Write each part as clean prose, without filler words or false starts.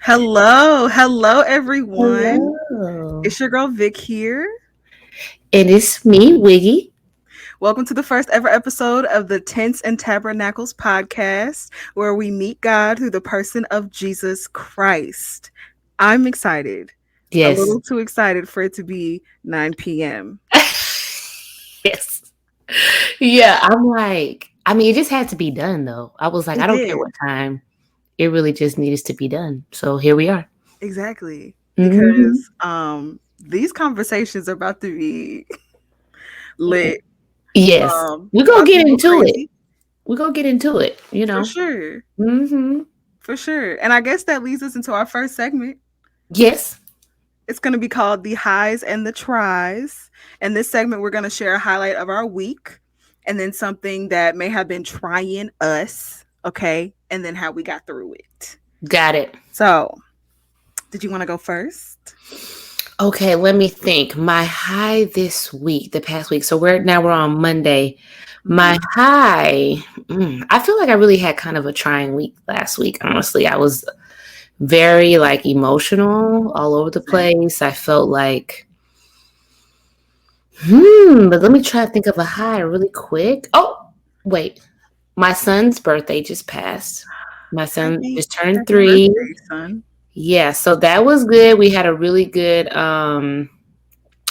Hello, everyone. Hello. It's your girl Vic here. And it's me, Wiggy. Welcome to the first ever episode of the Tents and Tabernacles Podcast, where we meet God through the person of Jesus Christ. I'm excited, a Yes. little too excited for it to be 9 p.m. Yes. Yeah, it just had to be done though. I was like, I It don't care did, what time. It really just needs to be done. So here we are. exactly, hmm because these conversations are about to be lit, Yes. We're gonna about to get be into it. crazy We're gonna get into it, for sure, hmm for sure. And I guess that leads us into our first segment. Yes. It's going to be called The Highs and the Tries. In this segment, we're going to share a highlight of our week and then something that may have been trying us, okay? And then how we got through it. Got it. So, did you want to go first? Okay, let me think. My high this week, the past week. So we're on Monday. My Mhm. high, I feel like I really had kind of a trying week last week. Honestly, I was very like emotional all over the Same. place. I felt like, but let me try to think of a high really quick. Oh, wait. My son's birthday just passed. My son just turned Happy 3. birthday, son. Yeah, so that was good. We had a really good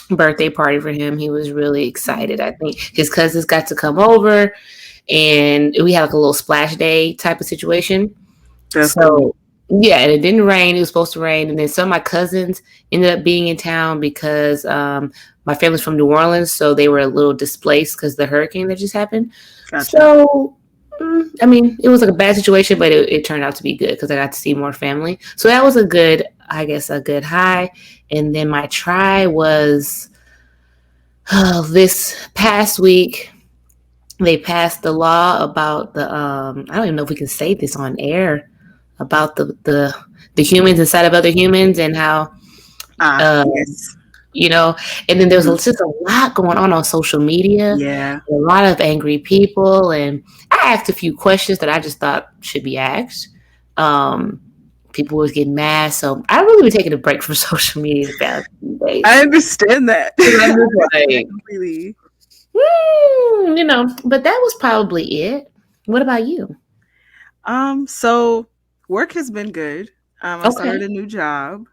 birthday party for him. He was really excited. I think his cousins got to come over and we had like a little splash day type of situation. That's cool. So yeah, and it didn't rain. It was supposed to rain, and then some of my cousins ended up being in town because my family's from New Orleans, so they were a little displaced because the hurricane that just happened. Gotcha. So I mean, it was like a bad situation, but it turned out to be good because I got to see more family. So that was a good, I guess, a good high. And then my try was this past week. They passed the law about the I don't even know if we can say this on air about the humans inside of other humans and how Yes. you know, and then there's Mhm. just a lot going on social media, Yeah. a lot of angry people, and I asked a few questions that I just thought should be asked. Um, People was getting mad, so I really been taking a break from social media the past few I days. understand that. And I I'm just understand that like, completely. but that was probably it. What about you? So work has been good. I started Okay. a new job.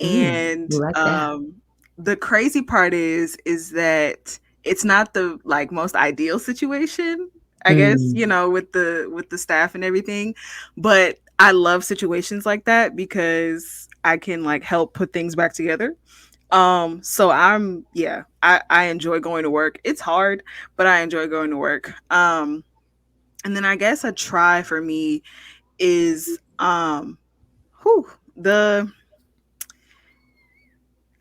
And You like that? the crazy part is that it's not the like most ideal situation, I guess, Mm. with the staff and everything, but I love situations like that because I can like help put things back together. So I enjoy going to work. It's hard, but I enjoy going to work. And then I guess a try for me is whew, the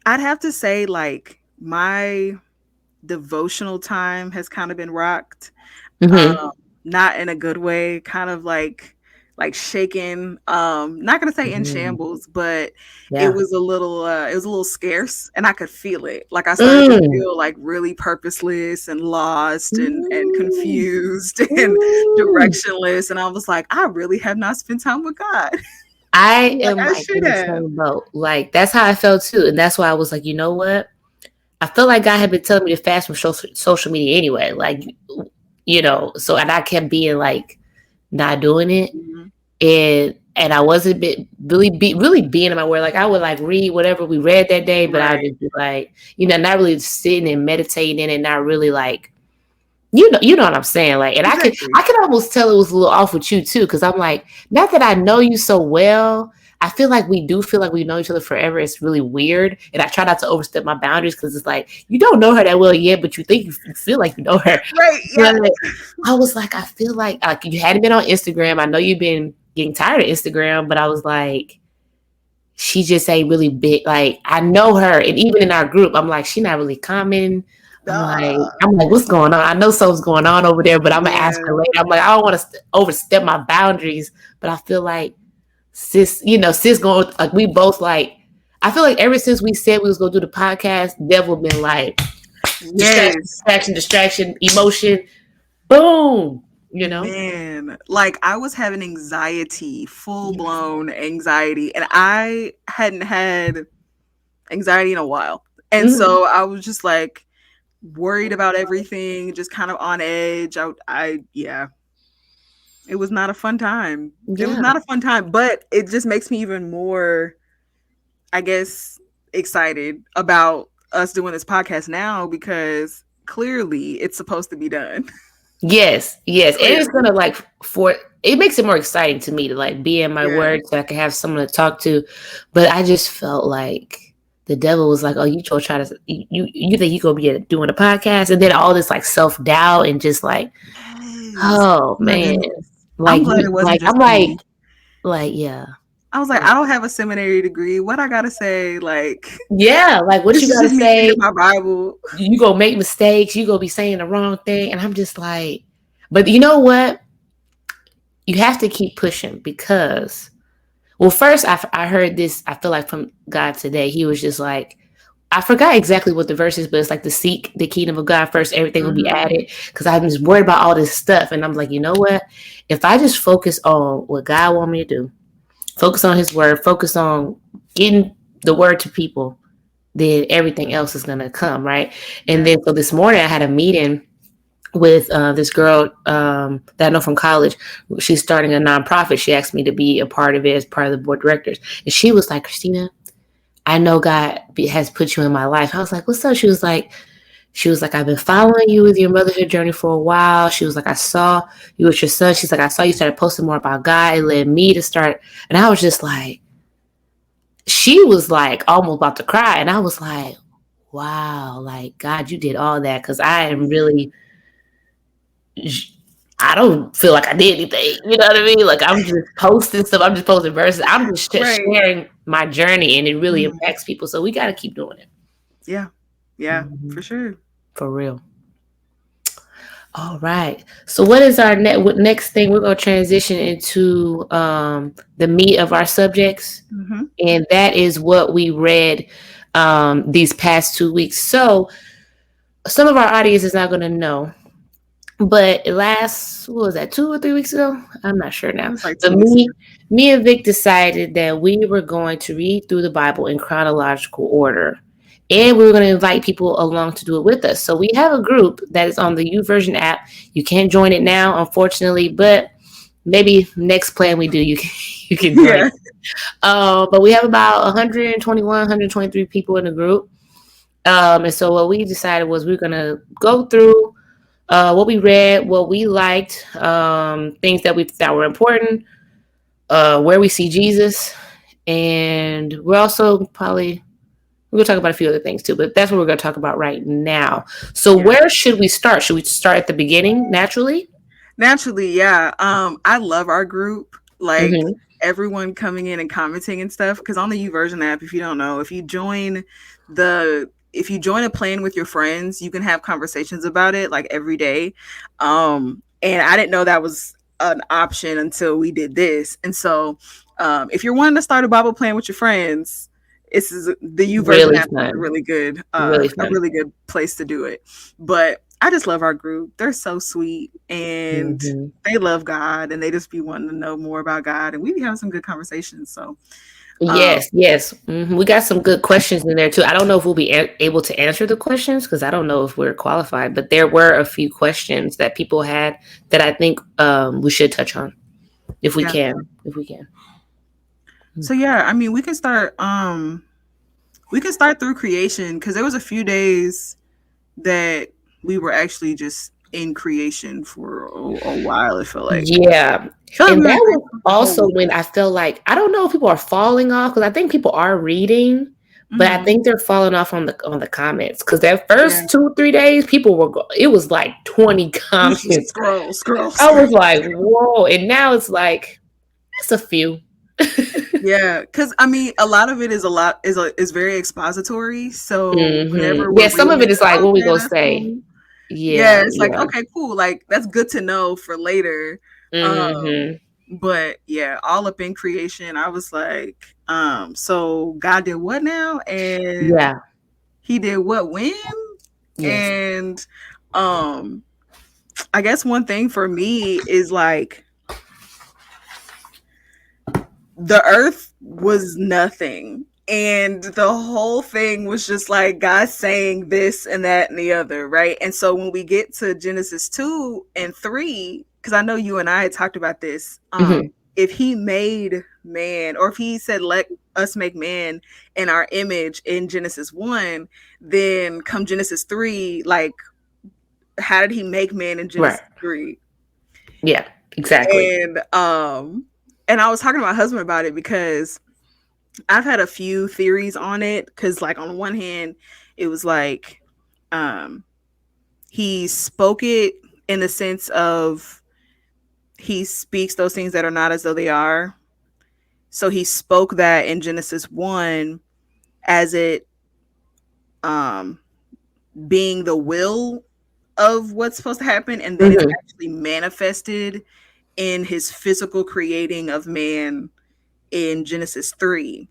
I'd have to say like my devotional time has kind of been rocked. Mm-hmm. Um, Not in a good way, kind of like shaken. Not gonna say in Mm. shambles, but Yeah. it was a little scarce and I could feel it. Like I started to Mm. feel like really purposeless and lost and Mm. confused and Mm. directionless. And I was like, I really have not spent time with God I like am I like should in the have. same boat. Like that's how I felt too, and that's why I was like, you know what? I feel like God had been telling me to fast from social media anyway. Like, so and I kept being like not doing it, Mhm. and I wasn't really being in my word. Like I would like read whatever we read that day, but I'd Right. just be like, not really sitting and meditating in it, not really like you know what I'm saying? Like, and Exactly. I could almost tell it was a little off with you too, because I'm like, not that I know you so well. I feel like we do feel like we know each other forever. It's really weird, and I try not to overstep my boundaries because it's like you don't know her that well yet, but you think you feel like you know her. Right. Yeah. But I was like, I feel like you hadn't been on Instagram. I know you've been getting tired of Instagram, but I was like, she just ain't really big. Like I know her, and even in our group, I'm like, she not really commenting. I'm like, what's going on? I know something's going on over there, but I'm gonna ask her Yeah. later. I'm like, I don't want to overstep my boundaries, but I feel like sis going like we both like. I feel like ever since we said we was gonna do the podcast, devil been like Yes. distraction, emotion, boom. you know? Man, like I was having anxiety, full Yeah. blown anxiety, and I hadn't had anxiety in a while. And Mhm. so I was just like worried about everything, just kind of on edge. Yeah, it was not a fun time. It was Yeah. not a fun time, but it just makes me even more, I guess, excited about us doing this podcast now because clearly it's supposed to be done. Yes, yes. And it's Clearly. gonna like for it makes it more exciting to me to like be in my Yeah. word so I can have someone to talk to. But I just felt like the devil was like, "Oh, you go try to you think you gonna be doing a podcast?" And then all this like self doubt and just like, Yes. oh My man, goodness. I'm like glad it wasn't like just I'm me. like yeah, I was like, like I don't have a seminary degree. What I gotta say? Like, yeah, like what this you is gotta just me say? reading my Bible. You gonna make mistakes? You gonna be saying the wrong thing? And I'm just like, but you know what? You have to keep pushing because well, first I heard this. I feel like from God today, He was just like, I forgot exactly what the verse is, but it's like to seek the kingdom of God first, everything will be Hmm. added. Because I'm just worried about all this stuff, and I'm like, you know what? If I just focus on what God wants me to do, focus on His word, focus on getting the word to people, then everything else is gonna come, right? And Yeah. then so this morning I had a meeting with this girl that I know from college. She's starting a nonprofit. She asked me to be a part of it as part of the board of directors. And she was like, Christina, I know God has put you in my life. I was like, what's up? She was like, I've been following you with your motherhood journey for a while. She was like, I saw you with your son. She's like, I saw you started posting more about God. It led me to start. And I was just like, she was like almost about to cry. And I was like, wow, like God, you did all that. Cause I am really I don't feel like I did anything. You know what I mean? Like I'm just posting stuff. I'm just posting verses. I'm just Right. sharing my journey, and it really Mhm. impacts people. So we got to keep doing it. Yeah. Yeah. Mhm. For sure. For real. All right. So what is our next thing? We're gonna transition into the meat of our subjects, Hmm. and that is what we read these past 2 weeks. So some of our audience is not gonna know. But last, what was that, 2 or 3 weeks ago? I'm not sure It now. was like But 2 weeks ago. me and Vic decided that we were going to read through the Bible in chronological order. And we were going to invite people along to do it with us. So we have a group that is on the YouVersion app. You can't join it now, unfortunately, but maybe next plan we do, you can, you can join. Yeah. But we have about 121, 123 people in the group. And so what we decided was we are going to go through what we read, what we liked, things that we thought were important, where we see Jesus, and we're also probably we're gonna talk about a few other things too. But that's what we're gonna talk about right now. So Yeah. where should we start? Should we start at the beginning naturally? Naturally, yeah. I love our group. Like Mm-hmm. everyone coming in and commenting and stuff. Because on the YouVersion app, if you don't know, if you join a plan with your friends, you can have conversations about it like every day. And I didn't know that was an option until we did this. And so, if you're wanting to start a Bible plan with your friends, this is the YouVersion Really app is fun. a Really fun. really good place to do it. But I just love our group. They're so sweet and Mm-hmm. they love God and they just be wanting to know more about God and we be having some good conversations. So, um, Yes, yes. We got some good questions in there too. I don't know if we'll be able to answer the questions because I don't know if we're qualified, but there were a few questions that people had that I think we should touch on if we yeah. can. If we can. So yeah, I mean, we can start through creation cuz there was a few days that we were actually just in creation for a while it felt like. Yeah. I feel like And we were in that was creation for the whole also week. when I felt like I don't know if people are falling off because I think people are reading, but I Mhm. think they're falling off on the comments because that Yeah. first 2 3 days people were it was like 20 comments. Scroll, scroll, I scroll. was like, whoa! And now it's like it's a few. Yeah, because I mean, a lot of it is is very expository. So whenever Yeah, we're some reading of it, it is like, what we okay, gonna that's say? cool. Yeah, Yeah, it's like yeah. okay, cool. Like that's good to know for later. Um, hmm but yeah, all up in creation, I was like, so God did what now, and Yeah. He did what when, Yes. and um, I guess one thing for me is like the earth was nothing. And the whole thing was just like God saying this and that and the other, right? And so when we get to Genesis 2 and 3, because I know you and I had talked about this, Mm-hmm. if he made man, or if he said, let us make man in our image in Genesis 1, then come Genesis 3, like, how did he make man in Right. Genesis 3? Yeah, exactly. And I was talking to my husband about it because I've had a few theories on it. Because, like, on one hand, it was like um, he spoke it in the sense of he speaks those things that are not as though they are. So he spoke that in Genesis 1 as it um, being the will of what's supposed to happen. And then it's Mm-hmm. actually manifested in his physical creating of man in Genesis 3.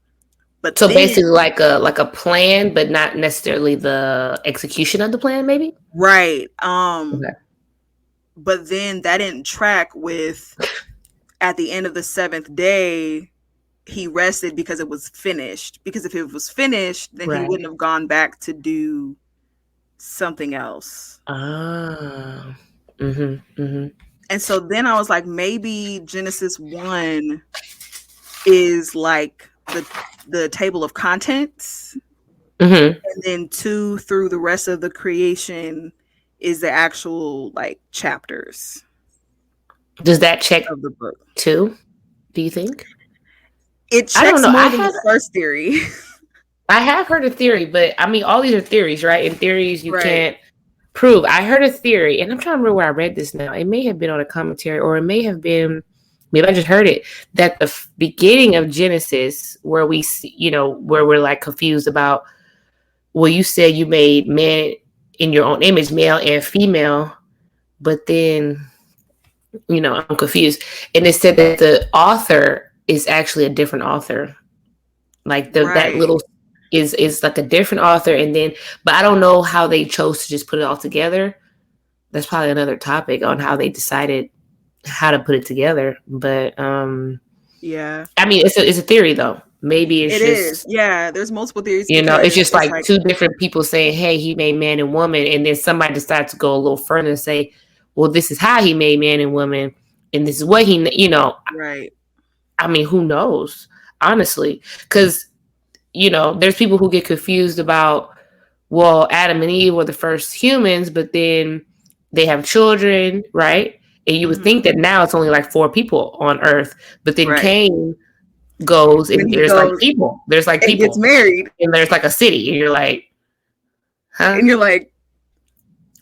But So then, basically, like a plan, but not necessarily the execution of the plan. Maybe. right, Okay. but then that didn't track with at the end of the seventh day he rested because it was finished. Because if it was finished, then he Right. wouldn't have gone back to do something else. Ah. Mm-hmm. Mm-hmm. And so then I was like, maybe Genesis 1 is like the table of contents, Mm-hmm. and then 2 through the rest of the creation is the actual like chapters Does that check of the book. too? Do you think? It I don't checks know. more than the first theory. I have heard a theory, but I mean, all these are theories, right? And theories you Right. can't prove. I heard a theory, and I'm trying to remember where I read this now. It may have been on a commentary, or it may have been, maybe I just heard it, that the beginning of Genesis, where we see, where we're like confused about, well, you said you made man in your own image, male and female, but then, I'm confused. And it said that the author is actually a different author. Like that Right. little is like a different author, and then, but I don't know how they chose to just put it all together. That's probably another topic on how they decided how to put it together. But Yeah. I mean, it's a theory though. Maybe it's It is. just, Yeah, there's multiple theories it's because just it's like like, two different people saying, "Hey, he made man and woman," and then somebody decides to go a little further and say, "Well, this is how he made man and woman, and this is what he." right. I mean, who knows? Honestly, because there's people who get confused about, well, Adam and Eve were the first humans, but then they have children, right? And you would think Mhm. that now it's only like 4 people on Earth, but then Right. Cain goes Then and he there's like goes people, there's like and gets people, married, and there's like a city, and you're like, huh? and you're like,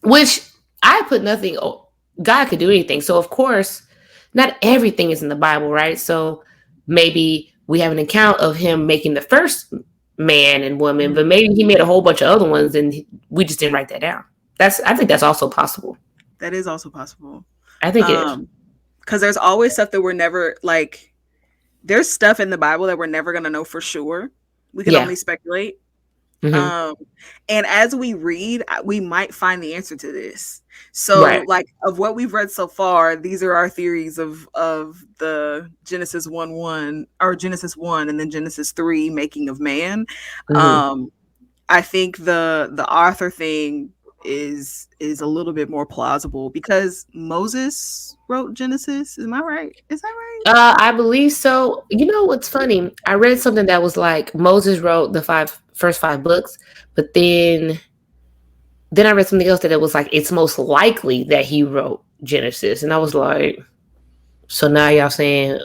Which I put nothing. God could do anything, so of course, not everything is in the Bible, right? So maybe we have an account of him making the first man and woman, but maybe he made a whole bunch of other ones, and we just didn't write that down. I think that's also possible. that is also possible. I think it is. Because there's always stuff that we're never like. There's stuff in the Bible that we're never gonna know for sure. We can Yeah. only speculate. Mm-hmm. Um, and as we read, we might find the answer to this. So, Right. like, of what we've read so far, these are our theories of the Genesis 1:1 or Genesis 1 and then Genesis 3 making of man. Mm-hmm. Um, I think the Arthur thing is a little bit more plausible because Moses wrote Genesis. Am I right? Is that right? I believe so. You know what's funny? I read something that was like Moses wrote the first 5 books, but then I read something else that it was like it's most likely that he wrote Genesis, and I was like, so now y'all saying?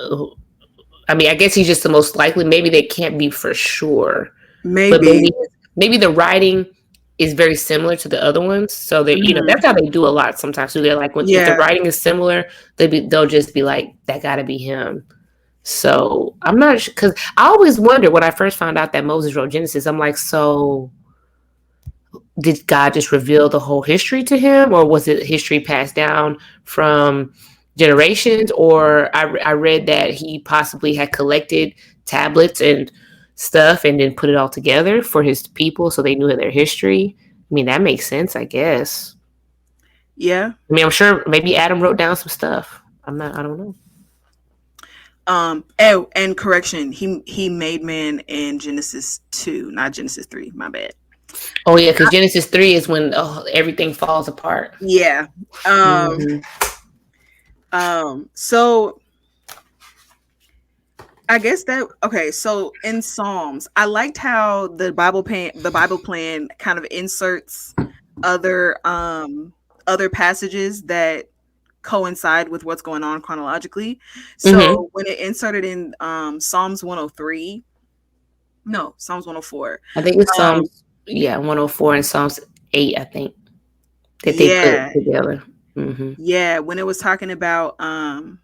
I mean, I guess he's just the most likely. Maybe they can't be for sure, but Maybe. maybe the writing is very similar to the other ones. So that Mhm. that's how they do a lot sometimes. So they're like, if the Yeah. writing is similar, they'll just be like, that got to be him. So I'm not sure, because I always wonder when I first found out that Moses wrote Genesis. I'm like, so did God just reveal the whole history to him, or was it history passed down from generations? Or I read that he possibly had collected tablets and stuff and then put it all together for his people so they knew their history. I mean, that makes sense, I guess. Yeah. I mean, I'm sure maybe Adam wrote down some stuff. I don't know. Oh, and correction, he made man in Genesis 2, not Genesis 3. My bad. Oh yeah, because Genesis 3 is when everything falls apart. Yeah. Um. Mm-hmm. So I guess that okay. So in Psalms, I liked how the Bible plan kind of inserts other other passages that coincide with what's going on chronologically. Mm-hmm. So when it inserted in Psalms 103, no, Psalms 104. I think it's Um, Psalms, 104 and Psalms 8. I think that they put yeah, together. Mm-hmm. yeah, when it was talking about I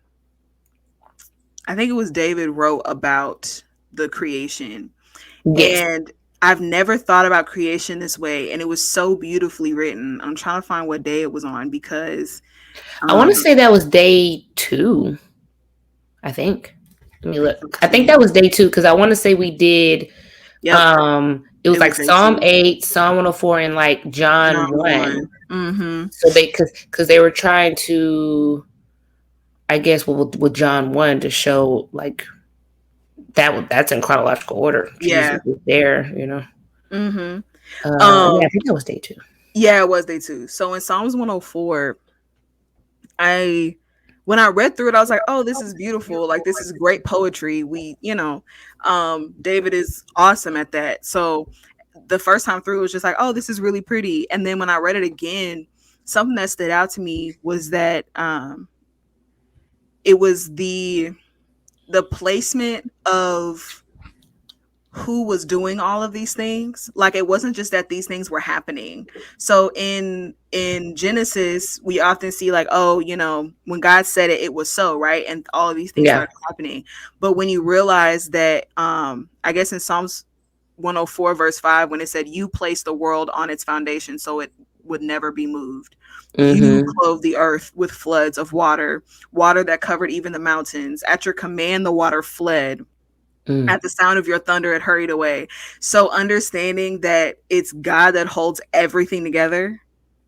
think it was David wrote about the creation. Yes, And I've never thought about creation this way, and it was so beautifully written. I'm trying to find what day it was on because I want to um say that was day 2. I think. Let me let's look. I think that see. was day 2 because I want to say we did. Yep, It was it like was day Psalm 2. 8, Psalm 104, and like John John 1. 1. Mhm. So they because they were trying to, I guess, with John 1 to show like that's in chronological order. Jesus Yeah. is there. Mhm. Yeah, Um I think that was day 2. yeah, it was day 2. So in Psalms 104, I when I read through it, I was like, "Oh, this is beautiful. Like this is great poetry." David is awesome at that. So the first time through it was just like, "Oh, this is really pretty." And then when I read it again, something that stood out to me was that it was the placement of who was doing all of these things. Like it wasn't just that these things were happening. So in Genesis we often see like, oh, when God said it, it was so, right? And all of these things Yeah. started happening. But when you realize that I guess in Psalms 104 verse 5, when it said you placed the world on its foundation so it would never be moved, you Mm-hmm. clothed the earth with floods of water that covered even the mountains. At your command the water fled. Mm. At the sound of your thunder, it hurried away. So understanding that it's God that holds everything together,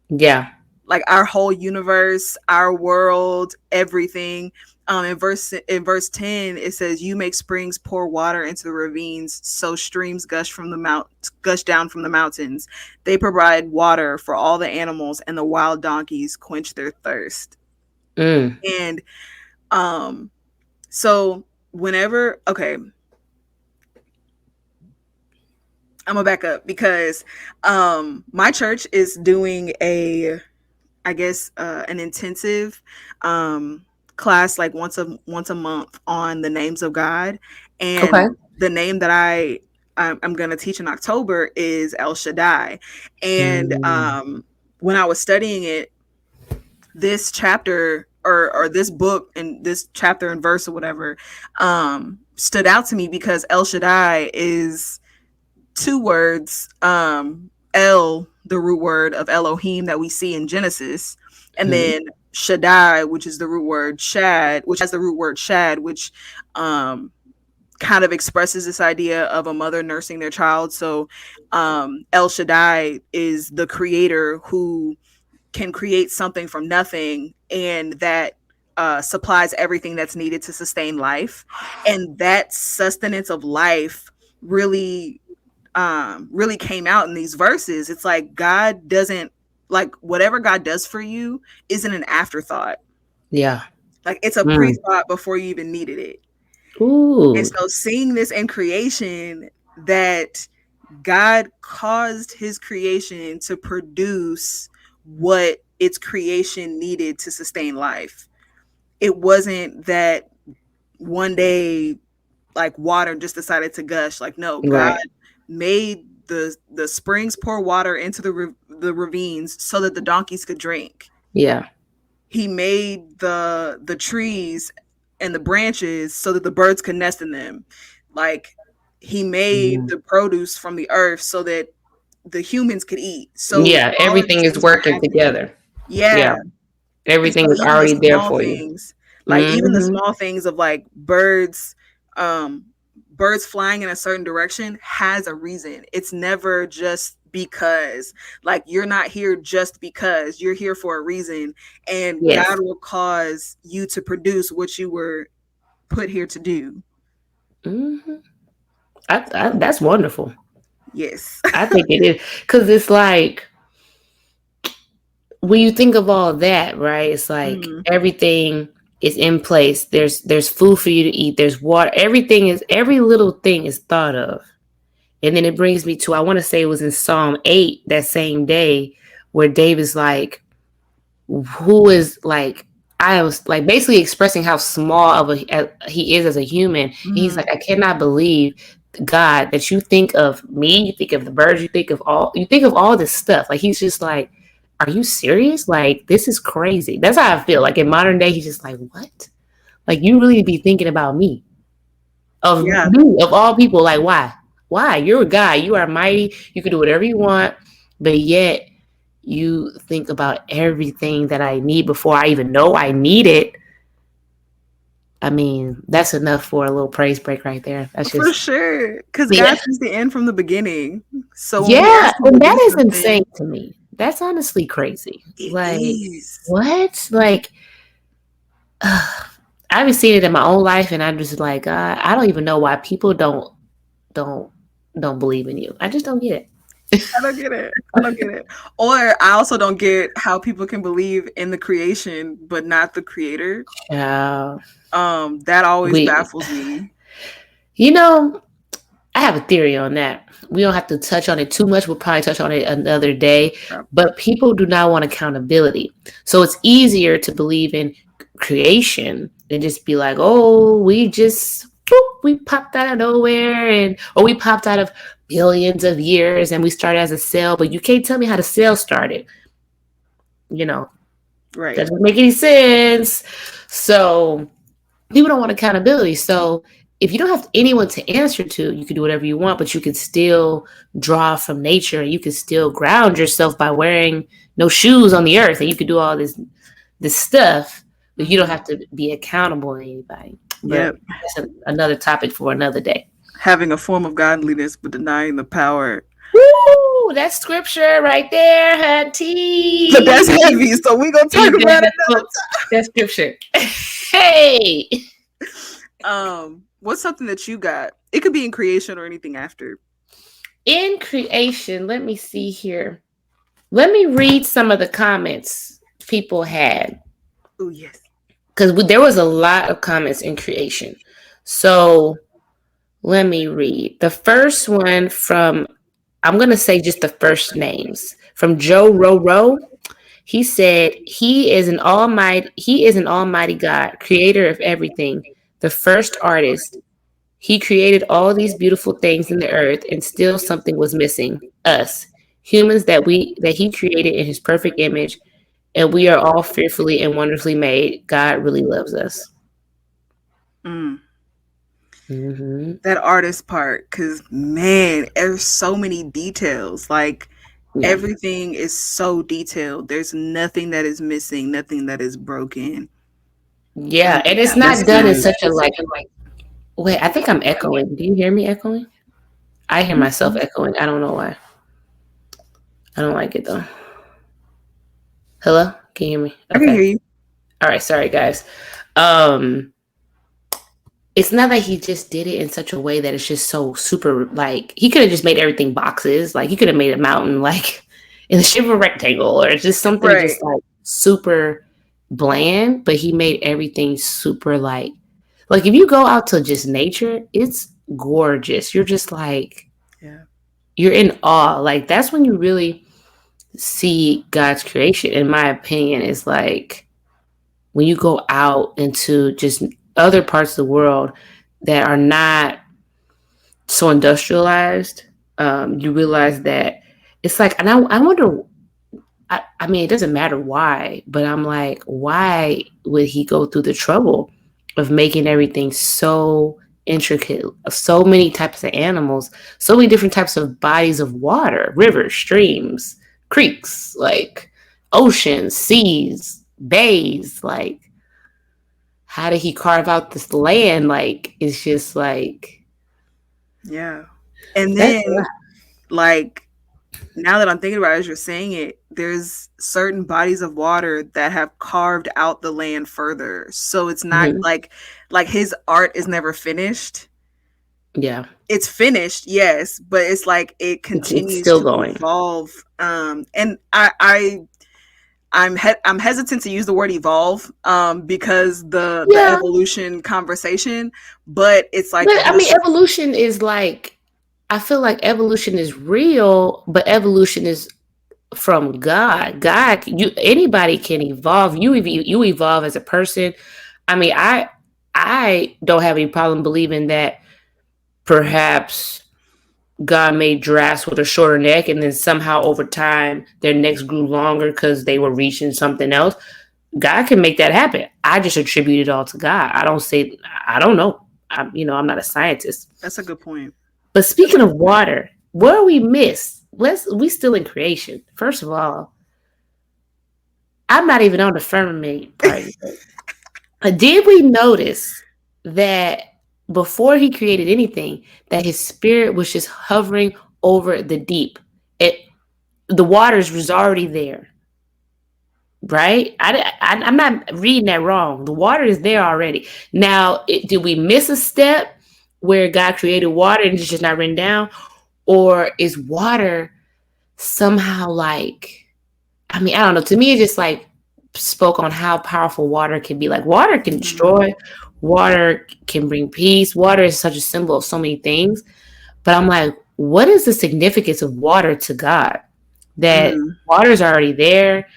Yeah. like our whole universe, our world, everything. In verse 10, it says, "You make springs pour water into the ravines, so streams gush down from the mountains. They provide water for all the animals, and the wild donkeys quench their thirst." Mm. And um, so whenever, okay, I'm gonna back up because my church is doing I guess an intensive class like once a month on the names of God, and Okay. the name that I'm gonna teach in October is El Shaddai. And Mm. when I was studying it, this chapter or this book and this chapter and verse or whatever stood out to me because El Shaddai is two words. El, the root word of Elohim that we see in Genesis, and Mm. then Shaddai, which is the root word Shad, which has the root word Shad, which um, kind of expresses this idea of a mother nursing their child. So El Shaddai is the creator who can create something from nothing, and that supplies everything that's needed to sustain life. And that sustenance of life really came out in these verses. It's like God doesn't, like, whatever God does for you isn't an afterthought. Yeah. Like it's a Mm. pre-thought before you even needed it. And Ooh. so seeing this in creation, that God caused his creation to produce what its creation needed to sustain life. It wasn't that one day like water just decided to gush. Like, no, God Right. made the springs pour water into the ravines so that the donkeys could drink. Yeah. He made the trees and the branches so that the birds could nest in them. Like he made Mm. the produce from the earth so that the humans could eat. So Yeah. all of these Everything is things were working happening. together. Yeah. Yeah. And Everything so is even the already there small for you. things, like even the Mm-hmm. small things of like um birds flying in a certain direction has a reason. It's never just because. Like, you're not here just because. You're here for a reason, and Yes. God will cause you to produce what you were put here to do. Mm-hmm. That's wonderful. Yes. I think it is, because it's like when you think of all that, right? It's like Mm, everything is in place. There's food for you to eat. There's water. Every little thing is thought of. And then it brings me to, I want to say it was in Psalm 8 that same day, where David's like, who is like, I was like basically expressing how small of he is as a human. And he's mm, like, I cannot believe, God, that you think of me, you think of the birds, you think of all this stuff. Like, he's just like, are you serious? Like, this is crazy. That's how I feel. Like, in modern day, he's just like, what? Like, you really be thinking about me, yeah. of all people. Like, why? Why? You're a guy. You are mighty. You can do whatever you want, but yet you think about everything that I need before I even know I need it. I mean, that's enough for a little praise break right there. That's For just, sure. Because yeah, God sees the end from the beginning. So when we yeah, ask him to and do that is something, insane to me. That's honestly crazy. it Like, is. what? Like, I haven't seen it in my own life, and I'm just like, I don't even know why people don't don't believe in you. I just don't get I don't get it. I don't get it. Or I also don't get how people can believe in the creation but not the creator. it. That always We, baffles me. you know, I have a theory on that. We don't have to touch on it too much. We'll probably touch on it another day. Yeah. But people do not want accountability. So it's easier to believe in creation than just be like, oh, we just boop, we popped out of nowhere, and or we popped out of billions of years and we started as a cell, but you can't tell me how the cell started. You know, Right. that doesn't make any sense. So people don't want accountability. So if you don't have anyone to answer to, you can do whatever you want, but you can still draw from nature. You can still ground yourself by wearing no shoes on the earth, and you can do all this stuff, but you don't Mhm. have to be accountable to anybody. But Yep. that's another topic for another day. Having a form of godliness but denying the power. Woo! That's scripture right there, But Hunty. that's heavy, so we gonna talk about it. That's scripture. Hey. What's something that you got? It could be in creation or anything after. In creation, let me see here. Let me read some of the comments people had, Oh yes. because there was a lot of comments in creation. So let me read the first one from, I'm going to say just the first names, from Joe Roro. He said, he is an almighty God, creator of everything, the first artist. He created all these beautiful things in the earth, and still something was missing. Us, humans, that he created in his perfect image, and we are all fearfully and wonderfully made. God really loves us. Mm. Mm-hmm. That artist part, because man, there's so many details. Like, Yeah. everything is so detailed. There's nothing that is missing, nothing that is broken. Yeah, And and it's that's not done in good. such a like. Wait, I think I'm echoing. Do you hear me echoing? I hear myself echoing. I don't know why. I don't like it though. Hello? Can you hear me? I can hear Okay. you. All right. Sorry, guys. Um, it's not like he just did it in such a way that it's just so super. Like, he could have just made everything boxes. Like, he could have made a mountain like in the shape of a rectangle, or just something Right. just like super bland. But he made everything super like if you go out to just nature, it's gorgeous. You're just like, Yeah. you're in awe. Like, that's when you really see God's creation, in my opinion. Is like when you go out into just other parts of the world that are not so industrialized. You realize that it's like, and I wonder. I mean, it doesn't matter why, but I'm like, why would he go through the trouble of making everything so intricate, so many types of animals, so many different types of bodies of water, rivers, streams, creeks, like oceans, seas, bays? Like, how did he carve out this land? Like, it's just like, Yeah. And That's then, like, now that I'm thinking about it as you're saying it, there's certain bodies of water that have carved out the land further. So it's not mhm. like his art is never finished. Yeah, It's finished, yes, but it's like it it's continues still to going. evolve. And I'm hesitant to use the word evolve because the Yeah, evolution conversation, but it's like but I mean, this. evolution is like, I feel like evolution is real, but evolution is from God. God, you anybody can evolve. You evolve as a person. I mean, I don't have any problem believing that perhaps God made giraffes with a shorter neck, and then somehow over time their necks grew longer because they were reaching something else. God can make that happen. I just attribute it all to God. I don't say I don't know. I'm not a scientist. That's a good point. But That's a speaking of good point. water, where we miss? We still in creation. First of all, I'm not even on the firmament part yet. Did we notice that before he created anything, that his spirit was just hovering over the deep? It the waters was already there, right? I'm not reading that wrong. The water is there already. Now, did we miss a step where God created water and it's just not written down, or is water somehow like? I mean, I don't know. To me, it just like spoke on how powerful water can be. Like water can Mhm. destroy, water can bring peace. Water is such a symbol of so many things. But I'm like, what is the significance of water to God? That Mm. water's already there.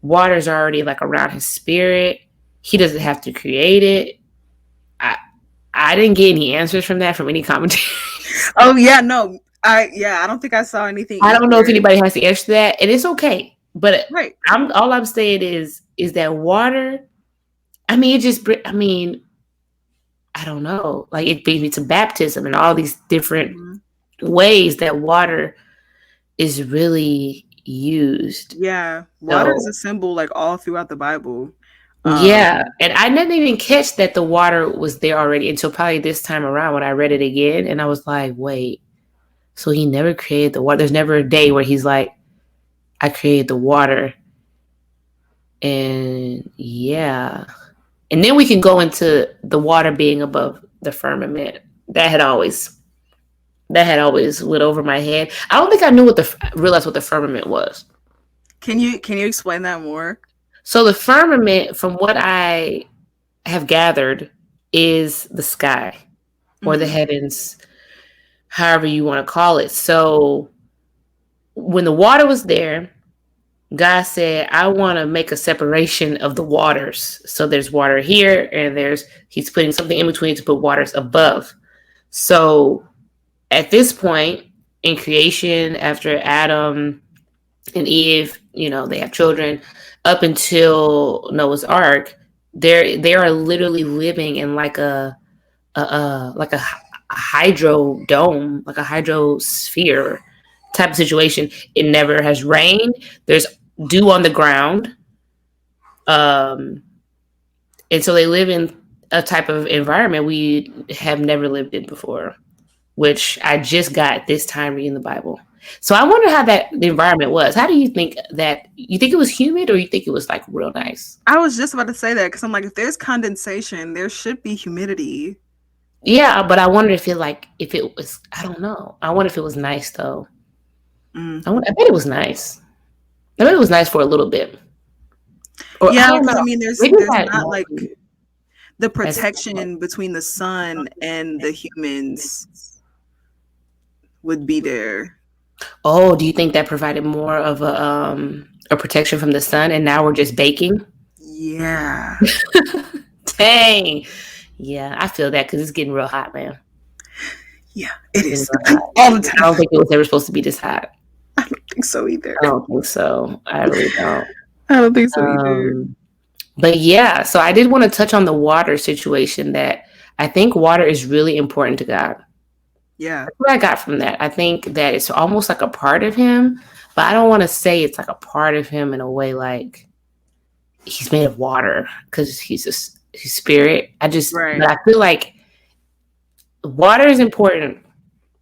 Water's already like around his spirit. He doesn't have to create it. I I didn't get any answers from that from any commentary. Oh yeah, no. I don't think I saw anything I don't know if either. anybody has to answer that, and it's okay. But Right. I'm saying is that water. I mean, it just. I mean, I don't know. Like it brings me to baptism and all these different Mhm. ways that water is really used. Yeah, water is So a symbol like all throughout the Bible. yeah, and I didn't even catch that the water was there already until probably this time around when I read it again, and I was like, wait. So he never created the water. There's never a day where he's like, I created the water. And yeah. And then we can go into the water being above the firmament. That had always went over my head. I don't think I knew realized what the firmament was. Can you explain that more? So the firmament, from what I have gathered, is the sky or the Mhm. heavens, however you want to call it. So when the water was there, God said, I want to make a separation of the waters. So there's water here, and he's putting something in between to put waters above. So at this point in creation, after Adam and Eve, they have children, up until Noah's Ark, they are literally living in like a hydro dome, like a hydrosphere type of situation. It never has rained. There's dew on the ground. Um, and so they live in a type of environment we have never lived in before, which I just got this time reading the Bible. So I wonder how the environment was. How do you think that? You think it was humid, or you think it was like real nice? I was just about to say that because I'm like, if there's condensation, there should be humidity. Yeah, but I wonder if it was. I don't know. I wonder if it was nice though. Mm. I bet it was nice. I bet it was nice for a little bit, or I Yeah, don't because I know. mean, there's Maybe there's that not like mostly the as protection between the sun and the humans would be there. Oh, do you think that provided more of a protection from the sun, and now we're just baking? Yeah. Dang. Yeah, I feel that because it's getting real hot, man. Yeah, it Getting is. real hot. All the I time. don't think it was ever supposed to be this hot. I don't think so either. I don't think so. I really don't. I don't think so either. Um, but yeah, so I did want to touch on the water situation. That I think water is really important to God. Yeah. That's what I got from that. I think that it's almost like a part of him, but I don't want to say it's like a part of him in a way like he's made of water because he's spirit. But Right. I feel like water is important,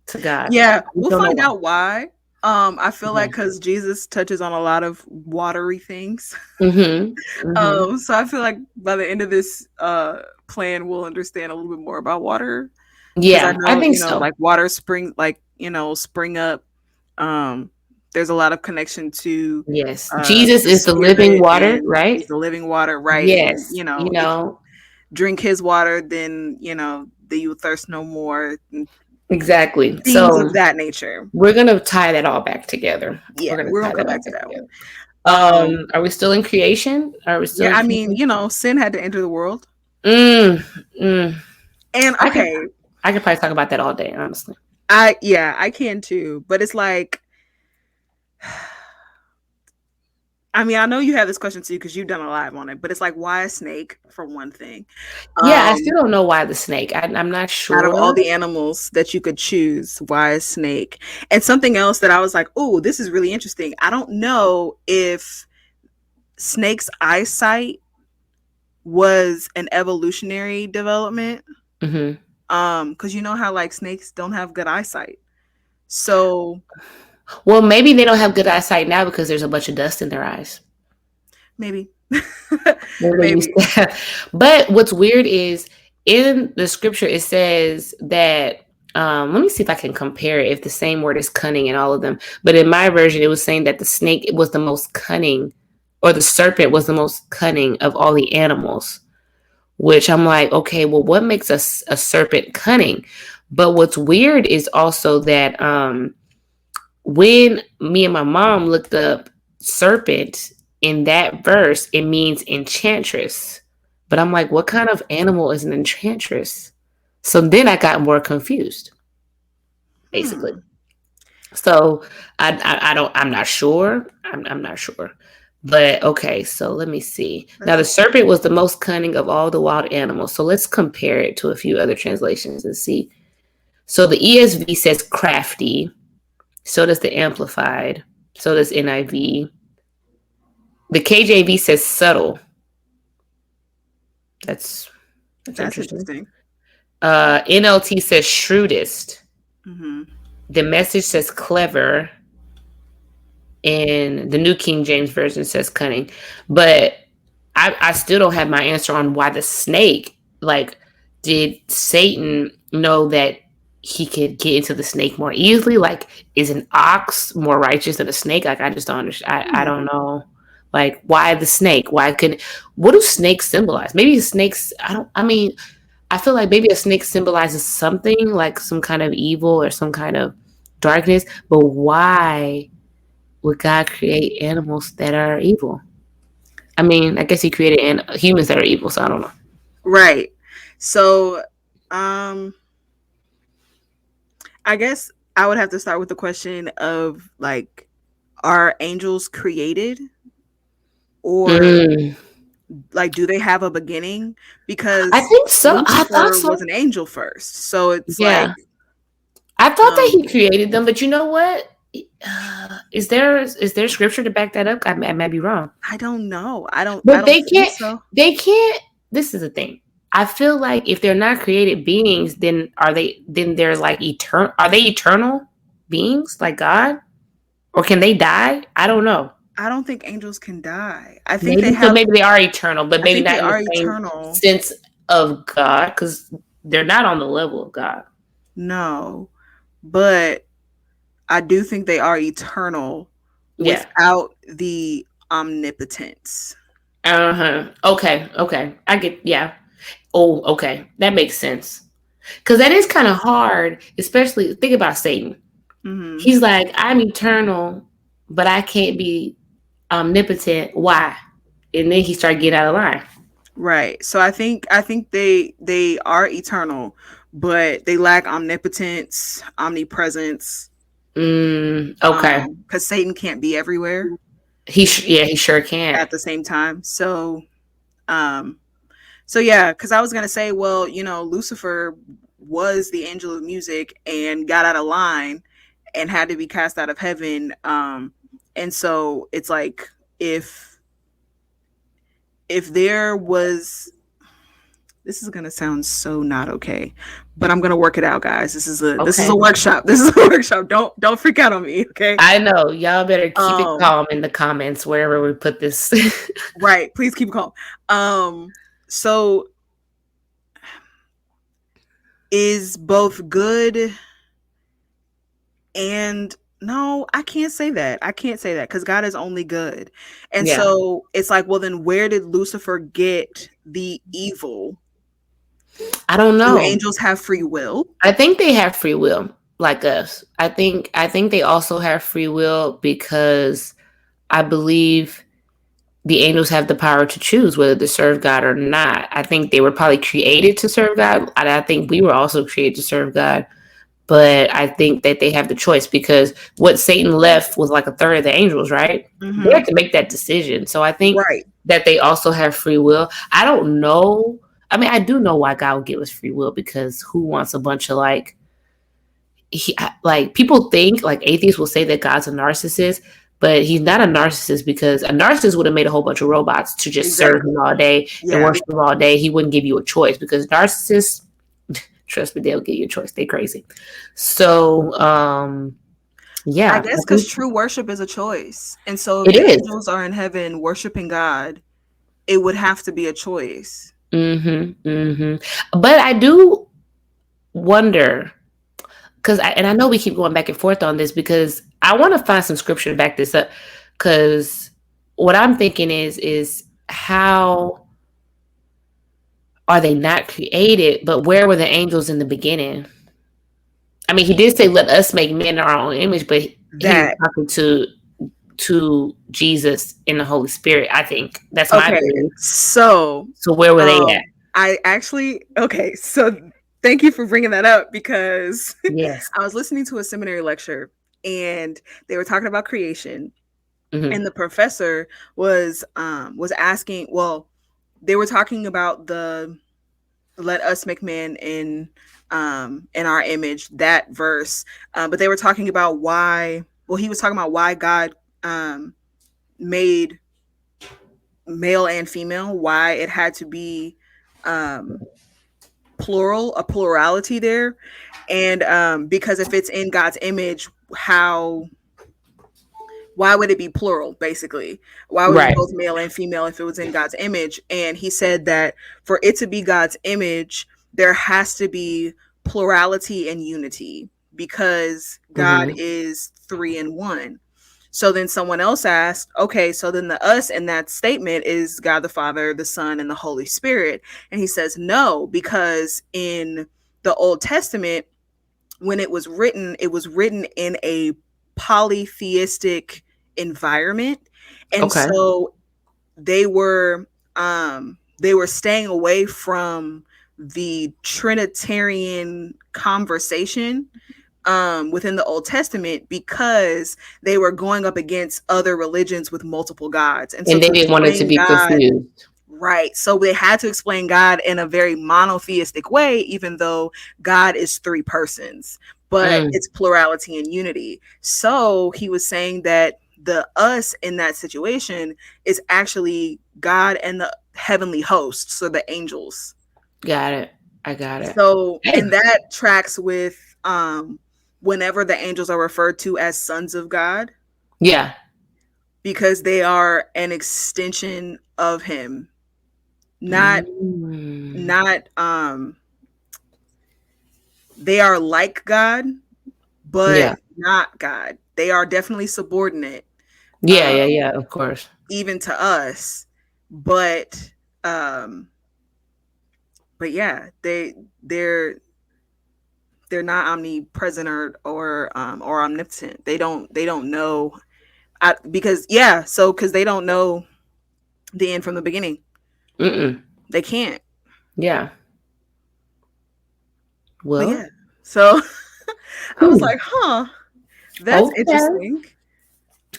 to God. Yeah, I just we'll don't know find why. out why. I feel like because Jesus touches on a lot of watery things. Mm-hmm. Mm-hmm. So I feel like by the end of this plan, we'll understand a little bit more about water. Because I Yeah, I know, think so. like water spring, like, spring up. Um, there's a lot of connection to Yes. Jesus the is the living spirit, water, and he's he's the living water, right? And, yes. if you drink his water, then, that you will thirst no more, and Exactly. things So of that nature. we're gonna tie that all back together. We're Yeah, gonna we're tie gonna come that all back to back that one. together. Um, Are we still in creation? Are we still yeah, in I mean, creation? sin had to enter the world. Mm, mm. And I could okay, I could probably talk about that all day, honestly. I can too, but it's like, I mean, I know you have this question too because you've done a live on it, but it's like, why a snake for one thing? Yeah, I still Um, don't know why the snake. I'm not out of all sure. the animals that you could choose, why a snake? And something else that I was like, oh, this is really interesting. I don't know if snakes' eyesight was an evolutionary development. Hmm. Because you know how like snakes don't have good eyesight. So Well, maybe they don't have good eyesight now because there's a bunch of dust in their eyes. maybe, Maybe they used maybe. to have. But what's weird is in the scripture it says that let me see if I can compare it if the same word is cunning in all of them. But in my version, it was saying that the snake was the most cunning, or the serpent was the most cunning of all the animals. Which I'm like, okay, well, what makes a serpent cunning? But what's weird is also that when me and my mom looked up serpent in that verse, it means enchantress. But I'm like, what kind of animal is an enchantress? So then I got more confused, basically. Hmm, So I'm not sure. I'm not sure. But okay, so let me see. Now that's the interesting. serpent was the most cunning of all the wild animals. So let's compare it to a few other translations and see. So the ESV says crafty. So does the Amplified. So does NIV. The KJV says subtle. That's that's That's interesting. interesting. NLT says shrewdest. Hmm. The Message says clever, and the New King James Version says cunning. But I still don't have my answer on why the snake. Like, did Satan know that he could get into the snake more easily? Like, is an ox more righteous than a snake? Like, I just don't understand. I don't Hmm. know. Like, why the snake? Why could? What do snakes symbolize? Maybe snakes. I don't. I mean, I feel like maybe a snake symbolizes something, like some kind of evil or some kind of darkness. But why would God create animals that are evil? I mean, I guess he created humans that are evil, so I don't know. Right. So, um, I guess I would have to start with the question of like, are angels created, or Mm, like, do they have a beginning? I Because think so. I thought Lucifer was so. an angel first, so it's like, Yeah, I thought that um, he created them, but you know what? Is there scripture to back that up? I might be wrong, I don't know. I but don't they think can't. so. They can't. This is the thing. I feel like if they're not created beings, then are they? Then they're like eternal. Are they eternal beings like God, or can they die? I don't know. I don't think angels can die. I think they Maybe so. have. Maybe they are eternal, but I maybe think they not in the are same eternal. sense of God, because they're not on the level of God. No, but I do think they are eternal Yeah. without the omnipotence. Uh-huh. Okay. Okay. I get, yeah. Oh, okay. That makes sense. Because that is kind of hard, especially think about Satan. Hmm. He's like, I'm eternal, but I can't be omnipotent. Why? And then he started getting out of line. Right. So I think they are eternal, but they lack omnipotence, omnipresence. Okay. Because Satan can't be everywhere Yeah, he sure can't. at the same time. Um, so yeah, because I was gonna say, well, Lucifer was the angel of music and got out of line and had to be cast out of heaven. And so it's like, if there was, this is gonna sound so not okay, but I'm gonna work it out, guys. This is Okay. a workshop. This is a workshop. Don't freak out on me, okay? I know. Y'all better keep it Um, calm in the comments wherever we put this. right. Please keep calm. So is both good and no, I can't say that. I can't say that because God is only good. And Yeah. so it's like, well, then where did Lucifer get the evil? I don't Do know. angels have free will? I think they have free will like us. I think they also have free will because I believe the angels have the power to choose whether to serve God or not. I think they were probably created to serve God, and I think we were also created to serve God. But I think that they have the choice because what Satan left was like a third of the angels, right? They Mm-hmm. have to make that decision. So I think Right. that they also have free will. I don't know. I mean, I do know why God would give us free will because who wants a bunch of like people think like atheists will say that God's a narcissist, but he's not a narcissist because a narcissist would have made a whole bunch of robots to just serve him Exactly. all day and Yeah. worship him all day. He wouldn't give you a choice because narcissists, trust me, they'll give you a choice. They crazy. So, I yeah, I guess because think true worship is a choice. And so if it the is. angels are in heaven worshiping God, it would have to be a choice. Mm-hmm, mm-hmm. But I do wonder because I know we keep going back and forth on this because I want to find some scripture to back this up. Because what I'm thinking is how are they not created? But where were the angels in the beginning? I mean, he did say, "Let us make men in our own image," but he was That talking to Jesus in the Holy Spirit. I think that's my okay. belief. So So where were they at? I actually okay, so thank you for bringing that up because Yes. I was listening to a seminary lecture and they were talking about creation Mm-hmm. and the professor was asking, well, they were talking about the let us make man in our image, that verse, but they were talking about why, well, he was talking about why God made male and female, why it had to be um plural, a plurality there. And because if it's in God's image, how why would it be plural basically? Why would it be Right. both male and female if it was in God's image? And he said that for it to be God's image, there has to be plurality and unity because God Mm-hmm. is three in one. So then someone else asked, okay, so then the us in that statement is God the Father, the Son, and the Holy Spirit. And he says, no, because in the Old Testament, when it was written in a polytheistic environment. And Okay. so they were they were staying away from the Trinitarian conversation within the Old Testament because they were going up against other religions with multiple gods. And so And they to didn't want it to explain be God, confused. right. So they had to explain God in a very monotheistic way, even though God is three persons, but Mm, it's plurality and unity. So he was saying that the us in that situation is actually God and the heavenly hosts, so the angels. got it. I got it. So, and Hey. that tracks with whenever the angels are referred to as sons of God, Yeah. because they are an extension of him, not Mm. not they are like God, but Yeah. not God. They are definitely subordinate, Yeah. Yeah. um, Yeah. Of course. even to us. But um, but yeah, they're not omnipresent or omnipotent. They don't know because yeah, so because they don't know the end from the beginning. Mm-mm. They can't. Yeah. But Well. yeah, so I was Whew. like, huh, that's Okay. interesting.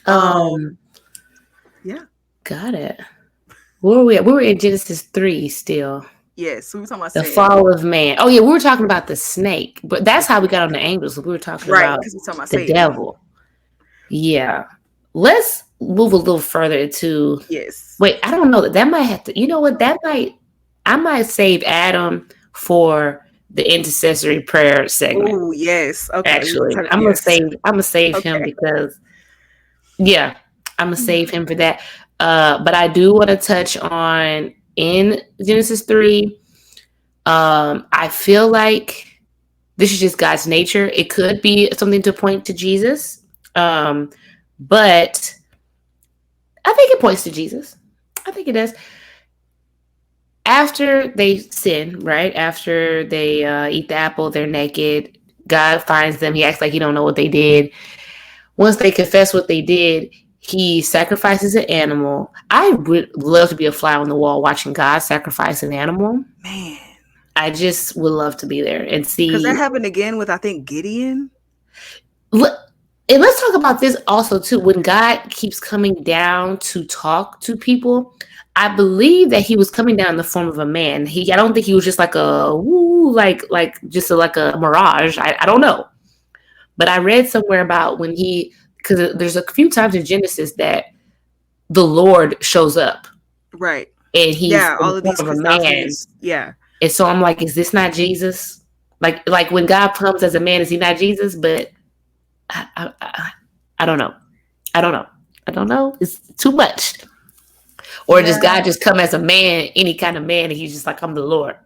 Um. Yeah. Got it. Where were we at? We were in Genesis 3 still. Yes, we were talking about The sin. fall of man. Oh yeah, we were talking about the snake, but that's how we got on the angels. We were talking Right, about because we're talking about the Satan. devil. Yeah. Let's move a little further into. Yes. Wait, I don't know that might have to. You know what? That might. I might save Adam for the intercessory prayer segment. Oh yes. Okay. Actually, Yes. I'm gonna save him Okay. because yeah, I'm gonna save him for that. But I do want to touch on in Genesis 3. I feel like this is just God's nature. It could be something to point to Jesus, but I think it points to Jesus. I think it does. After they sin, right? After they eat the apple, they're naked. God finds them. He acts like he don't know what they did. Once they confess what they did, he sacrifices an animal. I would love to be a fly on the wall watching God sacrifice an animal. Man. I just would love to be there and Because that see. happened again with I think Gideon. And let's talk about this also too. When God keeps coming down to talk to people, I believe that he was coming down in the form of a man. I don't think he was just like a woo, like just like a mirage. I don't know, but I read somewhere about when because there's a few times in Genesis that the Lord shows up Right. and he's Yeah. in All the of form these of a man. Christophanies. Yeah. And so I'm like, is this not Jesus? Like when God comes as a man, is he not Jesus? But I don't know. I don't know. I don't know. It's too much. Or does Yeah. God just come as a man, any kind of man, and he's just like, I'm the Lord.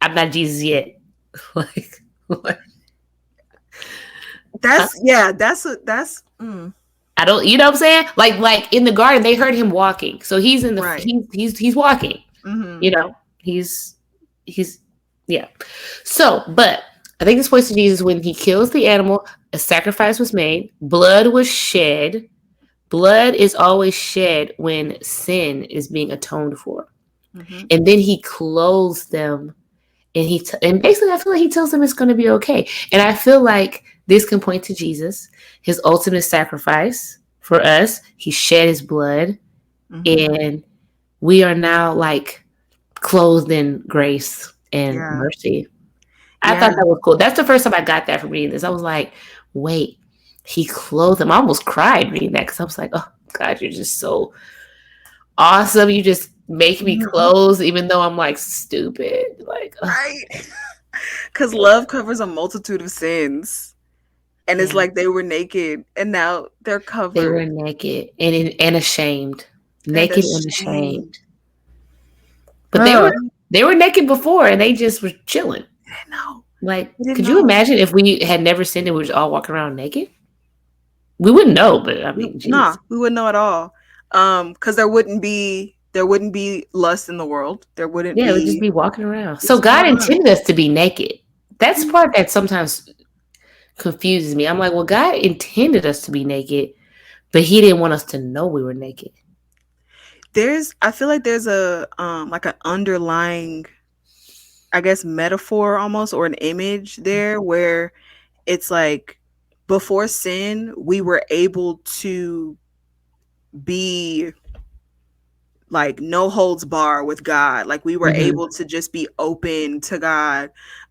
I'm not Jesus yet. like huh? That's yeah. That's I don't. You know what I'm saying? Like in the garden, they heard him walking, so he's in the right. he's walking. Mm-hmm. You know, he's yeah. So, but I think this points to Jesus when he kills the animal. A sacrifice was made. Blood was shed. Blood is always shed when sin is being atoned for. Mm-hmm. And then he clothes them, and and basically I feel like he tells them it's going to be okay. And I feel like this can point to Jesus, his ultimate sacrifice for us. He shed his blood, Mm-hmm. and we are now like clothed in grace and Yeah. mercy. I Yeah. thought that was cool. That's the first time I got that from reading this. I was like, wait, he clothed them. I almost cried reading that because I was like, oh God, you're just so awesome. You just make me Mm-hmm. clothes, even though I'm like stupid. Like, Right. Because love covers a multitude of sins. And it's yeah, like they were naked and now they're they covered were naked and ashamed, and naked and ashamed. ashamed. But Oh, they were naked before, and they just were chilling. I didn't know. Like, I didn't could you know. imagine if we had never sinned and we were just all walking around naked? We wouldn't know, but I mean, Nah, geez. we wouldn't know at all. Because there wouldn't be lust in the world. There wouldn't Yeah, we'd just be be walking around. So just God walking around. intended us to be naked. That's the part that sometimes confuses me. I'm like, well, God intended us to be naked, but he didn't want us to know we were naked. I feel like there's a like an underlying, I guess, metaphor almost, or an image there where it's like before sin, we were able to be like no holds bar with God. Like we were Mm-hmm. able to just be open to God,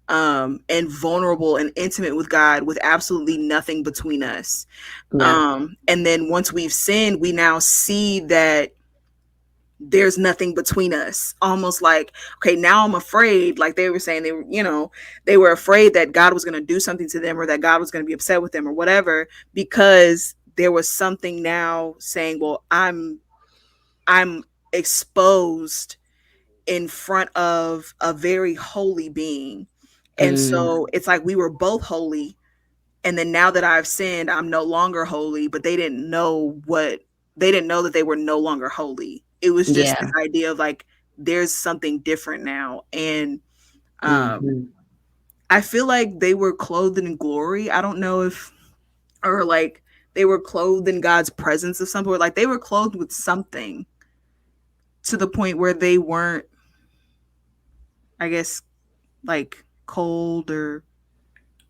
and vulnerable and intimate with God with absolutely nothing between us. Yeah. And then once we've sinned, we now see that there's nothing between us. Almost like, okay, now I'm afraid. Like they were saying, they were afraid that God was going to do something to them, or that God was going to be upset with them, or whatever, because there was something now saying, well, I'm exposed in front of a very holy being. And Mm, so it's like we were both holy. And then now that I've sinned, I'm no longer holy, but they didn't know that they were no longer holy. It was just this yeah. idea of like, there's something different now. And Mm-hmm. I feel like they were clothed in glory. I don't know if, or like they were clothed in God's presence of some sort. Like they were clothed with something to the point where they weren't, I guess, like cold or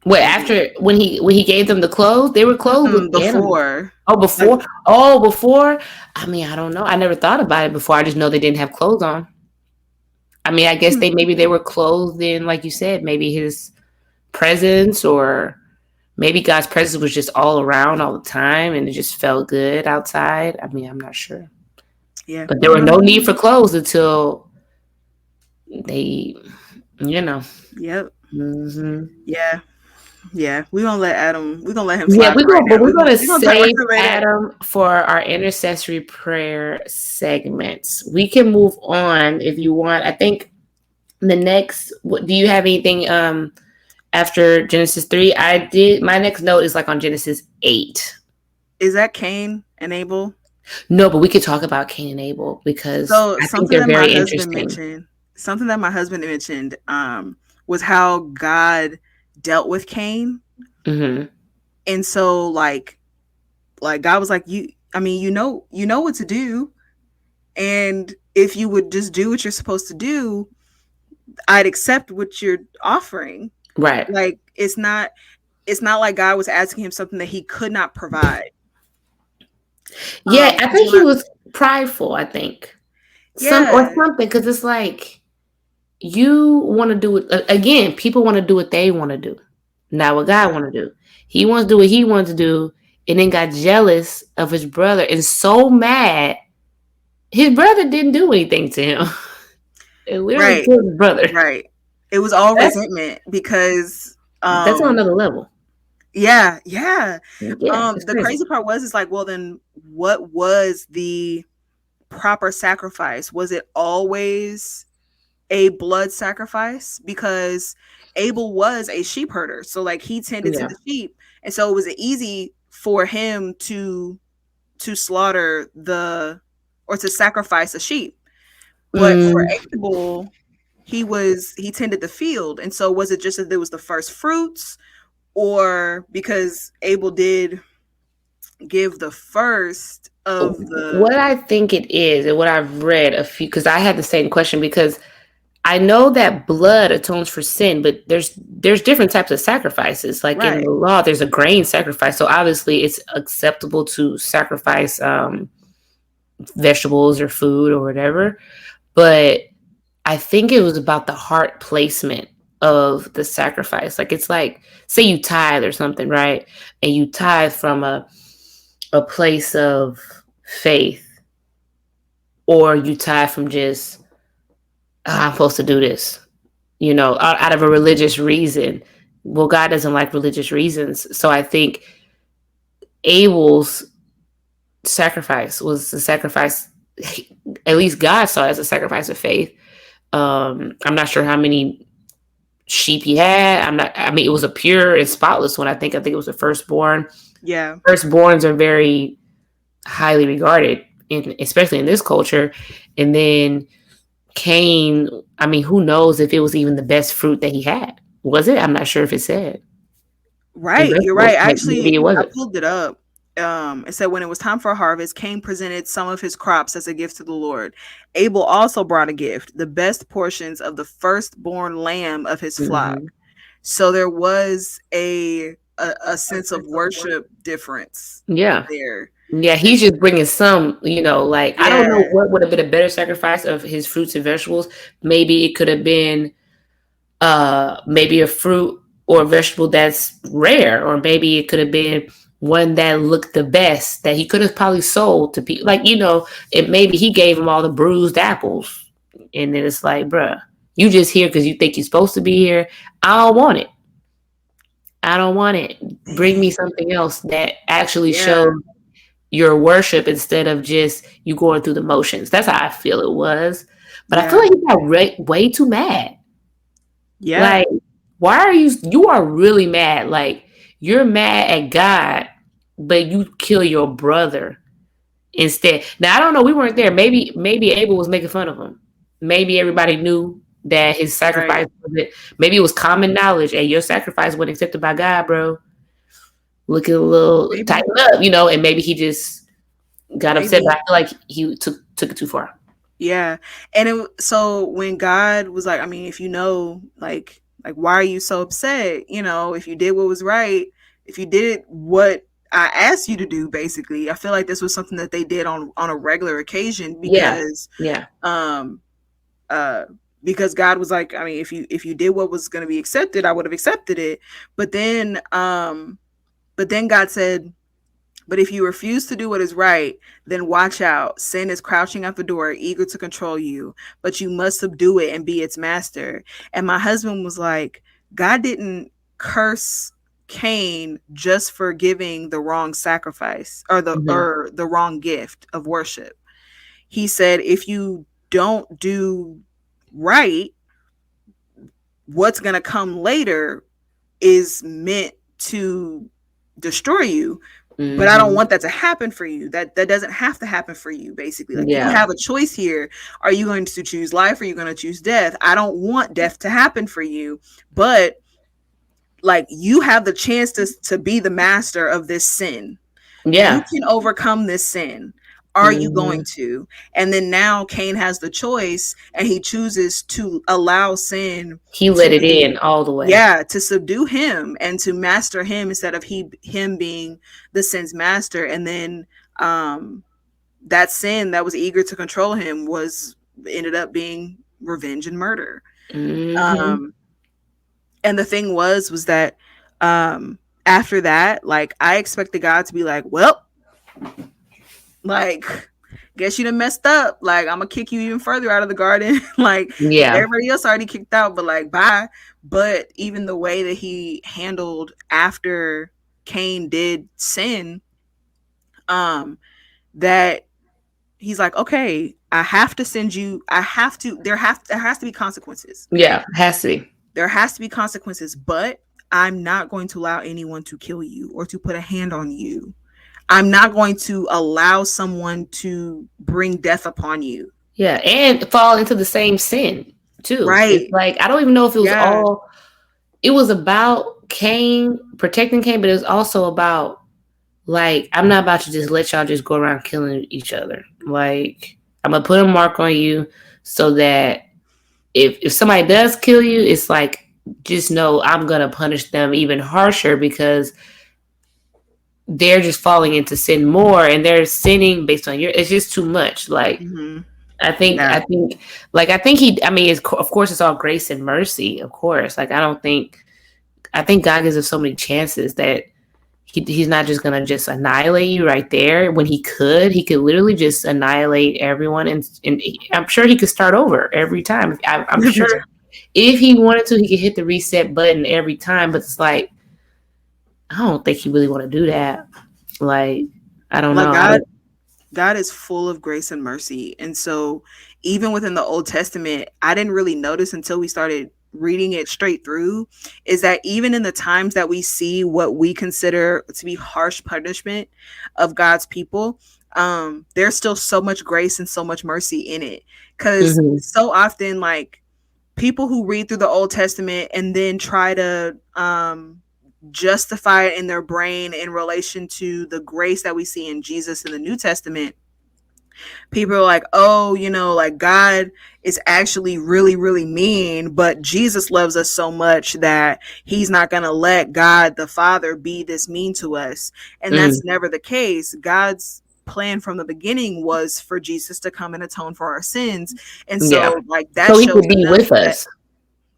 Wait, maybe after when he gave them the clothes, they were clothed with the animal. before. Oh, Like, before? Oh, before? I mean, I don't know. I never thought about it before. I just know they didn't have clothes on. I mean, I guess they were clothed in, like you said, maybe his presence, or maybe God's presence was just all around all the time and it just felt good outside. I mean, I'm not sure. yeah, But I there don't were know. no need for clothes until they, you know. Yep. Hmm. Yeah. Yeah. We're gonna let Adam, we're gonna let him Yeah, slide we for right go, but now. we're gonna We're gonna talk about save it later. Adam for our intercessory prayer segments. We can move on if you want. I think the next. Do you have anything after Genesis 3? I did. My next note is like on Genesis 8. Is that Cain and Abel? No, but we could talk about Cain and Abel because So I think something they're that my very husband interesting. mentioned, something that my husband mentioned, was how God dealt with Cain. Hmm. And so like God was like, I mean, you know what to do. And if you would just do what you're supposed to do, I'd accept what you're offering. Right. Like it's not like God was asking him something that he could not provide. Yeah, I 'Cause think when he I, was prideful. I think some or yeah, something because it's like you want to do it again. People want to do what they want to do, not what God want to do. He wants to do what he wants to do, and then got jealous of his brother and so mad. His brother didn't do anything to him. It literally right, killed his brother. right. It was all That's resentment because that's on another level. yeah, yeah. Yeah, it's The crazy. crazy part was it's like, well then what was the proper sacrifice? Was it always a blood sacrifice? Because Abel was a sheep herder. So like he tended to Yeah. the sheep. And so it was easy for him to slaughter the or to sacrifice a sheep. But for Mm, Abel, he tended the field. And so was it just that there was the first fruits, or because Abel did give the first of what the I think it is, and what I've read a few, because I had the same question because I know that blood atones for sin, but there's different types of sacrifices. Like in right. the law, there's a grain sacrifice, so obviously it's acceptable to sacrifice vegetables or food or whatever. But I think it was about the heart placement of the sacrifice. Like it's like say you tithe or something, right? And you tithe from a place of faith, or you tithe from just I'm supposed to do this, out of a religious reason. Well, God doesn't like religious reasons. So I think Abel's sacrifice was a sacrifice, at least God saw it as a sacrifice of faith. I'm not sure how many sheep he had. I mean, it was a pure and spotless one. I think it was the firstborn. Yeah. Firstborns are very highly regarded, especially in this culture. And then Cain, I mean, who knows if it was even the best fruit that he had? Was it? I'm not sure if it said. In Right, you're right. vegetables, maybe Actually, it I wasn't. pulled it up. It said when it was time for harvest, Cain presented some of his crops as a gift to the Lord. Abel also brought a gift, the best portions of the firstborn lamb of his flock. Hmm. So there was a sense of worship difference Yeah. there. Yeah, And he's just bringing some, like I don't yeah, know what would have been a better sacrifice of his fruits and vegetables. Maybe it could have been maybe a fruit or a vegetable that's rare, or maybe it could have been one that looked the best that he could have probably sold to people. Like, it maybe he gave him all the bruised apples. And then it's like, bruh, you just here because you think you're supposed to be here. I don't want it. I don't want it. Bring me something else that actually yeah, shows your worship instead of just you going through the motions. That's how I feel it was. But I feel yeah, like he got way too mad. yeah, Like, why are you are really mad? Like, you're mad at God, but you kill your brother instead. Now, I don't know. We weren't there. Maybe Abel was making fun of him. Maybe everybody knew that his right. sacrifice was it. Maybe it was common knowledge. Hey, your sacrifice wasn't accepted by God, bro. Looking a little Maybe, tighten up, and maybe he just got upset. But I maybe. feel like he took it too far. Yeah. And so when God was like, I mean, if like why are you so upset? If you did what was right, if you did what I asked you to do, basically, I feel like this was something that they did on a regular occasion Yeah, yeah, um uh because God was like, I mean, if you did what was going to be accepted, I would have accepted it. But then God said, But if you refuse to do what is right, then watch out. Sin is crouching at the door, eager to control you, but you must subdue it and be its master. And my husband was like, God didn't curse Cain just for giving the wrong sacrifice Mm-hmm. or the wrong gift of worship. He said, if you don't do right, what's going to come later is meant to destroy you, but I don't Mm-hmm. want that to happen for you. That doesn't have to happen for you, basically. Like, you Yeah. have a choice here. Are you going to choose life, or are you going to choose death? I don't want death to happen for you, but like, you have the chance to be the master of this sin. You Yeah. can overcome this sin. Are you going Mm-hmm. to? And then now Cain has the choice, and he chooses to allow sin He let it to, in all the way. yeah, to subdue him and to master him instead of him being the sin's master. And then that sin that was eager to control him was ended up being revenge and murder. Mm-hmm. Um and the thing was that after that, like, I expected God to be like, well, like, guess you done messed up. Like, I'm gonna kick you even further out of the garden. Like, Yeah. everybody else already kicked out, but like, bye. But even the way that he handled after Cain did sin, um, that he's like, okay, I have to send you. I have to. There has to be consequences. Okay, Yeah. Has to be. there has to be consequences, but I'm not going to allow anyone to kill you or to put a hand on you. I'm not going to allow someone to bring death upon you. Yeah. And fall into the same sin too. It's Right. like I don't even know if it was Yeah. all it was about Cain protecting Cain, but it was also about like I'm not about to just let y'all just go around killing each other. Like I'm gonna put a mark on you so that if somebody does kill you, it's like just know I'm gonna punish them even harsher because they're just falling into sin more and they're sinning based on your. It's just too much. Like Hmm. I think Yeah. I think like I think he. I mean, it's, of course, it's all grace and mercy. Of course, like I don't think. I think God gives us so many chances that he's not just gonna just annihilate you right there when he could literally just annihilate everyone and I'm sure he could start over every time. I'm Every sure time. if he wanted to, he could hit the reset button every time. But it's like I don't think he really want to do that. Like I don't Like, know. I don't. God is full of grace and mercy. And so even within the Old Testament, I didn't really notice until we started reading it straight through, is that even in the times that we see what we consider to be harsh punishment of God's people, there's still so much grace and so much mercy in it. Cause Mm-hmm. so often, like, people who read through the Old Testament and then try to justify it in their brain in relation to the grace that we see in Jesus in the New Testament, people are like, oh, like, God is actually really, really mean, but Jesus loves us so much that he's not going to let God the Father be this mean to us. And Mm. that's never the case. God's plan from the beginning was for Jesus to come and atone for our sins. And Yeah. so, like, that So he shows could be enough with that, us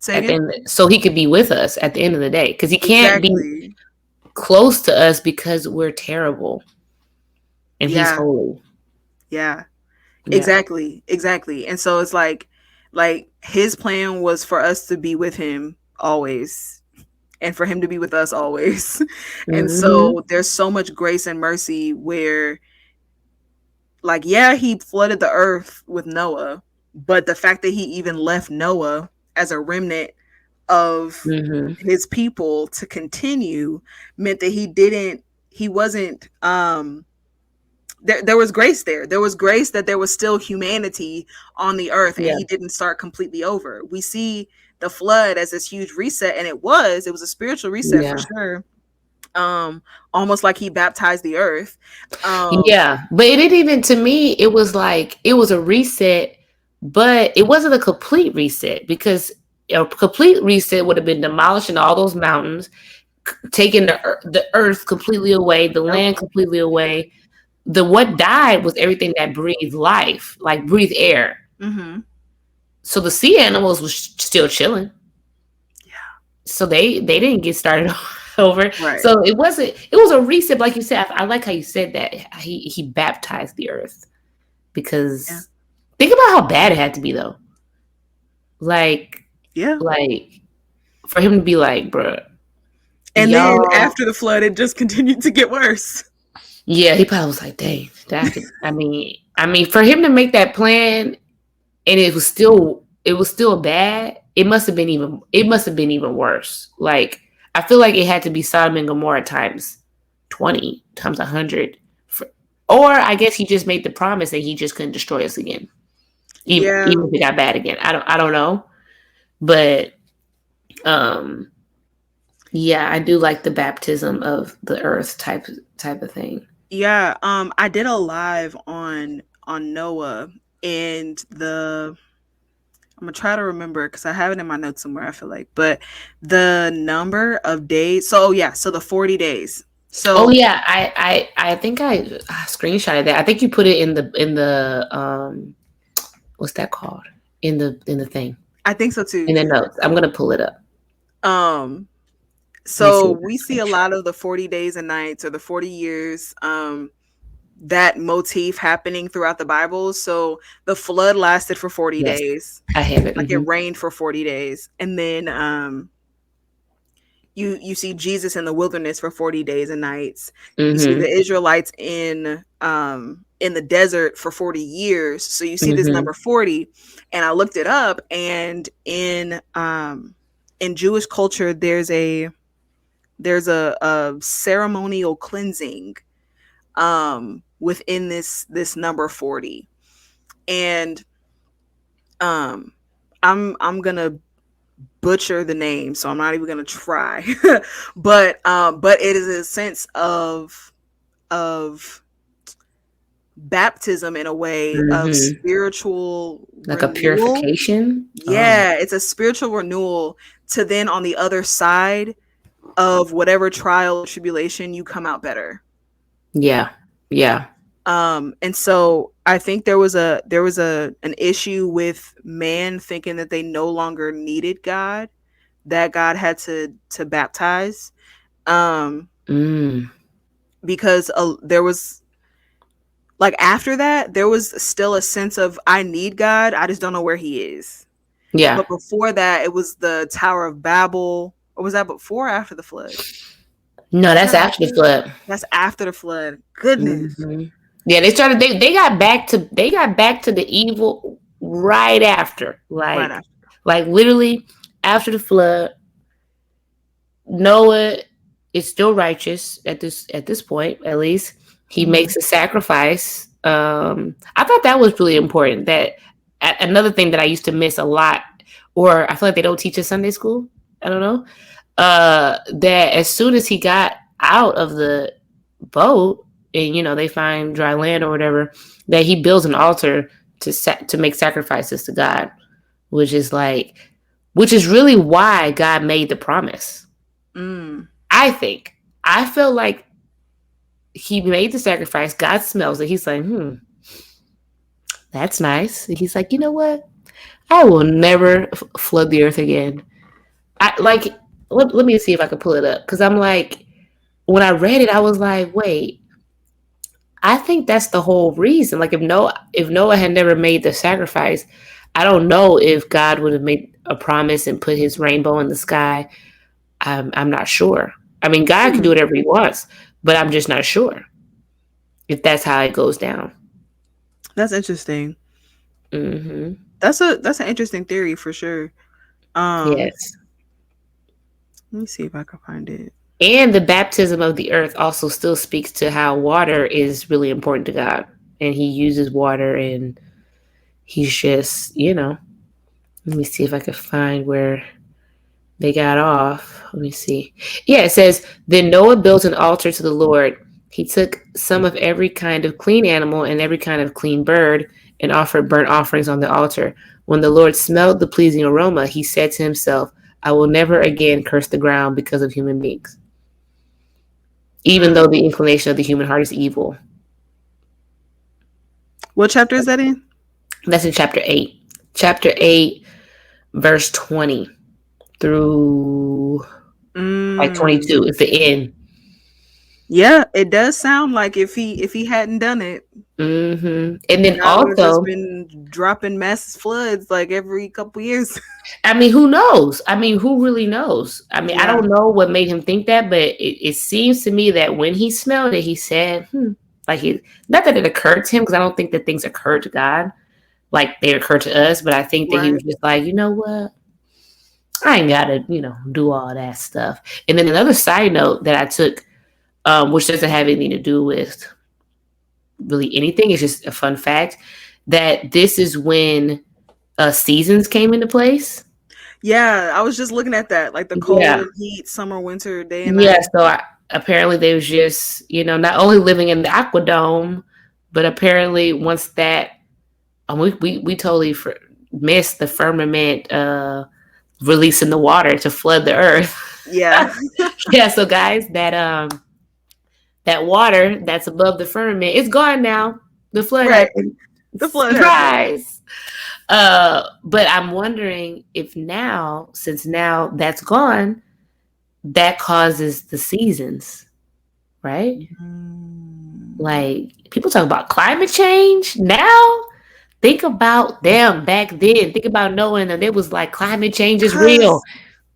say at the again? end. So he could be with us at the end of the day because he can't be Exactly. close to us because we're terrible and he's Yeah. holy. Yeah. Yeah. Exactly. Exactly. And so it's like his plan was for us to be with him always and for him to be with us always. And Mm-hmm. so there's so much grace and mercy where, like, yeah, he flooded the earth with Noah, but the fact that he even left Noah as a remnant of Mm-hmm. his people to continue meant that he wasn't there was grace there. There was grace that there was still humanity on the earth, and Yeah. he didn't start completely over. We see the flood as this huge reset, and it was a spiritual reset for Yeah. sure. Almost like he baptized the earth. Um Yeah. But it didn't even, to me, it was like, it was a reset, but it wasn't a complete reset because a complete reset would have been demolishing all those mountains, taking the earth completely away, the yep. land completely away. The what died was everything that breathed life, like breathed air. Mhm. So the sea animals was still chilling. Yeah. So they didn't get started. over. Right. So it wasn't. It was a reset, like you said. I like how you said that. He baptized the earth Yeah. because think about how bad it had to be though. Like Yeah. like for him to be like, bruh, And then y'all. after the flood, it just continued to get worse. Yeah, he probably was like, dang, I mean, for him to make that plan and it was still bad. It must have been even worse. Like I feel like it had to be Sodom and Gomorrah times 20 times 100. Or I guess he just made the promise that he just couldn't destroy us again, Yeah. even if it got bad again. I don't know, but um, yeah, I do like the baptism of the earth type of thing. Yeah. I did a live on Noah and the I'm gonna try to remember because I have it in my notes somewhere. I feel like, but the number of days. So yeah, so the 40 days. Oh So yeah, I think I screenshotted that. I think you put it in the what's that called in the thing I think so in too. the notes. I'm gonna pull it up. Um, Let me see so if we I see a screenshot. lot of the 40 days and nights or the 40 years. That motif happening throughout the Bible. So the flood lasted for 40 Yes, days. I have it. Like it rained for 40 days. And then you see Jesus in the wilderness for 40 days and nights. You see the Mm-hmm. Israelites in the desert for 40 years. So you see this Mm-hmm. number 40, and I looked it up, and in Jewish culture there's a ceremonial cleansing within this number 40. And um I'm going to butcher the name, so I'm not even gonna try. But it is a sense of baptism in a way of Mm-hmm. spiritual Like a renewal. purification. Oh, Yeah, it's a spiritual renewal to then on the other side of whatever trial or tribulation you come out better. yeah, yeah. And so I think there was a an issue with man thinking that they no longer needed God, that God had to baptize, um Mm, because there was, like, after that there was still a sense of I need God, I just don't know where he is. yeah. But before that it was the Tower of Babel. Or was that before or after the flood? No, Was that's that after the after? flood. That's after the flood. Goodness. Hmm. Yeah, they started. They got back to the evil right after, Right after. like literally after the flood. Noah is still righteous at this point. At least he Hmm. makes a sacrifice. I thought that was really important. That another thing that I used to miss a lot, or I feel like they don't teach at Sunday school. I don't know. That as soon as he got out of the boat and they find dry land or whatever, that he builds an altar to make sacrifices to God, which is like, which is really why God made the promise. Mm. I think I feel like he made the sacrifice. God smells it. He's like, that's nice. He's like, you know what? I will never flood the earth again. I like. Let me see if I can pull it up because I'm like, when I read it, I was like, wait, I think that's the whole reason. Like if Noah had never made the sacrifice, I don't know if God would have made a promise and put his rainbow in the sky. I'm not sure. I mean, God can do Hmm. whatever he wants, but I'm just not sure if that's how it goes down. That's interesting. Hmm. That's an interesting theory for sure. um Yes. Let me see if I can find it. And the baptism of the earth also still speaks to how water is really important to God. And he uses water and he's just, let me see if I can find where they got off. Let me see. Yeah, it says, Then Noah built an altar to the Lord. He took some of every kind of clean animal and every kind of clean bird and offered burnt offerings on the altar. When the Lord smelled the pleasing aroma, he said to himself, I will never again curse the ground because of human beings, even though Mm. the inclination of the human heart is evil. What chapter is that in? That's in chapter 8. Chapter 8, verse 20 through Like 22 Mm. is the end. Yeah, it does sound like if he hadn't done it, And then God would have just also, been dropping mass floods like every couple years. I mean, who knows? I mean, who really knows? I mean, I Yeah, don't know what made him think that, but it seems to me that when he smelled it, he said, like not that it occurred to him, because I don't think that things occur to God like they occur to us, but I think that he right. was just like, you know what? I ain't gotta, do all that stuff. And then another side note that I took, which doesn't have anything to do with really anything, it's just a fun fact that this is when seasons came into place. Yeah, I was just looking at that, like the cold Yeah. and heat, summer, winter, day and Yeah. night. So apparently they was just, not only living in the aquadome, but apparently once that, we totally missed the firmament releasing the water to flood the earth. Yeah, Yeah. So guys, that water that's above the firmament, it's gone now. The flood right. happened. The flood happened. Surprise. But I'm wondering if now, since now that's gone, that causes the seasons, right? Mm. Like people talk about climate change now. Think about them back then. Think about knowing that it was like climate change is real.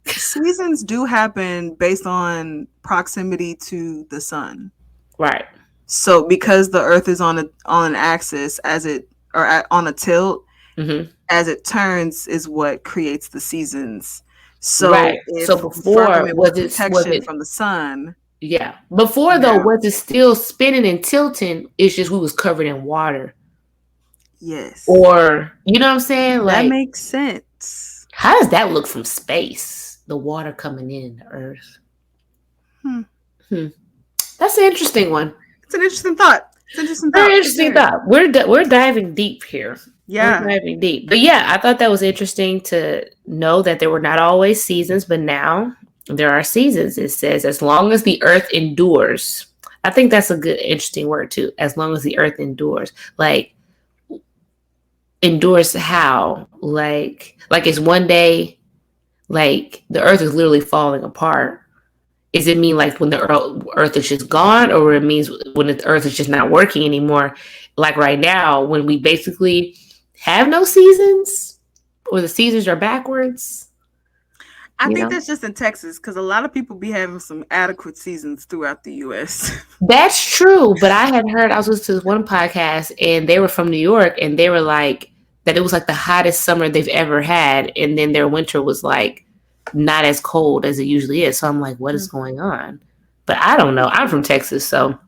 Because seasons do happen based on proximity to the sun. Right. So because the Earth is on an axis as it on a tilt, Mm-hmm. as it turns is what creates the seasons. So Right. So if the before firmament was was protection it from the sun, yeah. Before though, now was it still spinning and tilting? It's just we was covered in water. yes, Or you know what I'm saying? that Like, makes sense. how does that look from space? The water coming in the earth. Hmm. Hmm. That's an interesting one. It's an interesting thought. It's an interesting Very thought for interesting sure. thought. We're diving deep here. We're Yeah, diving deep. But yeah, I thought that was interesting to know that there were not always seasons, but now there are seasons. It says, as long as the earth endures. I think that's a good, interesting word too. As long as the earth endures. Like, endures how? Like it's one day, like the earth is literally falling apart. Does it mean like when the earth is just gone, or it means when the earth is just not working anymore? Like right now, when we basically have no seasons, or the seasons are backwards, I you think know? that's just in Texas because a lot of people be having some adequate seasons throughout the U.S. That's true. But I had heard, I was listening to this one podcast and they were from New York and they were like, that it was like the hottest summer they've ever had. And then their winter was like not as cold as it usually is. So I'm like, what is going on? But I don't know. I'm from Texas, so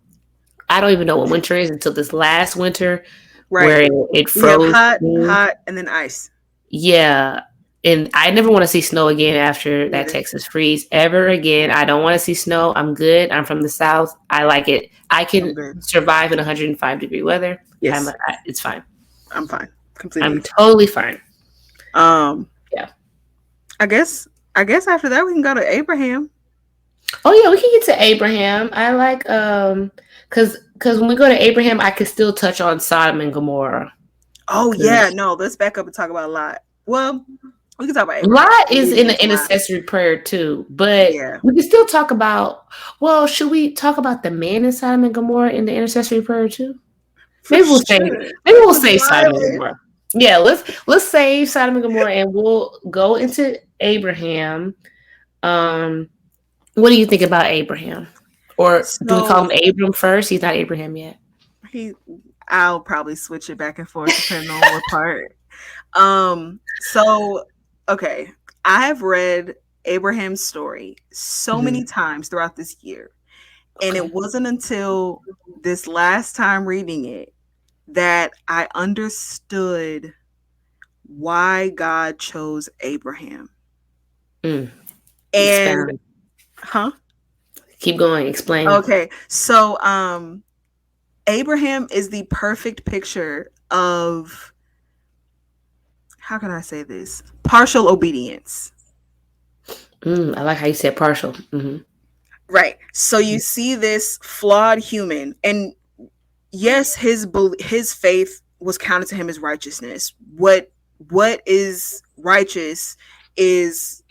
I don't even know what winter is until this last winter where Right. it We have froze. hot, hot, and then ice. Yeah. And I never want to see snow again after that Neither. Texas freeze ever again. I don't want to see snow. I'm good. I'm from the South. I like it. I I'm can good. survive in 105-degree weather. Yes, It's fine. I'm fine. I'm Completely. totally fine. Um, Yeah. I guess after that we can go to Abraham. Oh yeah, we can get to Abraham. I like because when we go to Abraham, I could still touch on Sodom and Gomorrah. Oh yeah, no, let's back up and talk about Lot. Well, we can talk about Abraham. Lot We'll is get in the into Lot. intercessory prayer too, but Yeah, we can still talk about. Well, should we talk about the man in Sodom and Gomorrah in the intercessory prayer too? for sure. Maybe It we'll was save Sodom and wild. Gomorrah. Yeah, let's save Sodom and Gomorrah and we'll go into Abraham. Um, what do you think about Abraham? Or do we call So him Abram first? He's not Abraham yet. he, I'll probably switch it back and forth depending on what part. So okay, I have read Abraham's story so many times throughout this year. And Okay. it wasn't until this last time reading it that I understood why God chose Abraham. And Expound. huh? Keep going. Explain. Okay. So Abraham is the perfect picture of, how can I say this? Partial obedience. I like how you said partial. Mm-hmm. Right. So you see this flawed human, and yes, his faith was counted to him as righteousness. What is righteous is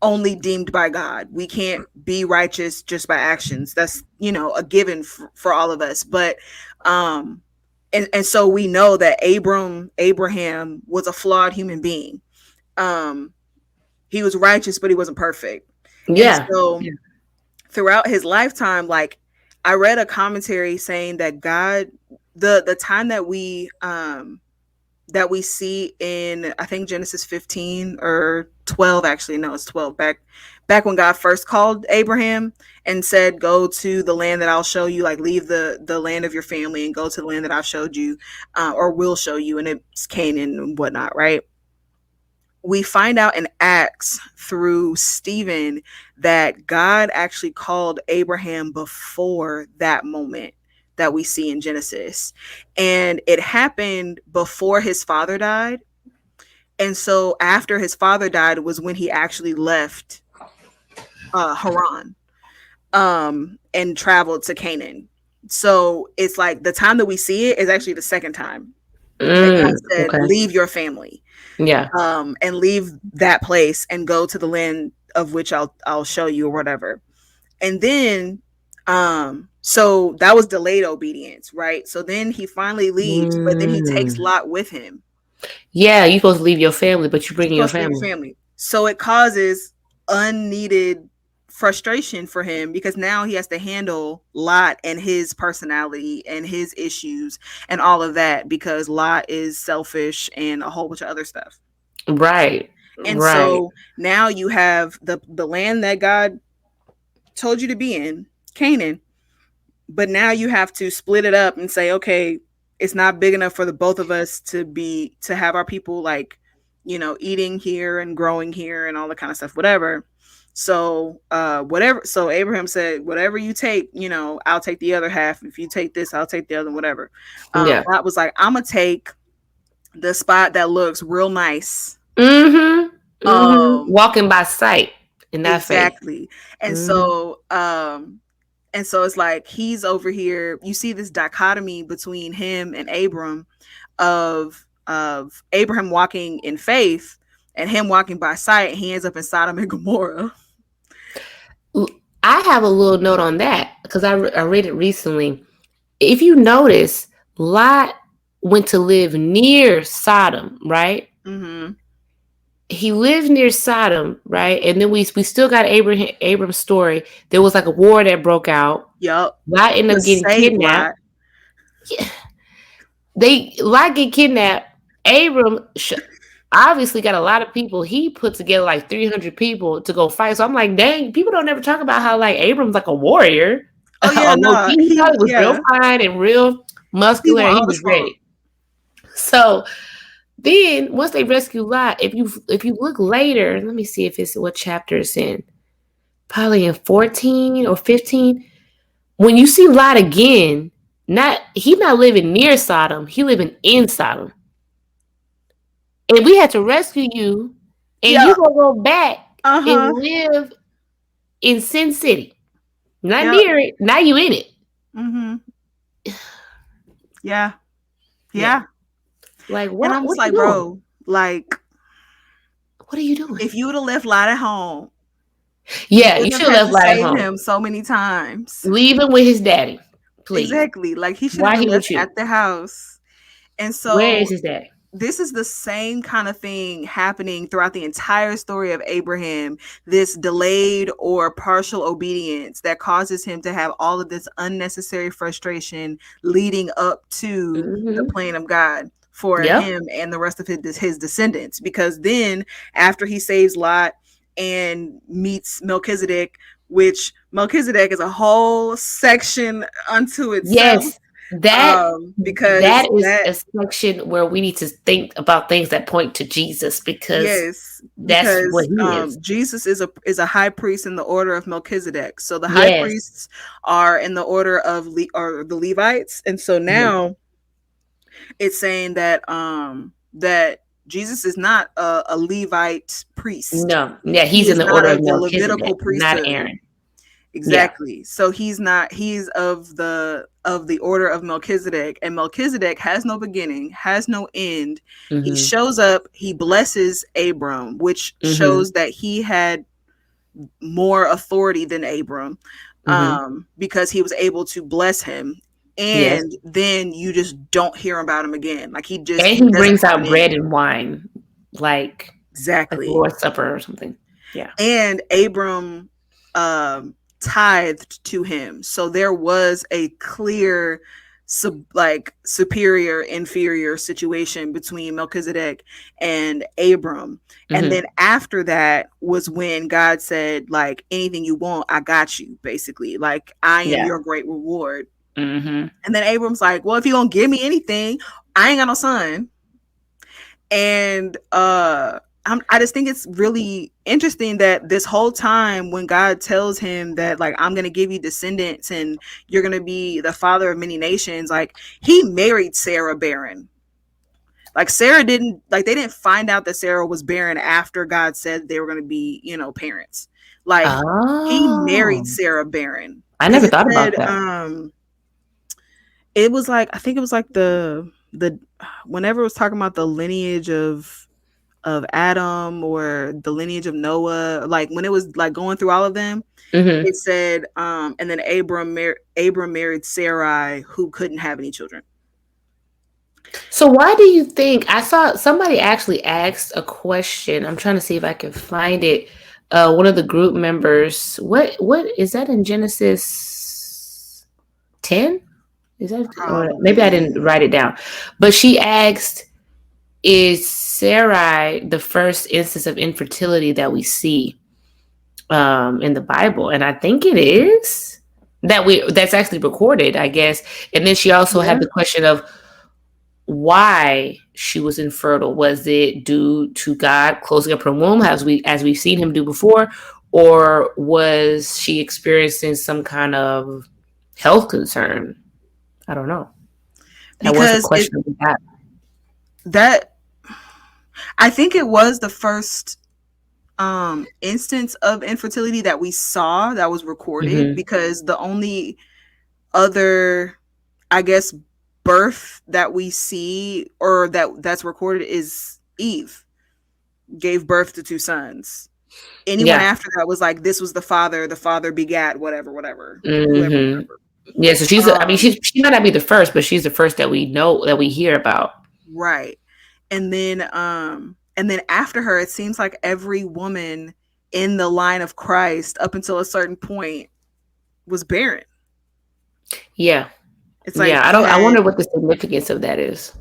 only deemed by God. We can't be righteous just by actions. That's, a given for all of us. But and so we know that Abraham was a flawed human being. Um he was righteous, but he wasn't perfect. And Yeah. so throughout his lifetime, like, I read a commentary saying that God, the time that we see in, I think, Genesis 15 or 12, actually, no, it's 12, back when God first called Abraham and said, go to the land that I'll show you, like, leave the land of your family and go to the land that I've showed you, or will show you, and it's Canaan and whatnot, right? We find out in Acts through Stephen that God actually called Abraham before that moment that we see in Genesis. And it happened before his father died. And so after his father died was when he actually left Haran, and traveled to Canaan. So it's like the time that we see it is actually the second time that God said, Okay. leave your family. Yeah. And leave that place and go to the land of which I'll show you, or whatever. And then, so that was delayed obedience, right? So then he finally leaves, but then he takes Lot with him. Yeah, you're supposed to leave your family, but you bring You're your supposed to leave your family. family. So it causes unneeded frustration for him, because now he has to handle Lot and his personality and his issues and all of that, because Lot is selfish and a whole bunch of other stuff. Right. And Right. so now you have the land that God told you to be in, Canaan, but now you have to split it up and say, okay, it's not big enough for the both of us to have our people, like, eating here and growing here and all that kind of stuff, whatever. So whatever, so Abraham said, whatever you take, I'll take the other half. If you take this, I'll take the other, whatever. Yeah. Lot was like, I'm gonna take the spot that looks real nice. Walking by sight in that faith. Exactly. And so it's like he's over here. You see this dichotomy between him and Abram, of Abraham walking in faith and him walking by sight. He ends up in Sodom and Gomorrah. I have a little note on that because I read it recently. If you notice, Lot went to live near Sodom, right? Mm-hmm. He lived near Sodom, right? And then we still got Abram's story. There was like a war that broke out. Yup. Lot ended up getting kidnapped. Yeah. Lot get kidnapped. Abram obviously got a lot of people. He put together like 300 people to go fight. So I'm like, dang, people don't ever talk about how like Abram's like a warrior. Oh yeah, no, he probably was real fine and real muscular. And he was ready. So then once they rescue Lot, if you look later, let me see if it's what chapter it's in. Probably in 14 or 15. When you see Lot again, he's not living near Sodom, he living in Sodom. And we had to rescue you, and you gonna go back and live in Sin City. Not near it. Now you in it. Mm-hmm. Yeah. Like what? And I'm just like, bro, like, what are you doing? If you would have left Lot at home, yeah, you should have left Lot at home. Him so many times. Leave him with his daddy, please. Exactly. Like he should have been left at the house. And so, where is his daddy? This is the same kind of thing happening throughout the entire story of Abraham, this delayed or partial obedience that causes him to have all of this unnecessary frustration leading up to the plan of God for him and the rest of his descendants. Because then after he saves Lot and meets Melchizedek, which Melchizedek is a whole section unto itself. Yes. Because that is a section where we need to think about things that point to Jesus, because that's what he is. Jesus is a high priest in the order of Melchizedek. So the high priests are in the order of the Levites, and so now it's saying that that Jesus is not a Levite priest. No, yeah, he's in the order of Melchizedek, Levitical priesthood, not Aaron. Exactly. Yeah. So he's of the order of Melchizedek, and Melchizedek has no beginning, has no end. He shows up, he blesses Abram, which shows that he had more authority than Abram, Mm-hmm. because he was able to bless him. Yes. And then you just don't hear about him again. Like And he he doesn't brings have a out bread name. and wine, like the Exactly. Lord's Supper or something. Yeah. And Abram tithed to him, so there was a clear superior inferior situation between Melchizedek and Abram. And Mm-hmm. then after that was when God said, like, anything you want, I got you, basically, like, I am Yeah. your great reward. Mm-hmm. And then Abram's like, well, if you're gonna give me anything, I ain't got no son. And I just think it's really interesting that this whole time when God tells him that, like, I'm gonna give you descendants and you're gonna be the father of many nations, like, he married Sarah barren. Like, Sarah didn't, like, they didn't find out that Sarah was barren after God said they were gonna be, parents. Like, he married Oh, Sarah barren I because never it thought said about that. it was like, I think it was like the whenever it was talking about the lineage of Adam or the lineage of Noah, like when it was like going through all of them, Mm-hmm. it said, and then Abram married Sarai, who couldn't have any children. So why do you think I saw somebody actually asked a question? I'm trying to see if I can find it. One of the group members. What is that in Genesis 10? Is that, or maybe I didn't Probably. write it down. But she asked, is Sarai the first instance of infertility that we see in the Bible? And I think it is that's actually recorded, I guess. And then she also had Yeah. the question of why she was infertile. Was it due to God closing up her womb, as we've seen him do before, or was she experiencing some kind of health concern? I don't know. That was a Because it question we got. that I think it was the first instance of infertility that we saw that was recorded, Mm-hmm. because the only other, I guess, birth that we see or that's recorded is Eve gave birth to two sons. Anyone Yeah. after that was like, this was the father begat, whatever, whoever, Mm-hmm. whatever. Yeah. So she might not be the first, but she's the first that we know, that we hear about. Right. And then after her, it seems like every woman in the line of Christ up until a certain point was barren. Yeah. It's Yeah. like you I had, wonder what the significance of that is.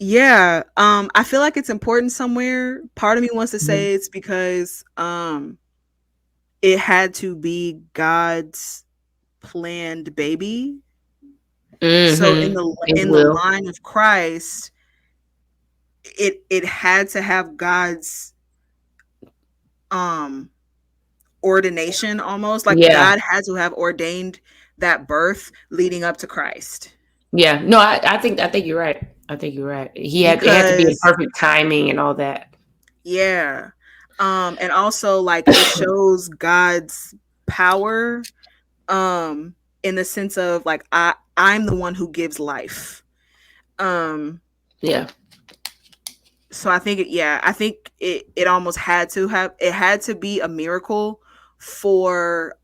yeah, I feel like it's important somewhere. Part of me wants to Mm-hmm. say it's because it had to be God's planned baby. So in Mm-hmm. the It in the will. line of Christ, it had to have God's um ordination, almost like Yeah. God had to have ordained that birth leading up to Christ. Yeah. No, I think you're right. I think you're right. It had to be in Because perfect timing and all that. yeah. And also, like, it shows God's power in the sense of, like, I'm the one who gives life. Um Yeah. so I think I think it almost had to be a miracle for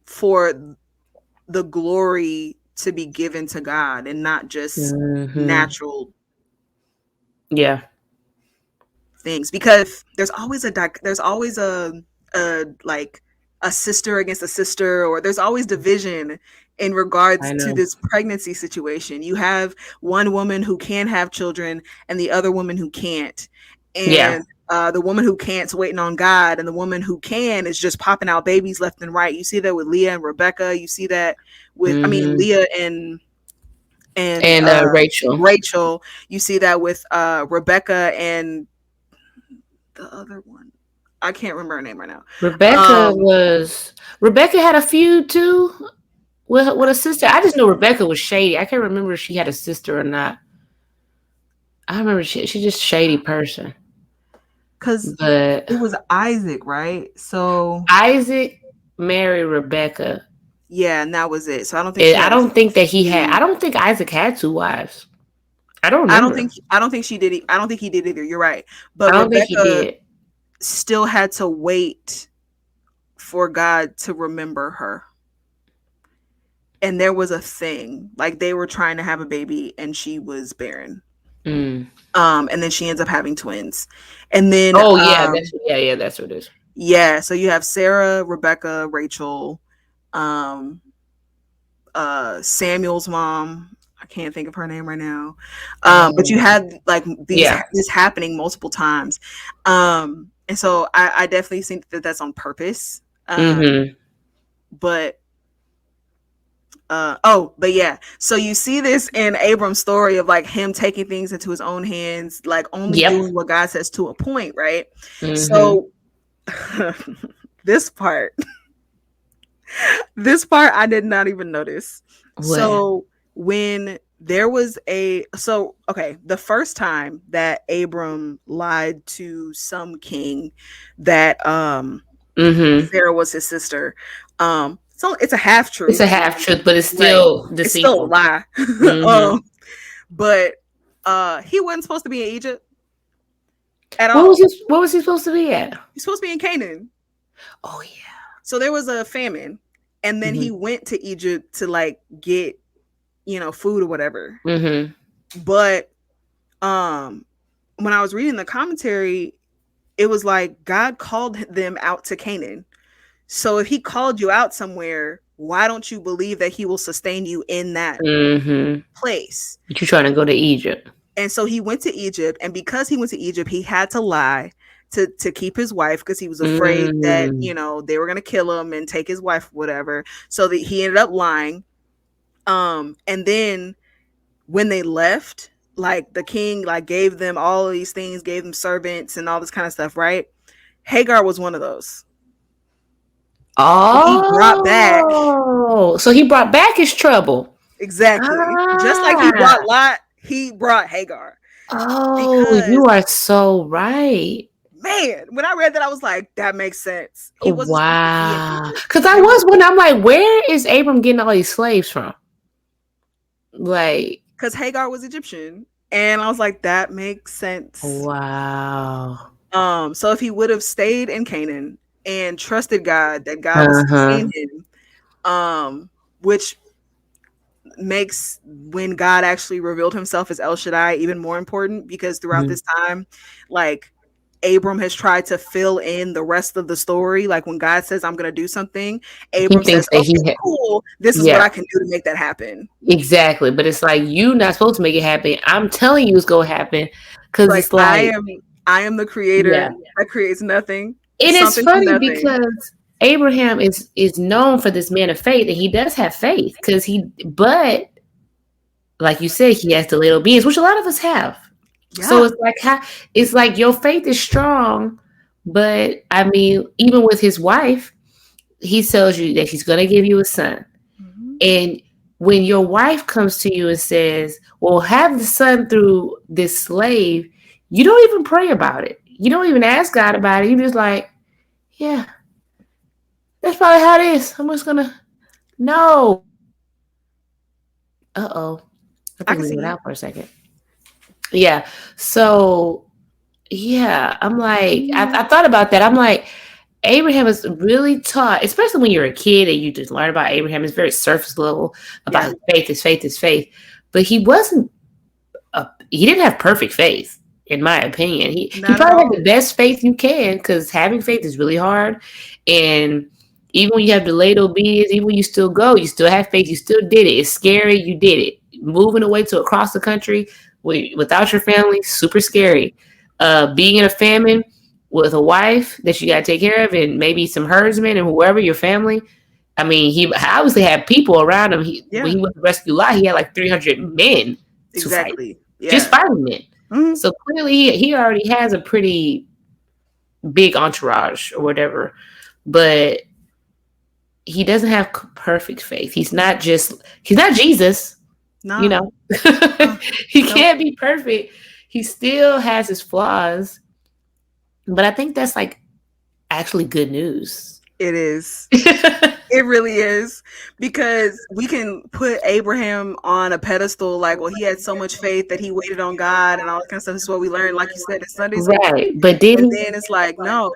for the glory to be given to God and not just Mm-hmm. natural Yeah. things, because there's always a like a sister against a sister, or there's always division in regards I to know. this pregnancy situation. You have one woman who can have children and the other woman who can't, Yeah. and the woman who can't's waiting on God, and the woman who can is just popping out babies left and right. You see that with Leah and Rebecca. You see that with, I mean, Mm-hmm. Leah and And Rachel. Rachel. You see that with Rebecca and the other one. I can't remember her name right now. Um, Rebecca had a feud too with a sister. I just know Rebecca was shady. I can't remember if she had a sister or not. I remember she's just a shady person. because But it was Isaac, right? So Isaac married Rebecca. yeah, and that was it. So I don't think And she had a I feud. don't think Isaac had two wives. I don't remember. I don't think she did. I don't think he did either. You're right. I But don't think he Rebecca did. still had to wait for God to remember her. And there was a thing, like they were trying to have a baby and she was barren. Mm. And then she ends up having twins. And then Oh yeah, that's what it is. yeah, so you have Sarah, Rebecca, Rachel, um Samuel's mom. I can't think of her name right now. But you had like this happening multiple times. And so I definitely think that that's on purpose. But but yeah, so you see this in Abram's story of like him taking things into his own hands, like only doing what God says to a point, right? So this part I did not even notice. What? So when there was the first time that Abram lied to some king that Sarah was his sister, so it's a half truth. It's a half truth, but it's still deceitful. It's still a lie. But he wasn't supposed to be in Egypt at all. What was he supposed to be at? He's supposed to be in Canaan. Oh yeah. So there was a famine, and then he went to Egypt to like get, food or whatever. But when I was reading the commentary, it was like God called them out to Canaan. So if he called you out somewhere, why don't you believe that he will sustain you in that place? But you're trying to go to Egypt. And so he went to Egypt, and because he went to Egypt, he had to lie to keep his wife because he was afraid that, they were going to kill him and take his wife, whatever. So that he ended up lying. And then when they left, like the king like gave them all of these things, gave them servants and all this kind of stuff, right? Hagar was one of those. Oh, so he brought back his trouble. Exactly. Just like he brought Lot, he brought Hagar. Oh, you are so right. Man, when I read that, I was like, that makes sense. Wow. Because I was wondering, I'm like, where is Abram getting all these slaves from? Like, because Hagar was Egyptian. And I was like, that makes sense. Wow. So if he would have stayed in Canaan and trusted God, that God was sustaining him, which makes when God actually revealed himself as El Shaddai even more important, because throughout this time, like Abram has tried to fill in the rest of the story. Like when God says, I'm going to do something, Abram says, okay, cool. This is what I can do to make that happen. Exactly. But it's like, you're not supposed to make it happen. I'm telling you it's going to happen. Because it's like, I am the creator that creates nothing. It is funny because Abraham is known for this man of faith, and he does have faith but like you said, he has the little beings, which a lot of us have. Yeah. So it's like your faith is strong, but I mean, even with his wife, he tells you that he's going to give you a son. And when your wife comes to you and says, well, have the son through this slave, you don't even pray about it. You don't even ask God about it. You're just like, yeah, that's probably how it is. I'm just going to, no. Uh-oh. I think we went out for a second. Yeah. So, yeah, I'm like, I thought about that. I'm like, Abraham is really taught, especially when you're a kid and you just learn about Abraham. It's very surface level about his faith, his faith, his faith. But he didn't have perfect faith, in my opinion. He probably had the best faith you can, because having faith is really hard. And even when you have delayed obedience, even when you still go, you still have faith, you still did it. It's scary, you did it. Moving away to across the country without your family, super scary. Being in a famine with a wife that you got to take care of, and maybe some herdsmen and whoever, your family. I mean, he obviously had people around him. When he went to rescue Lot, he had like 300 men to fight. Yeah. Just fighting men. So clearly he already has a pretty big entourage or whatever, but he doesn't have perfect faith. He's not Jesus. No. You know, he can't be perfect. He still has his flaws, but I think that's like actually good news. It is. It really is, because we can put Abraham on a pedestal, like, well, he had so much faith that he waited on God and all that kind of stuff. This is what we learned, like you said, in Sunday school. Right. But And then then it's like, no,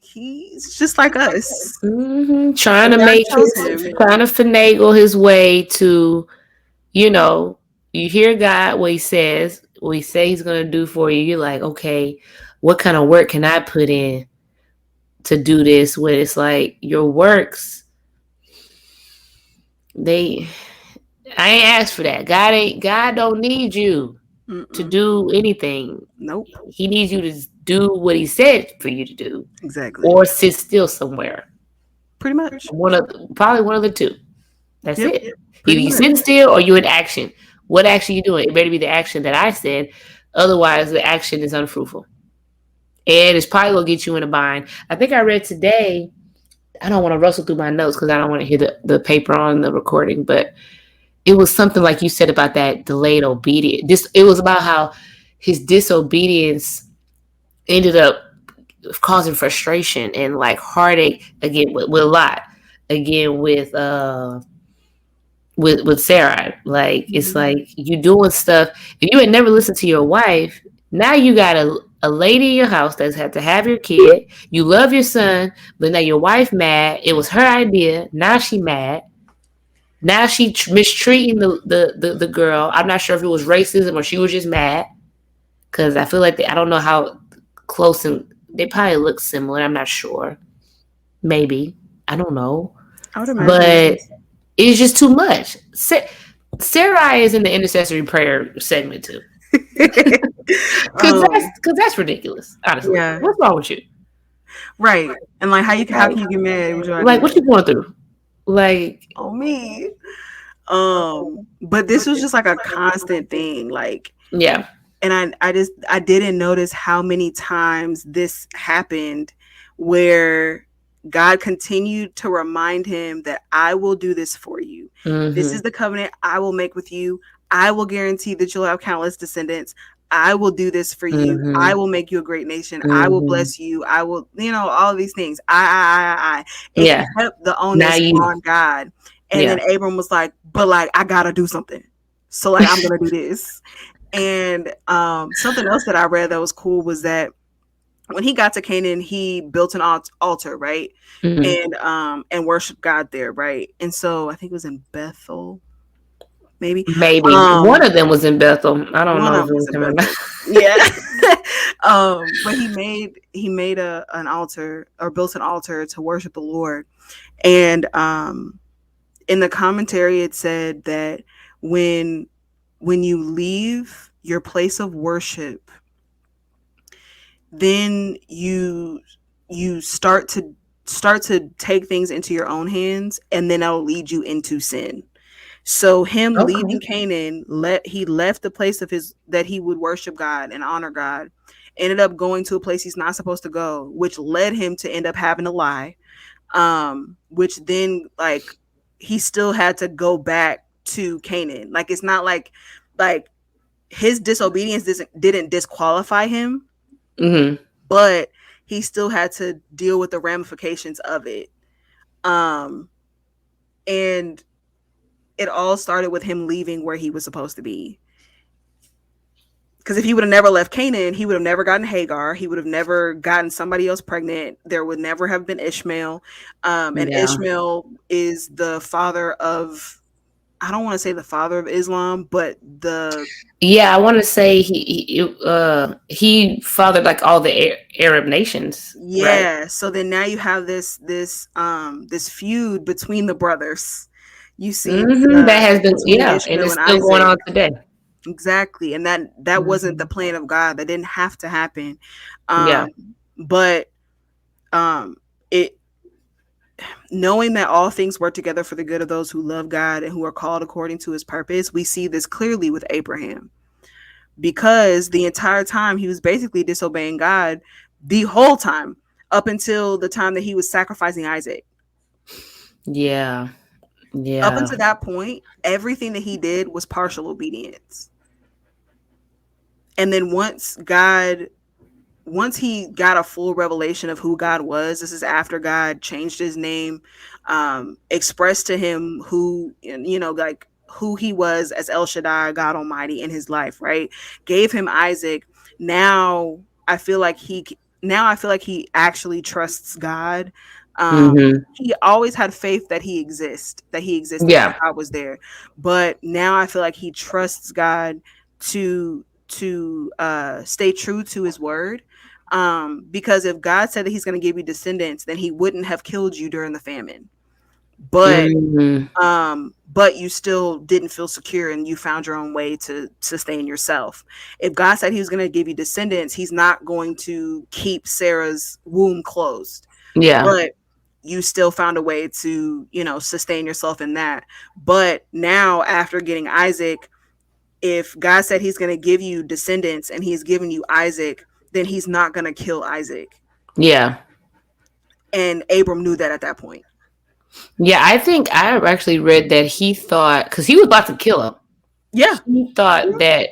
he's just like us, trying and to God make chose him. trying to finagle his way to, you know, you hear God what he say he's gonna do for you. You're like, okay, what kind of work can I put in to do this? When it's like your works, they I ain't asked for that. God don't need you to Mm-mm. do anything. Nope. He needs you to do what he said for you to do, Exactly. or sit still somewhere. Pretty much. Probably one of the two. That's Yep. it. Pretty Either you much. sitting still or you in action. What action you doing? It better be the action that I said. Otherwise, the action is unfruitful. And it's probably gonna get you in a bind. I think I read today. I don't want to rustle through my notes because I don't want to hear the paper on the recording, but it was something like you said about that delayed obedience. It was about how his disobedience ended up causing frustration and like heartache again with Lot, again with Sarah. Like it's Mhm. like you doing stuff. If you had never listened to your wife, now you got a lady in your house that's had to have your kid. You love your son, but now your wife mad. It was her idea. Now she mad. Now she mistreating the girl. I'm not sure if it was racism or she was just mad because I feel like I don't know how close and they probably look similar. I'm not sure. Maybe I don't know, I would imagine. but it's just too much. Sarai is in the intercessory prayer segment too, um, because that's ridiculous. Honestly, yeah, what's wrong with you? right. And like, how Like, can you get mad with your like idea? what you going through? Like, On me. But this was just like a constant thing. Like, yeah, and I didn't notice how many times this happened where God continued to remind him that I will do this for you. This mm-hmm, is the covenant I will make with you. I will guarantee that you'll have countless descendants. I will do this for you. I mm-hmm, will make you a great nation. I will mm-hmm. bless you. I will, all of these things. I. It Yeah. kept the Now onus you, on God. And yeah. then Abram was like, but like, I gotta do something. So like, I'm gonna do this. And something else that I read that was cool was that when he got to Canaan, he built an altar, right? Mm-hmm. And worshiped God there, right? And so I think it was in Bethel, maybe. Maybe one Um, of them was in Bethel. I don't one know of if them it was was in him or not. Bethel. Yeah. But he made an altar, or built an altar to worship the Lord. And in the commentary it said that when you leave your place of worship, then you start to take things into your own hands, and then that'll lead you into sin. So him leaving Okay. Canaan, he left the place of his that he would worship God and honor God, ended up going to a place he's not supposed to go, which led him to end up having to lie. Which then, like, he still had to go back to Canaan. Like, it's not like his disobedience didn't disqualify him, Mm-hmm. but he still had to deal with the ramifications of it. Um, and it all started with him leaving where he was supposed to be. Because if he would have never left Canaan, he would have never gotten Hagar. He would have never gotten somebody else pregnant. There would never have been Ishmael. And Yeah. Ishmael is the father of, I don't want to say the father of Islam, but Yeah, I want to say he fathered like all the Arab nations, right? yeah. So then now you have this feud between the brothers. You see That has been, between yeah, and Ishmael it's and still going Isaac. on today. Exactly. And that wasn't the Hmm. plan of God. That didn't have to happen. Yeah. Um, but it knowing that all things work together for the good of those who love God and who are called according to his purpose, we see this clearly with Abraham, because the entire time he was basically disobeying God, the whole time, up until the time that he was sacrificing Isaac. Yeah. Up Yeah. until that point, everything that he did was partial obedience. And then once God once he got a full revelation of who God was, this is after God changed his name, expressed to him who, like who he was as El Shaddai, God Almighty in his life, right? Gave him Isaac. Now I feel like he actually trusts God. He always had faith that he existed, that Yeah. God was there. But now I feel like he trusts God to stay true to his word, because if God said that he's going to give you descendants, then he wouldn't have killed you during the famine. But Mm-hmm. but you still didn't feel secure and you found your own way to sustain yourself. If God said he was going to give you descendants, he's not going to keep Sarah's womb closed. Yeah. But you still found a way to, sustain yourself in that. But now, after getting Isaac, if God said he's going to give you descendants and he's giving you Isaac, then he's not going to kill Isaac. Yeah. And Abram knew that at that point. Yeah. I think I actually read that he thought, because he was about to kill him, Yeah, he thought that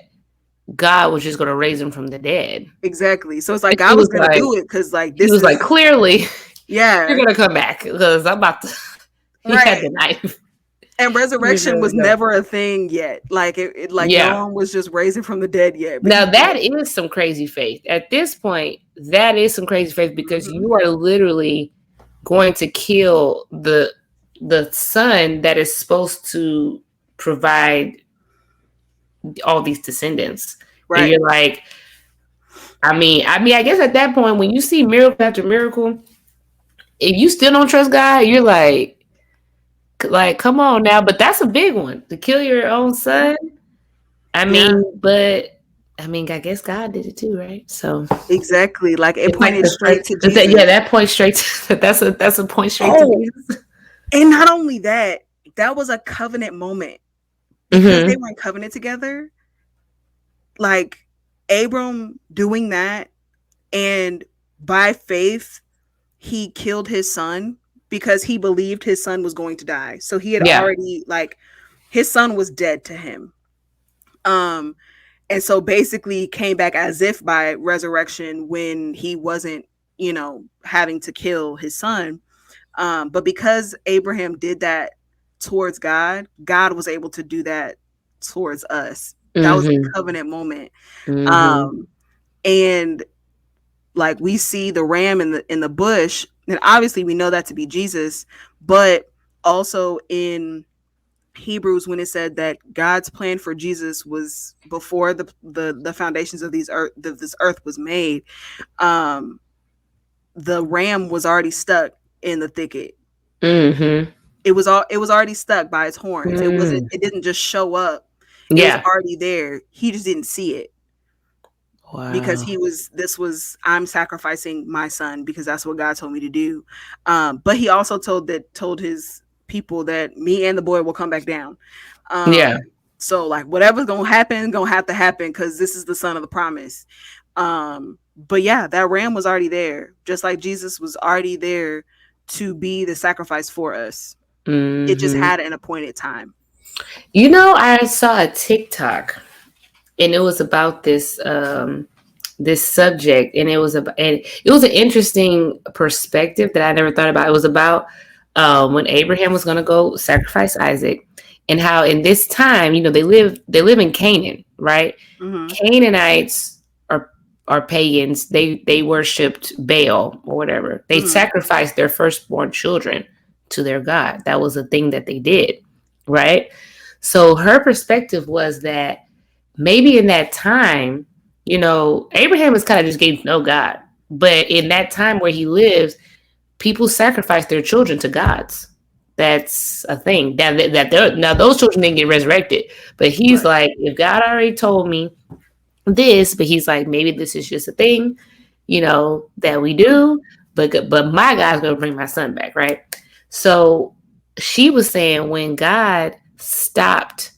God was just going to raise him from the dead. exactly. So it's like And he God was was going to like, do it because, like, he this was like, is, clearly, you're yeah, going to come back because I'm about to. He had right. the knife. And He was resurrection ready was to go. never a thing yet. Like like no Yeah. one was just raising from the dead yet. But Now he that did. is some crazy faith. At this point, that is some crazy faith because Mm-hmm. you are literally going to kill the son that is supposed to provide all these descendants. And Right. you're like, I guess at that point, when you see miracle after miracle, if you still don't trust God, you're like, come on now. But that's a big one to kill your own son. Yeah. I guess God did it too, right? So Exactly. Like it it's like pointed straight to yeah, Jesus. that point straight to that's a point straight to Oh, Jesus. and not only that, that was a covenant moment because they Mm-hmm. were in covenant together. Like Abram doing that, and by faith he killed his son because he believed his son was going to die. So he had Yeah. already, like, his son was dead to him. Um and so basically came back as if by resurrection when he wasn't, having to kill his son. But because Abraham did that towards God, God was able to do that towards us. That was a Mm-hmm. covenant moment. Mm-hmm. Um, and like we see the ram in the bush, and obviously we know that to be Jesus, but also in Hebrews when it said that God's plan for Jesus was before the foundations of this earth was made. Um, the ram was already stuck in the thicket. Mm-hmm. It was already stuck by its horns. Mm. It didn't just show up. It was Yeah. already there. He just didn't see it because Wow. I'm sacrificing my son because that's what God told me to do. But he also told his people that me and the boy will come back down. Yeah. So like whatever's gonna happen, gonna have to happen because this is the son of the promise. But yeah, that ram was already there, just like Jesus was already there to be the sacrifice for us. It just Mm-hmm. had an appointed time. I saw a TikTok and it was about this subject, and it was an interesting perspective that I never thought about. It was about when Abraham was going to go sacrifice Isaac, and how in this time, they live in Canaan, right? Mm-hmm. Canaanites are pagans. They worshipped Baal or whatever. They Mm-hmm. sacrificed their firstborn children to their god. That was a thing that they did, right? So her perspective was that maybe in that time, Abraham was kind of just getting to know God. But in that time where he lives, people sacrifice their children to gods. That's a thing. Now those children didn't get resurrected. But he's Right. like, if God already told me this, but he's like, maybe this is just a thing, that we do. But my God's gonna bring my son back, right? So she was saying when God stopped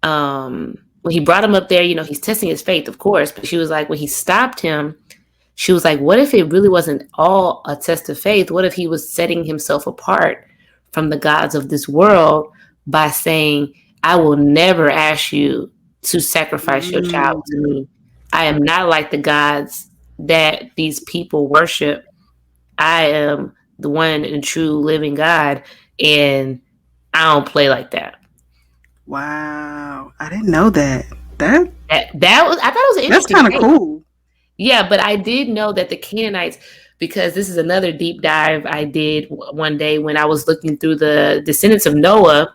when he brought him up there, he's testing his faith, of course. But she was like, when he stopped him, she was like, what if it really wasn't all a test of faith? What if he was setting himself apart from the gods of this world by saying, I will never ask you to sacrifice your child Mm. to me. I am not like the gods that these people worship. I am the one and true living God, and I don't play like that. Wow, I didn't know that. That That was, I thought it was an that's interesting kind of take. cool. Yeah, but I did know that the Canaanites, because this is another deep dive I did one day when I was looking through the descendants of Noah,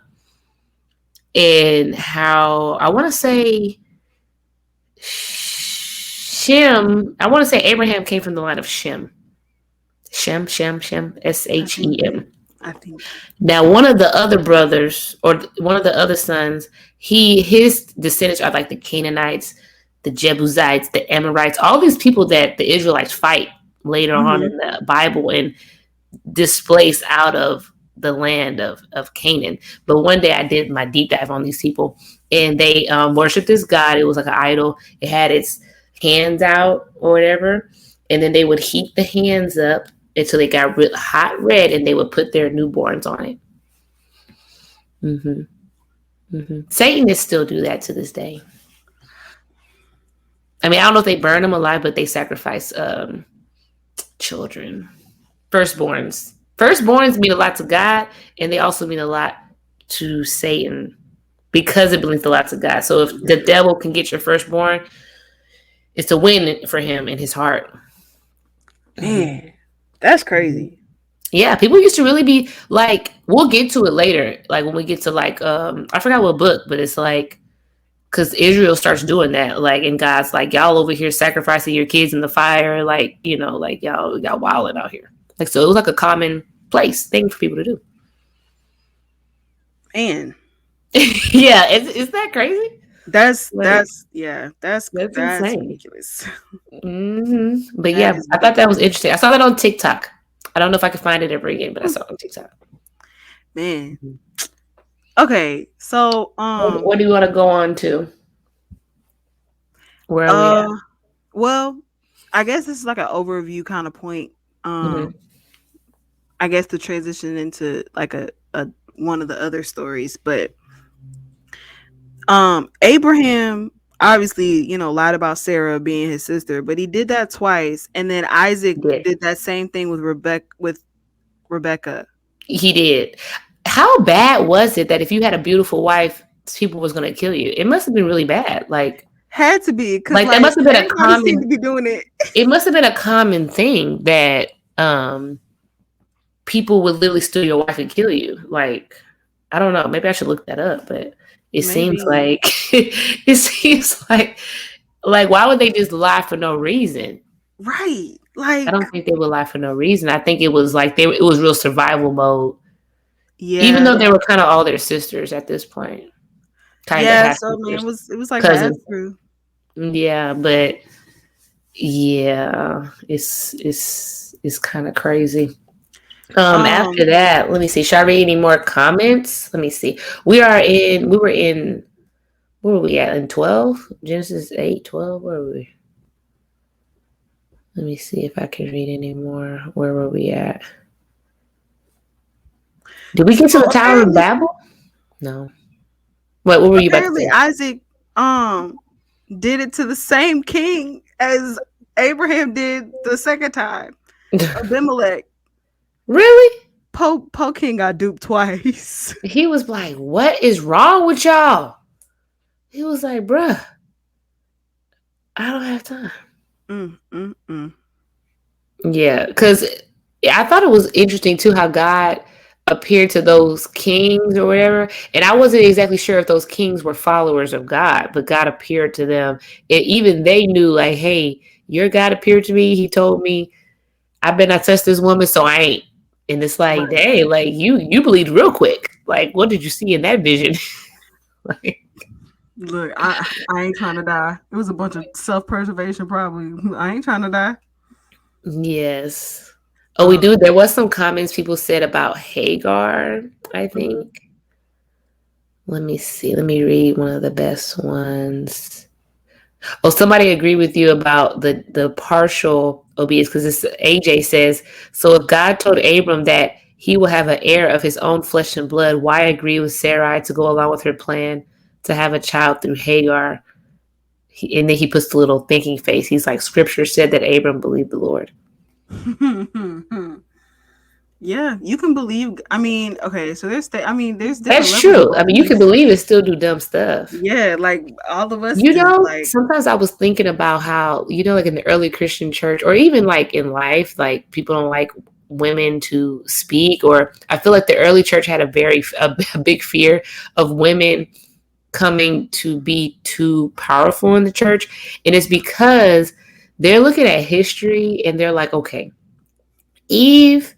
and how I want to say Shem, I want to say Abraham came from the line of Shem. Shem, I think. Shem. I think. Now, one of the other brothers, or one of the other sons, his descendants are like the Canaanites, the Jebusites, the Amorites, all these people that the Israelites fight later on Mm-hmm. in the Bible and displace out of the land of Canaan. But one day I did my deep dive on these people, and they worshiped this god. It was like an idol. It had its hands out or whatever, and then they would heat the hands up until they got hot red, and they would put their newborns on it. Satanists still do that to this day. I mean, I don't know if they burn them alive, but they sacrifice children, firstborns. Firstborns mean a lot to God, and they also mean a lot to Satan because it belongs a lot to God. So if the devil can get your firstborn, it's a win for him in his heart. Man, that's crazy. Yeah, people used to really be like, we'll get to it later, like when we get to like I forgot what book, but it's like, because Israel starts doing that, like, and God's like, y'all over here sacrificing your kids in the fire, like, you know, like y'all wilding out here. Like, so it was like a commonplace thing for people to do. Man, Yeah, is that crazy? that's Like, that's insane. ridiculous. But That yeah, is I thought that was interesting. I saw that on TikTok. I don't know if I can find it ever again, but I saw it on TikTok. Man. Okay, so What do you want to go on to? Where are we at? well, I guess this is like an overview kind of point. I guess to transition into like a one of the other stories, but Abraham obviously, you know, lied about Sarah being his sister, but he did that twice, and then Isaac did that same thing with Rebecca. He did. How bad was it that if you had a beautiful wife, people was going to kill you? It must have been really bad. Like, had to be, because like that must have been a common. Seemed to be doing it. It must have been a common thing that people would literally steal your wife and kill you. Like, I don't know. Maybe I should look that up, but seems like it seems like why would they just lie for no reason? Right. Like, I don't think they would lie for no reason. I think it was like it was real survival mode. Yeah. Even though they were kind of all their sisters at this point. So man, it was like cousins. True. Yeah, but yeah, it's kind of crazy. After that, let me see. Should I read any more comments? Let me see. We were in where were we at? In 12? Genesis 8, 12? Where were we? Let me see if I can read any more. Where were we at? Did we get to the Tower of Babel? No. What were you about to say? Isaac did it to the same king as Abraham did the second time. Abimelech. Really? Po King got duped twice. He was like, what is wrong with y'all? He was like, bruh, I don't have time. Yeah, because I thought it was interesting too how God appeared to those kings or whatever, and I wasn't exactly sure if those kings were followers of God, but God appeared to them, and even they knew, like, hey, your God appeared to me. He told me I better not touch this woman, so I ain't. And it's like, dang, like you believed real quick. Like, what did you see in that vision? Like, look, I ain't trying to die. It was a bunch of self-preservation, probably. I ain't trying to die. Yes. Oh, we do. There was some comments people said about Hagar, I think. Let me see. Let me read one of the best ones. Oh, somebody agreed with you about the partial obedience, because this AJ says, so if God told Abram that he will have an heir of his own flesh and blood, why agree with Sarai to go along with her plan to have a child through Hagar, And then he puts the little thinking face. He's like, Scripture said that Abram believed the Lord. Yeah, you can believe. I mean, okay, so there's different That's levels of true. I mean, you can belief. believe and still do dumb stuff. Yeah, like all of us do. Like, Sometimes I was thinking about how, like in the early Christian church, or even like in life, like people don't like women to speak, or I feel like the early church had a big fear of women coming to be too powerful in the church. And it's because they're looking at history and they're like, okay, Eve,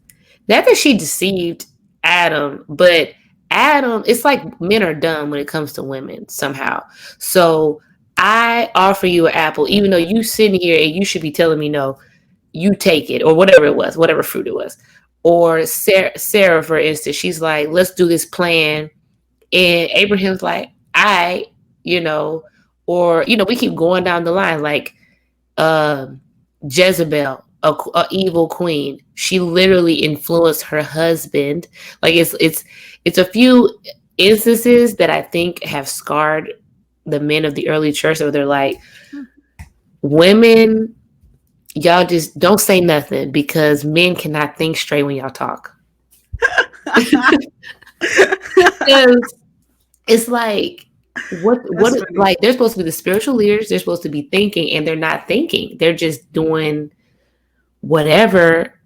not that she deceived Adam, but Adam, it's like men are dumb when it comes to women somehow. So I offer you an apple, even though you sitting here and you should be telling me no, you take it, or whatever it was, whatever fruit it was. Or Sarah, for instance, she's like, let's do this plan. And Abraham's like, you know, or, we keep going down the line, like Jezebel, a evil queen. She literally influenced her husband. Like it's a few instances that I think have scarred the men of the early church, where they're like, women, y'all just don't say nothing because men cannot think straight when y'all talk. Because it's like, what like, they're supposed to be the spiritual leaders, they're supposed to be thinking, and they're not thinking. They're just doing whatever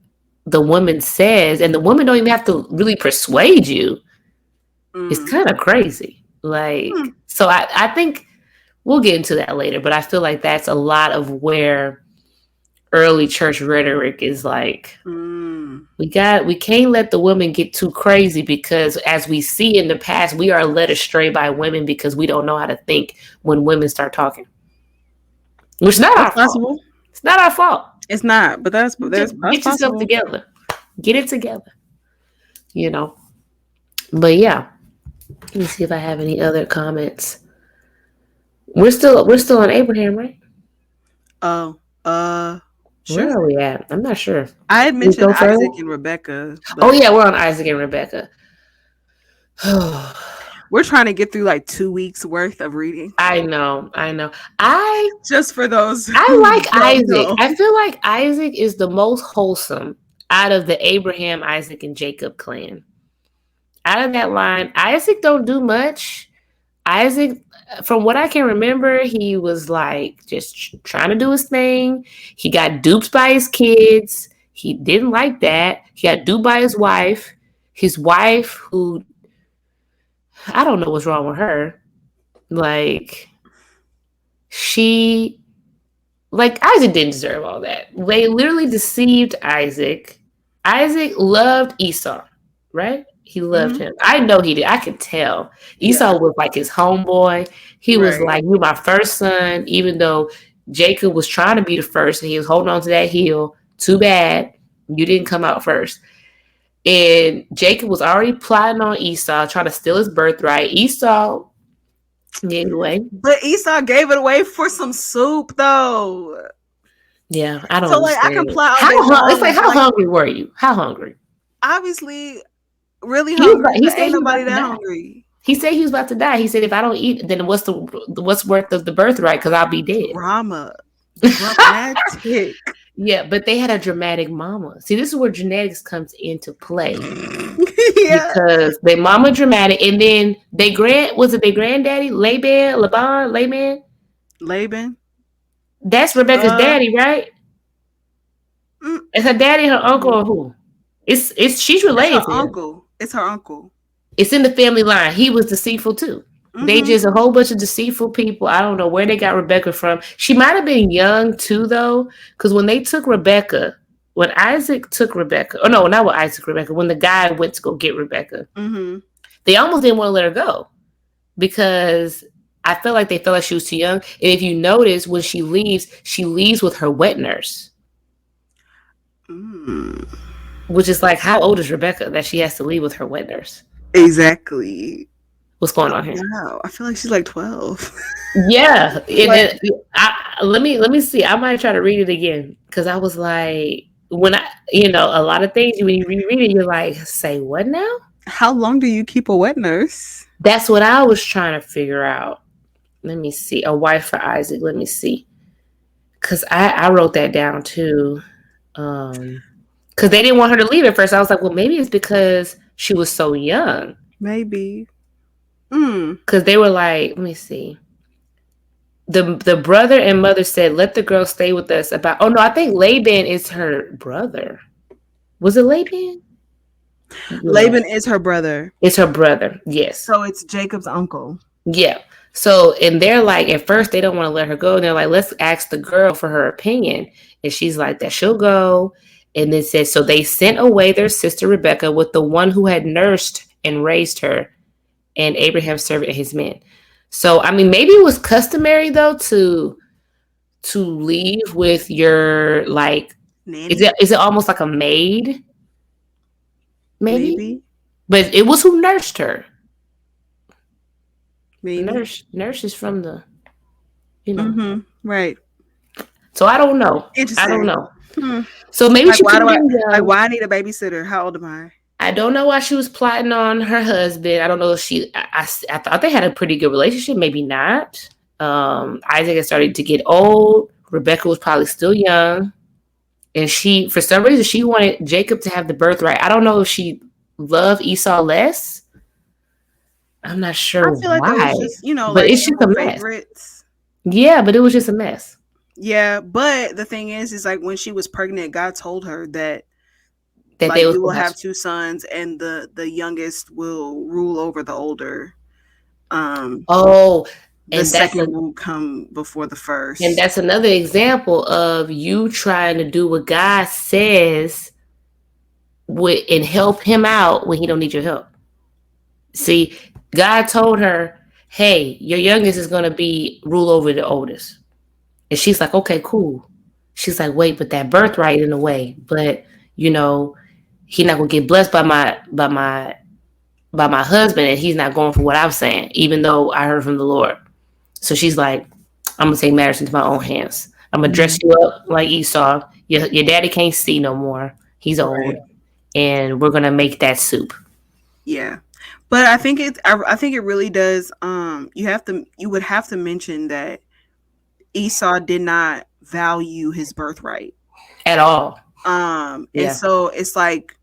the woman says, and the woman don't even have to really persuade you. It's kind of crazy. Like, so I think we'll get into that later, but I feel like that's a lot of where early church rhetoric is like, we can't let the women get too crazy, because as we see in the past, we are led astray by women because we don't know how to think when women start talking. Which is not our fault. It's not our fault. It's not, but that's get yourself together. Get it together. But yeah. Let me see if I have any other comments. We're still on Abraham, right? Oh, sure. Where are we at? I'm not sure. I had mentioned Isaac and Rebecca. Oh yeah, we're on Isaac and Rebecca. We're trying to get through like 2 weeks worth of reading. I know. Just for those. I like Isaac. Know. I feel like Isaac is the most wholesome out of the Abraham, Isaac, and Jacob clan. Out of that line, Isaac don't do much. Isaac, from what I can remember, he was like just trying to do his thing. He got duped by his kids. He didn't like that. He got duped by his wife. His wife, who, I don't know what's wrong with her. Like, Isaac didn't deserve all that. They literally deceived Isaac. Isaac loved Esau, right? He loved him. I know he did. I could tell. Esau was like his homeboy. He was like, you're my first son, even though Jacob was trying to be the first and he was holding on to that heel. Too bad you didn't come out first. And Jacob was already plotting on Esau, trying to steal his birthright. Esau gave it away. But Esau gave it away for some soup, though. Yeah, I don't understand. I can plot all it's like, how hungry were you? How hungry? Obviously, really hungry. He said ain't nobody that hungry. He said he was about to die. He said, if I don't eat, then what's worth of the birthright? Because I'll be dead. Dramatic. Yeah, but they had a dramatic mama. See, this is where genetics comes into play. Because their mama dramatic, and then their granddaddy, Laban? That's Rebecca's daddy, right? It's her daddy, her uncle, or who? She's related to uncle. It's her uncle. It's in the family line. He was deceitful too. They just a whole bunch of deceitful people. I don't know where they got Rebecca from. She might have been young too, though, because when Isaac took Rebecca, when the guy went to go get Rebecca, they almost didn't want to let her go because I felt like they felt like she was too young. And if you notice, when she leaves with her wet nurse. Which is like, how old is Rebecca that she has to leave with her wet nurse? Exactly. What's going on here? Wow, I feel like she's like 12. Yeah. Let me see. I might try to read it again because I was like, when a lot of things, when you reread it, you're like, say what now? How long do you keep a wet nurse? That's what I was trying to figure out. Let me see. A wife for Isaac. Let me see. Because I wrote that down too. Because they didn't want her to leave at first. I was like, well, maybe it's because she was so young. Maybe. Mm. Because they were like, let me see. The brother and mother said, let the girl stay with us. Oh, no, I think Laban is her brother. Was it Laban? Yeah. Laban is her brother. It's her brother. Yes. So it's Jacob's uncle. Yeah. So, and they're like, at first, they don't want to let her go. And they're like, let's ask the girl for her opinion. And she's like, that she'll go. And then says, so they sent away their sister Rebecca with the one who had nursed and raised her, and Abraham's servant and his men. So, I mean, maybe it was customary, though, to leave with your, like, nanny? Is it almost like a maid? Maybe. But it was who nursed her. Maybe. Nurse is from the, you know. Mm-hmm. Right. So I don't know. Interesting. I don't know. So maybe like, she why I need a babysitter? How old am I? I don't know why she was plotting on her husband. I don't know if I thought they had a pretty good relationship. Maybe not. Isaac had started to get old. Rebecca was probably still young. And she, for some reason, she wanted Jacob to have the birthright. I don't know if she loved Esau less. I'm not sure I feel like why. it was just, but like it's just a mess. Favorites. Yeah, but it was just a mess. Yeah, but the thing is like when she was pregnant, God told her that like, they you will have 2 sons, and the youngest will rule over the older. The second will come before the first. And that's another example of you trying to do what God says and help him out when he don't need your help. See, God told her, hey, your youngest is going to rule over the oldest. And she's like, okay, cool. She's like, wait, but that birthright in a way. But, he's not going to get blessed by my husband, and he's not going for what I'm saying, even though I heard from the Lord. So she's like, I'm going to take matters into my own hands. I'm going to dress you up like Esau. Your daddy can't see no more. He's old. Right. And we're going to make that soup. Yeah. But I think it really does. You would have to mention that Esau did not value his birthright at all. And so it's like,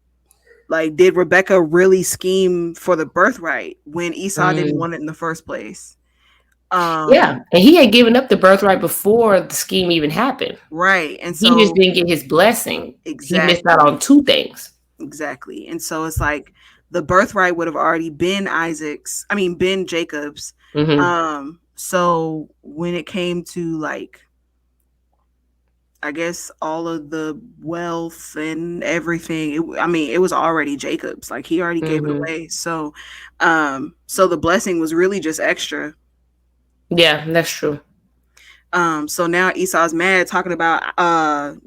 did Rebecca really scheme for the birthright when Esau didn't want it in the first place? And he had given up the birthright before the scheme even happened. Right. And so he just didn't get his blessing. Exactly. He missed out on 2 things. Exactly. And so it's like the birthright would have already been been Jacob's. Mm-hmm. So when it came to like, I guess all of the wealth and everything, it was already Jacob's. Like he already gave it away. So, so the blessing was really just extra. Yeah, that's true. So now Esau's mad, talking about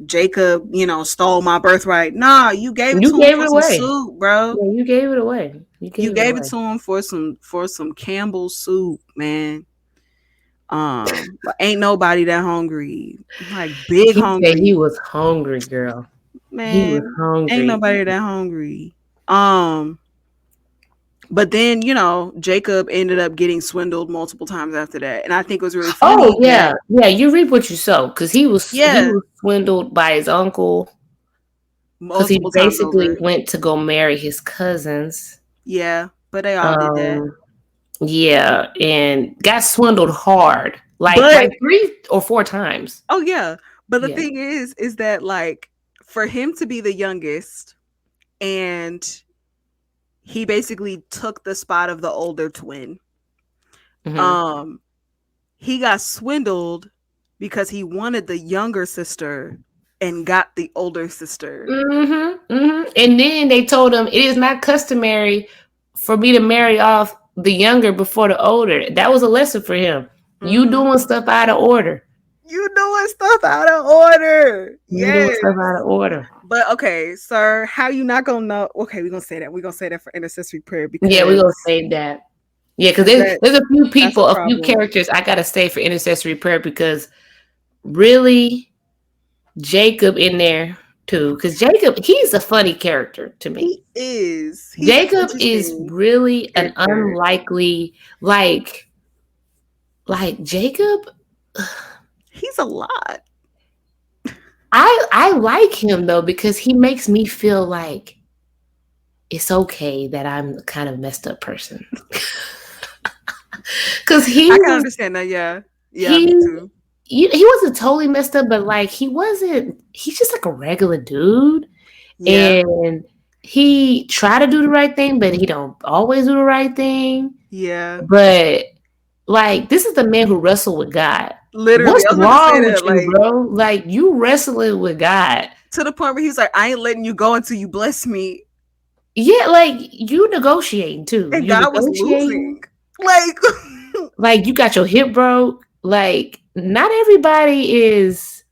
Jacob, stole my birthright. Nah, you gave it to him for some soup, bro. Yeah, you gave it away. You gave it to him for some Campbell's soup, man. Ain't nobody that hungry. Like big hungry. He was hungry, girl. Man, he was hungry. Ain't nobody that hungry. But then, Jacob ended up getting swindled multiple times after that. And I think it was really funny. Oh, yeah. Yeah, you reap what you sow. Because he was swindled by his uncle. Because he basically went to go marry his cousins. Yeah, but they all did that. Yeah, and got swindled hard. Like 3 or 4 times. Oh, yeah. But the thing is that, like, for him to be the youngest and he basically took the spot of the older twin. Mm-hmm. He got swindled because he wanted the younger sister and got the older sister. Mm-hmm, mm-hmm. And then they told him, it is not customary for me to marry off the younger before the older. That was a lesson for him. Mm-hmm. You doing stuff out of order. Yes. Doing stuff out of order. But okay, sir, how you not gonna know? Okay, we're gonna say that. We're gonna say that for intercessory prayer. Because we're gonna save that. Yeah, because there's a few people, a few characters I gotta say for intercessory prayer, because really Jacob in there too. Because Jacob, he's a funny character to me. He is. Jacob is really an unlikely, like like Jacob, He's a lot. I like him though because he makes me feel like it's okay that I'm kind of messed up person. Cause I can understand that. Yeah. Yeah, he me too. he wasn't totally messed up, but like he wasn't. He's just like a regular dude, Yeah. and he try to do the right thing, but he don't always do the right thing. Yeah. But like this is the man who wrestled with God. Literally. What's I was about to say wrong with that. you, Like, bro? Like you wrestling with God. to the point where he's like, I ain't letting you go until you bless me. Yeah, like you negotiating too. And You God was negotiating. losing. Like, Like you got your hip broke. Like not everybody is,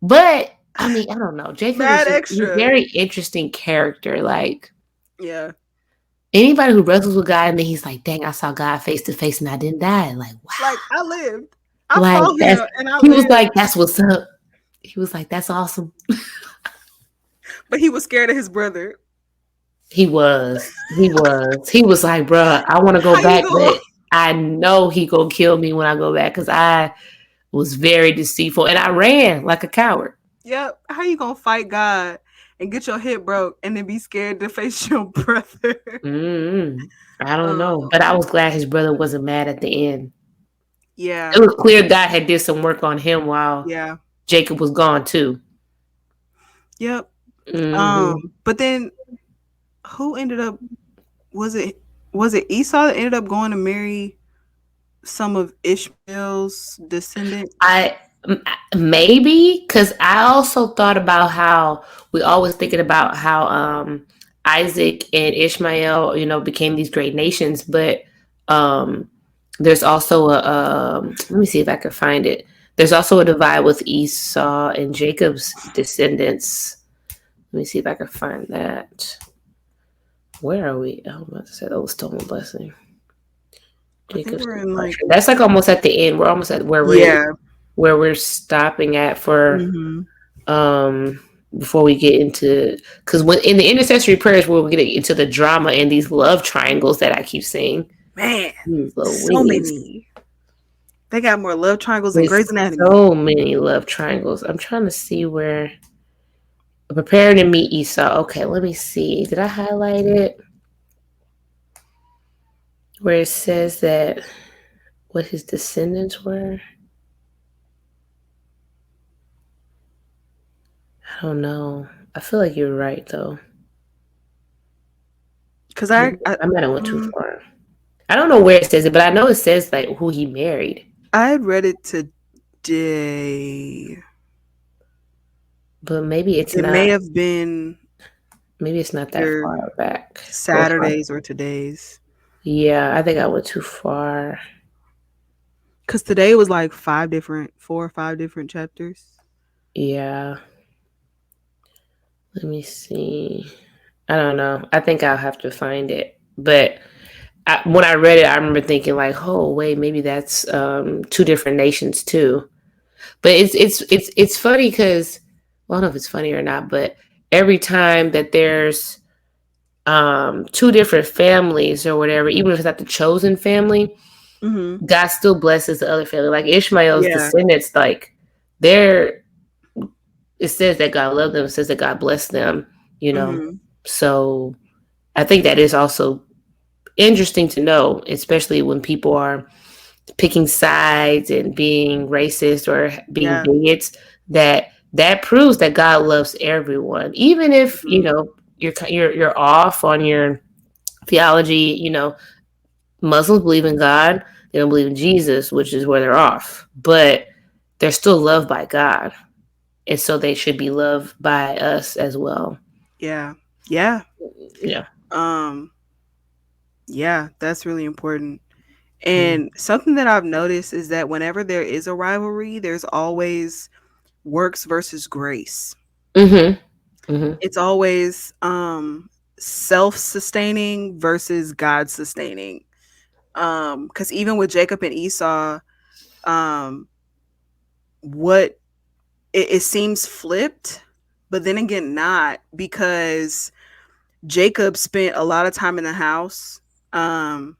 but I mean, I don't know. Jacob is mad just he's a extra. very interesting character. Like Yeah. anybody who wrestles with God and then he's like, dang, I saw God face to face and I didn't die. Like, Like, wow. I lived. I Like fought that's him and I he was lived. like, that's what's up. He was like, that's awesome. But he was scared of his brother. He was. He was. He was like, bruh, I want to go How you back, going? but I know he gonna kill me when I go back because I was very deceitful and I ran like a coward. Yep. How you gonna fight God and get your hip broke and then be scared to face your brother? Mm, I don't know, but I um, was glad his brother wasn't mad at the end. It yeah. was clear God had did some work on him while Yeah. Jacob was gone too. Yep. Hmm. But then who ended up was it was it Esau that ended up going to marry some of Ishmael's descendants? I maybe because I also thought about how we always thinking about how Isaac and Ishmael, became these great nations, but um, there's also a let me see if I can find it. There's also a divide with Esau and Jacob's descendants. Let me see if I can find that. Where are we? Oh, I'm about to say that was stolen blessing. I think Jacob's we're in like departure. That's like almost at the end. We're almost at yeah. where we're stopping at for Mm-hmm. um before we get into because when in the intercessory prayers where we get into the drama and these love triangles that I keep saying. Man, These little so wingies. many. They got more love triangles than There's Grey's Anatomy. so many love triangles. I'm trying to see where preparing to meet Esau. Okay, let me see. Did I highlight it? Where it says that what his descendants were? I don't know. I feel like you're right though. Cause I I might have went too um, far. I don't know where it says it, but I know it says like who he married. I had read it today. But maybe it's It may not. have been Maybe it's not that either far back or far. Saturdays or today's. Yeah, I think I went too far. Cause today was like 4 or 5 different chapters. Yeah. Let me see. I don't know. I think I'll have to find it. But when I read it, I remember thinking like, "Oh, wait, maybe that's two different nations too." But it's funny because, well, I don't know if it's funny or not, but every time that there's two different families or whatever, even if it's not the chosen family, Mm-hmm. God still blesses the other family. Like Ishmael's Yeah. descendants, like they're it says that God loved them, it says that God blessed them. Mm-hmm. So I think that is also interesting to know, especially when people are picking sides and being racist or being Yeah. bigots, that proves that God loves everyone. Even if, Mm-hmm. you're off on your theology, Muslims believe in God, they don't believe in Jesus, which is where they're off. But they're still loved by God. And so they should be loved by us as well. Yeah. Yeah. Yeah. Um. Yeah. That's really important. Mm-hmm. And something that I've noticed is that whenever there is a rivalry, there's always works versus grace. Mm-hmm. Mm-hmm. It's always self-sustaining versus God sustaining. Cuz even with Jacob and Esau, um what it seems flipped, but then again not, because Jacob spent a lot of time in the house, um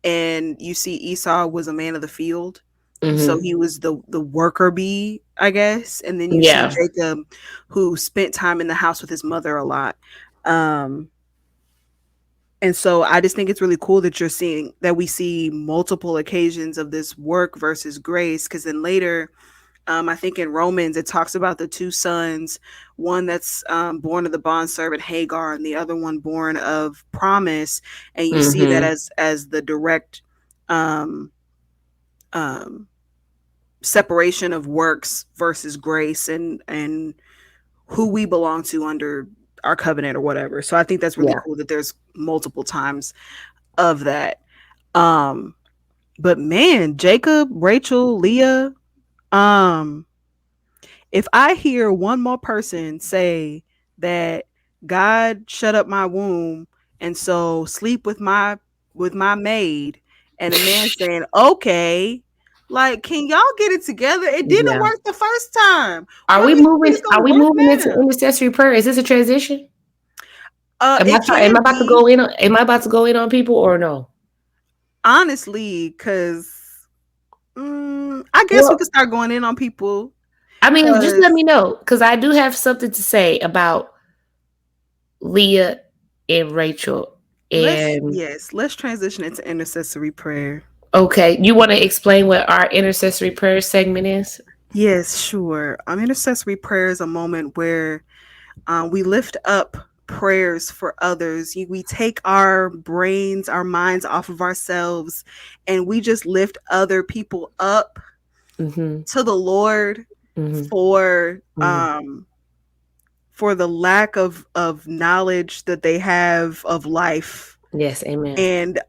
and you see Esau was a man of the field. So Mm-hmm. he was the worker bee, I guess. And then you see Yeah. Jacob, who spent time in the house with his mother a lot. Um, and so I just think it's really cool that you're seeing that we see multiple occasions of this work versus grace. Because then later, I think in Romans it talks about the two sons, one that's born of the bondservant Hagar, and the other one born of promise. And you see that Mm-hmm. as the direct um, um, separation of works versus grace, and who we belong to under our covenant or whatever. So I think that's really Yeah. cool that there's multiple times of that. Um, but man, Jacob, Rachel, Leah, um, if I hear one more person say that God shut up my womb and so sleep with my maid, and a man saying, okay, like, can y'all get it together? It didn't Yeah. work the first time. Are What we makes you think moving? it's Are gonna we work moving into now? intercessory prayer? Is this a transition? It Am I can about to be, go in? Am I about to go in on people or no? honestly, because I guess we Well, could start going in on people. I mean, just let Because me know because I do have something to say about Leah and Rachel. And let's transition into intercessory prayer. okay, you want to explain what our intercessory prayer segment is? Yes, sure. Intercessory prayer is a moment where we lift up prayers for others. We take our brains, our minds off of ourselves, and we just lift other people up Mm-hmm. to the Lord Mm-hmm. for Mm-hmm. the lack of knowledge that they have of life. Yes, amen. And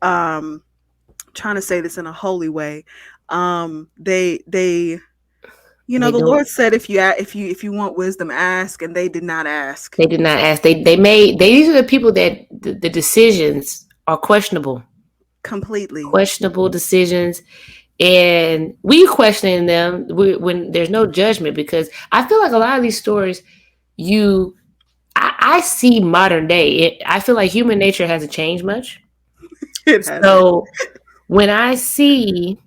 trying to say this in a holy way. They They the do. Lord said, if you want wisdom, ask, and they did not ask. They did not ask. These are the people that the decisions are questionable. Completely. Questionable decisions, and we questioning them when there's no judgment because I feel like a lot of these stories you I see modern day I feel like human nature hasn't changed much. It hasn't. So when I see,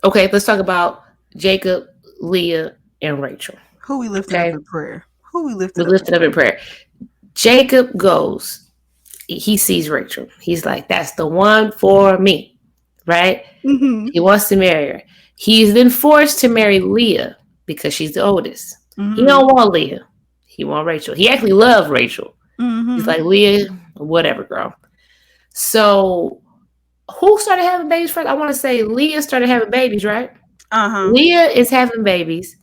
okay, let's talk about Jacob, Leah, and Rachel. Who we lifting up Okay, in prayer? Who we we lifting up in lifted up in prayer? prayer. Jacob goes, he sees Rachel, he's like, that's the one for me, right? Mm-hmm. He wants to marry her. He's then forced to marry Leah because she's the oldest. He Mm-hmm. don't want Leah. He want Rachel. He actually loved Rachel. He's Mm-hmm. like, Leah, whatever, girl. So who started having babies first? I want to say Leah started having babies, right? Uh-huh. Leah is having babies,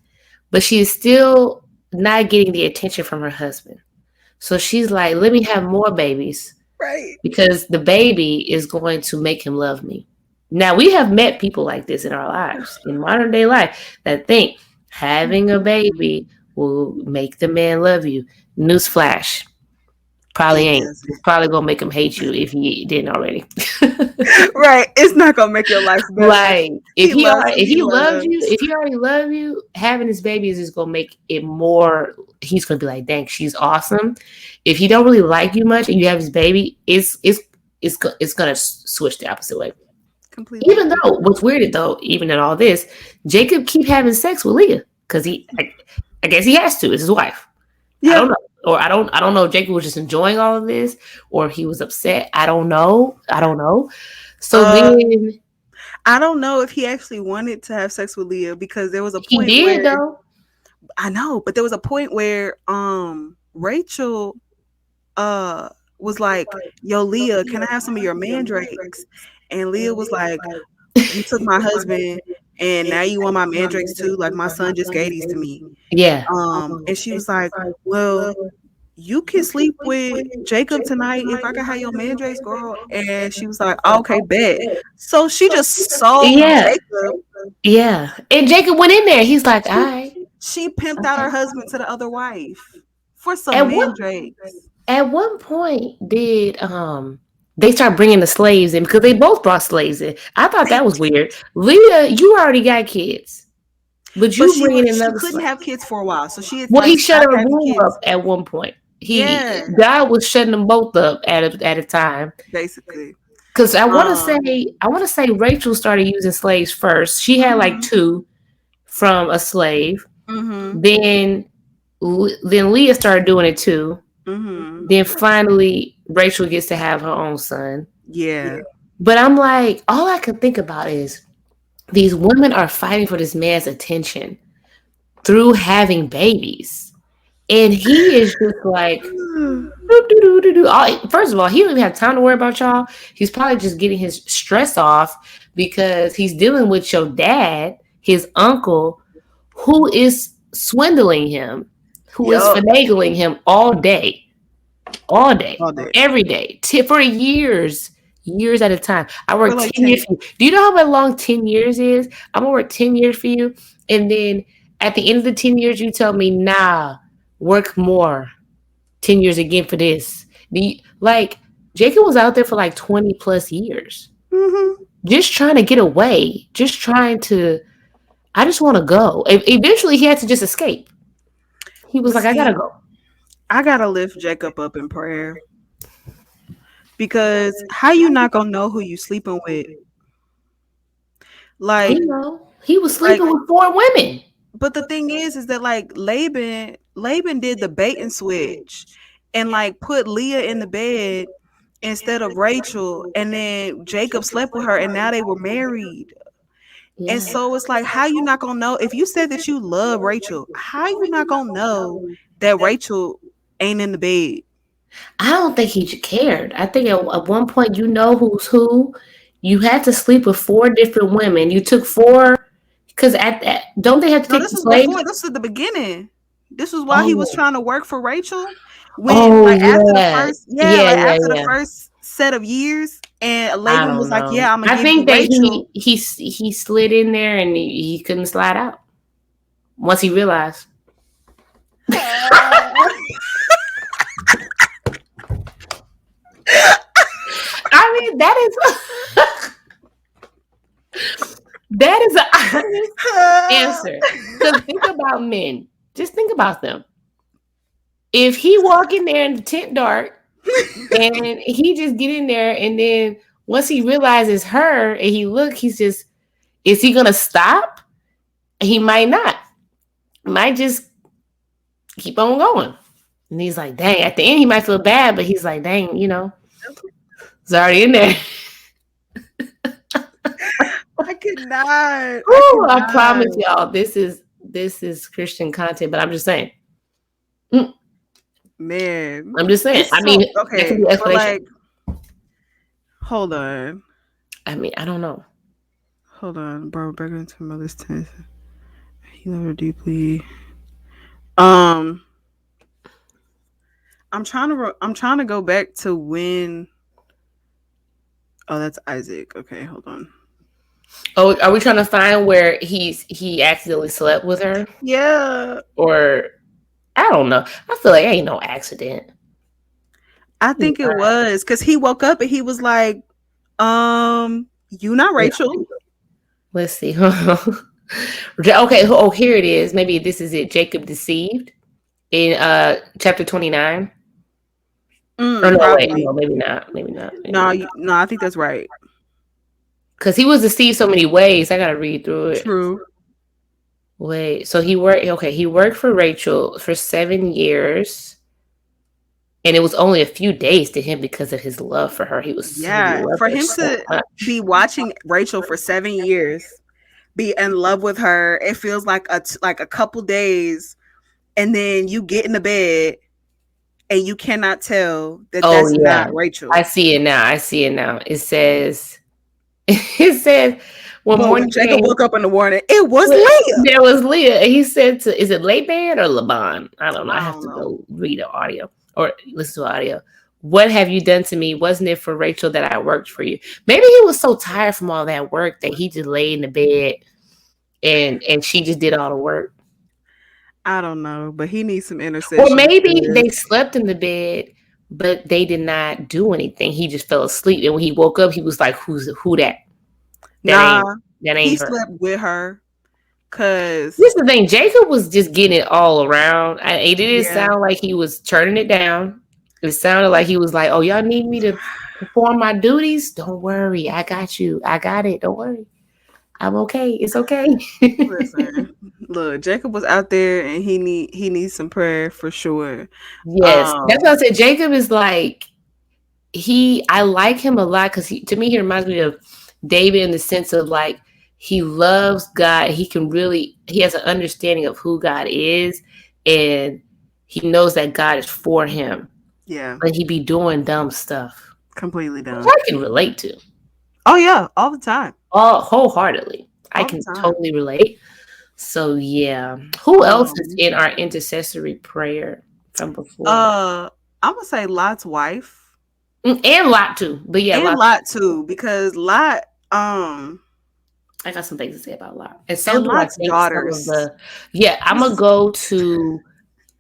but she is still not getting the attention from her husband. So she's like, let me have more babies Right. because the baby is going to make him love me. Now, we have met people like this in our lives, in modern day life, that think having a baby will make the man love you. Newsflash, probably It ain't. It's doesn't. probably gonna make him hate you if he didn't already. Right. It's not gonna make your life better. Like He loves who if he he loves you, loves. if he already loves you, having this baby is just gonna make it more. He's gonna be like, dang, she's awesome. If he don't really like you much and you have his baby, it's gonna switch the opposite way. Completely. Even though what's weird though, even in all this, Jacob keep having sex with Leah because I guess he has to. It's his wife. I Yeah. don't know, or I don't know if Jacob was just enjoying all of this, or if he was upset. I don't know. I don't know. So Uh then I don't know if he actually wanted to have sex with Leah, because there was a he point did where, though. I know, but there was a point where Rachel uh was like, "Yo, Leah, can I have some of your mandrakes?" And Leah was like, "You took my husband, and now you want my mandrakes too? Like, my son just gave these to me." Yeah. And she was like, "Well, you can sleep with Jacob tonight if I can have your mandrakes, girl." And she was like, "Okay, bet." So she just sold Yeah. Jacob. Yeah. And Jacob went in there. He's like, all She right. she pimped out her husband to the other wife for some At what mandrakes. at one point did they start bringing the slaves in because they both brought slaves in. I thought They that was weird. Leah, you already got kids, but But you bringing in she another couldn't slave. have kids for a while, so she had Well, like he shut stopped her having womb kids. up at one point. Yeah, God was shutting them both up at a time. basically. Because Um, I want to say Rachel started using slaves first. She had like mhm, two from a slave. mhm, Then then Leah started doing it too. mhm. Then finally Rachel gets to have her own son. Yeah. But I'm like, all I can think about is these women are fighting for this man's attention through having babies. And he is just like, first of all, he don't even have time to worry about y'all. He's probably just getting his stress off because he's dealing with your dad, his uncle, who is swindling him, who is Yup. finagling him all day, All day. every day, for years at a time. I For worked like 10 10 years years. for you. Do you know how long 10 years is? I'm gonna work 10 years for you. And then at the end of the 10 years, you tell me, nah, work more. 10 years again for this. Like, Jacob was out there for like 20 plus years, Mhm. just trying to get away, just trying to, I just want to go. Eventually, he had to just escape. He was But like, I gotta see, go. I gotta lift Jacob up in prayer because how you not gonna know who you sleeping with? Like, You know, he was like, sleeping with four women. but the thing is that like Laban did the bait and switch, and like put Leah in the bed instead of Rachel, and then Jacob slept with her, and now they were married. And Yeah. so it's like, how you not gonna know if you said that you love Rachel? How you not gonna know that Rachel ain't in the bed? I don't think he cared. I think at one point, you know who's who. You had to sleep with four different women. You took four because at that, don't they have to No, take this the was slaves? before. This was the beginning. This was while he was Oh, trying to work for Rachel. When oh like after the yeah, first, yeah, yeah, like yeah, after the yeah. first set of years, and I Laban was don't like, know. "Yeah, I'm gonna I give you think that Rachel." he slid in there and he couldn't slide out once he realized. I mean, that is an honest answer. Because think about men. Just think about them. If he walk in there in the tent dark and he just get in there and then once he realizes her and he's just, is he gonna stop? He might not. Might just keep on going. And he's like, dang, at the end he might feel bad, but he's like, dang, it's already in there. I cannot. I Woo, I cannot. promise y'all, this is Christian content, but I'm just saying. Mm, Man, I'm just saying. it's I so mean, that can okay, be but escalation. like, hold on, I mean, I don't know. hold on, bro. Back into mother's tent. He loved her deeply. Um, I'm trying to go back to when. Oh, that's Isaac. Okay, hold on. Oh, are we trying to find where he accidentally slept with her? Yeah, Or I don't know. I feel like ain't no accident. I think it was because he woke up and he was like, you not Let's Rachel." see. Let's see. Okay. Oh, here it is. Maybe this is it. Jacob deceived in chapter 29. Or no, wait, Probably. no, maybe not. Maybe not. Maybe No, not. no, I think that's right. Because he was deceived so many ways. I gotta read through it. True. Wait. So he worked. Okay, he worked for Rachel for 7 years, and it was only a few days to him because of his love for her. He Yeah, loved for her him so to much. be watching Rachel for 7 years, be in love with her, it feels like a couple days, and then you get in the bed and you cannot tell that Oh that's yeah, not I Rachel. see it now. I see it now. It says, it says, when But when morning Jacob came, woke up in the morning, it was Leah. there was Leah, and he said to, is it Laban or Laban? I don't know. I I have don't to know. go read the audio or listen to audio. What have you done to me? Wasn't it for Rachel that I worked for you? Maybe he was so tired from all that work that he just laid in the bed and she just did all the work. I don't know, but he needs some Or intercession maybe they because slept in the bed, but they did not do anything. He just fell asleep, and when he woke up, he was like, who that? That nah, ain't that he ain't her." slept with her. Cause This is the thing. Jacob was just getting it all around. It didn't yeah, sound like he was turning it down. It sounded like he was like, "Oh, y'all need me to." perform my duties, don't worry. I got you. I got it. Don't worry. I'm okay. It's okay. Listen, look, Jacob was out there, and he needs some prayer for sure. Yes. That's what I Um, said. Jacob is like, I like him a lot because to me, he reminds me of David in the sense of like, he loves God. He has an understanding of who God is, and he knows that God is for him, yeah, but he be doing dumb stuff, completely which done. I can relate to Oh yeah, all the time, all wholeheartedly. I all the can time. totally relate. So yeah, who else is Um, in our intercessory prayer from before? uh, I'm gonna say Lot's wife And Lot too, but yeah, and Lot. Lot too, because Lot, I got some things to say about Lot, and so and do I Lot's think some of daughters. the. Yeah, I'm This gonna is go to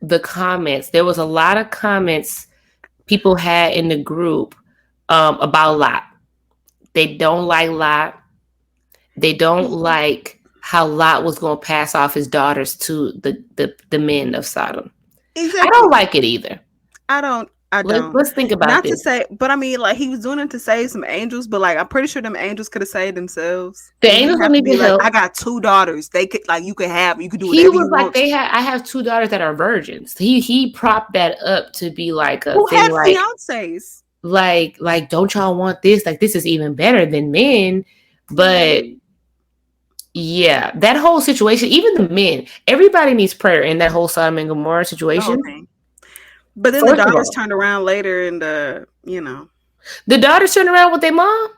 the comments. There was a lot of comments people had in the group about Lot. They don't like Lot. They don't like how Lot was going to pass off his daughters to the men of Sodom. I don't exactly. like it either. I don't. Let's think about Not to this. say, but I mean, like he was doing it to save some angels, but like I'm pretty sure them angels could have saved themselves. The And you angels have don't to be even like, help. I got two daughters. They could like you could do He whatever you was like, want to. I have two daughters that are virgins. He propped that up to be like a Who thing, had fiancés? like don't y'all want this? Like this is even better than men. But Right. yeah, that whole situation, even the men, everybody needs prayer in that whole Sodom and Gomorrah The whole situation. thing. But then the First of daughters all, turned around later and the daughters turned around with their mom.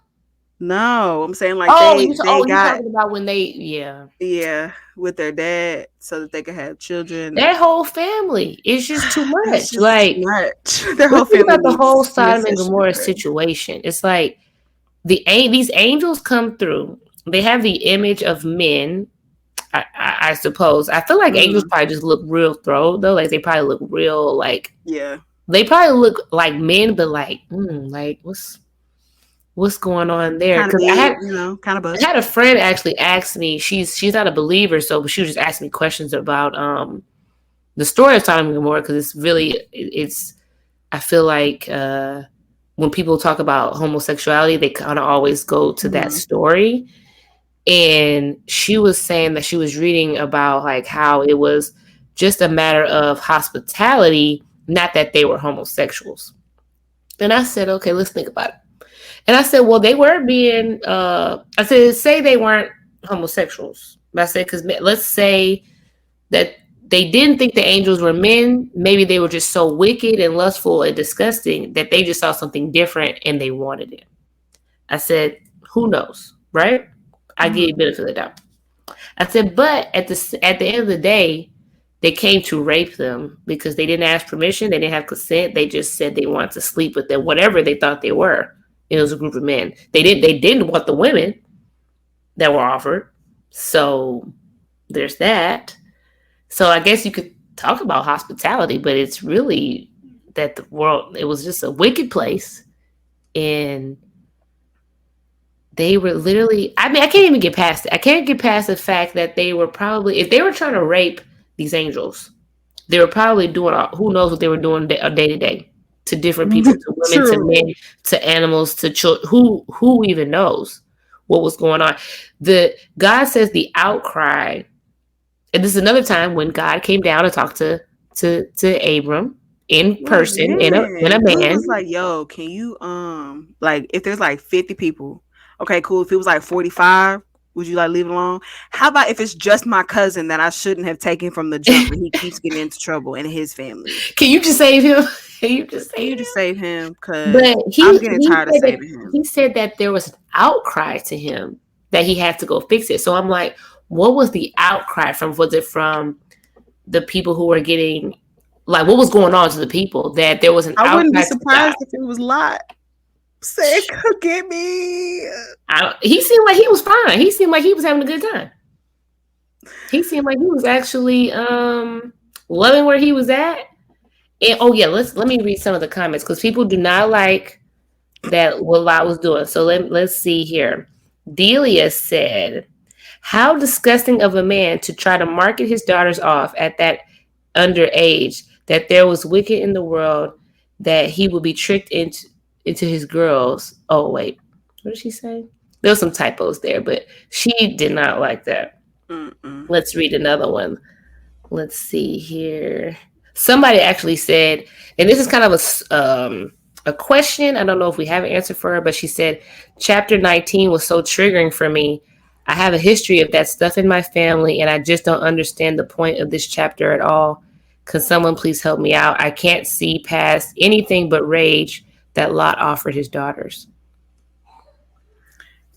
no, I'm saying like Oh, they you got talking about when they, yeah. yeah, with their dad so that they could have children. That whole family is just too It's much. just too Like, much. Their whole let's think family about the whole needs Sodom and intercessory Gomorrah prayer. situation. It's like these angels come through. They have the image of men. I suppose. I feel like angels Mm, probably just look real throw though. Like they probably look real. Like yeah, they probably look like men, but like, like what's going on there? kind of Because big, kind of I bust. had a friend actually ask me. She's not a believer, so she was just asking me questions about the story of Sodom and Gomorrah because it's really it's. I feel like when people talk about homosexuality, they kind of always go to that Hmm. story. And she was saying that she was reading about like how it was just a matter of hospitality, not that they were homosexuals. And I said, okay, let's think about it. And I said, well, they were being, I said, say they weren't homosexuals. I said, because let's say that they didn't think the angels were men. Maybe they were just so wicked and lustful and disgusting that they just saw something different and they wanted it. I said, who knows, right? I give you Hmm. benefit of the doubt. I said, but at the end of the day, they came to rape them because they didn't ask permission, they didn't have consent. They just said they wanted to sleep with them, whatever they thought they were. It was a group of men. They didn't want the women that were offered. So there's that. So I guess you could talk about hospitality, but it's really that the world it was just a wicked place and they were literally I mean I can't even get past it. I can't get past the fact that they were probably if they were trying to rape these angels, they were probably doing who knows what they were doing day to day to different people, to women, to True. men, to animals, to children. Who even knows what was going on? The God says the outcry, and this is another time when God came down to talk to Abram in Like, person in a man, he was man. like, "Yo, can you like if there's like 50 people, okay, cool. If it was like 45, would you like leave it alone? How about if it's just my cousin that I shouldn't have taken from the jump, but he keeps getting into trouble and his family? Can you just save him? Can you just Can save you just him? save him? Cause But I'm getting tired of saving him. he said that there was an outcry to him that he had to go fix it. So I'm like, what was the outcry from? Was it from the people who were getting like what was going on to the people that there was an I wouldn't be outcry to God? surprised if it was Lot saying, "Come get me." He seemed like he was fine. He seemed like he was having a good time. He seemed like he was actually loving where he was at. And oh yeah, let me read some of the comments because people do not like that what Lot was doing. So let's see here. Delia said, "How disgusting of a man to try to market his daughters off at that underage. That there was wicked in the world. That he would be tricked into. into his girls. Oh wait, what did she say? There was some typos there, but she did not like that. Mm-mm. Let's read another one. Let's see here. Somebody actually said, and this is kind of a question. I don't know if we have an answer for her, but she said, chapter 19 was so triggering for me. I have a history of that stuff in my family, and I just don't understand the point of this chapter at all. Can someone please help me out? I can't see past anything but rage that Lot offered his daughters.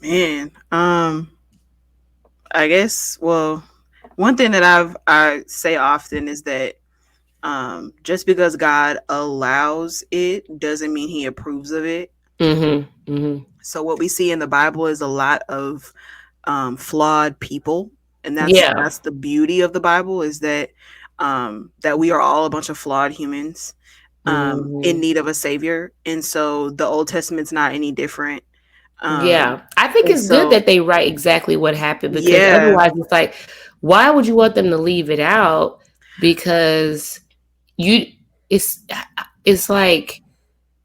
Man, I guess. Well, one thing that I say often is that just because God allows it doesn't mean He approves of it. Mm-hmm. Mm-hmm. So what we see in the Bible is a lot of flawed people, and Yeah. that's the beauty of the Bible, is that we are all a bunch of flawed humans in Mm-hmm. need of a savior, and so the Old Testament's not any different. Um, Yeah, I think and it's good so that they write exactly what happened, because yeah, otherwise it's like, why would you want them to leave it out? Because you, it's it's like,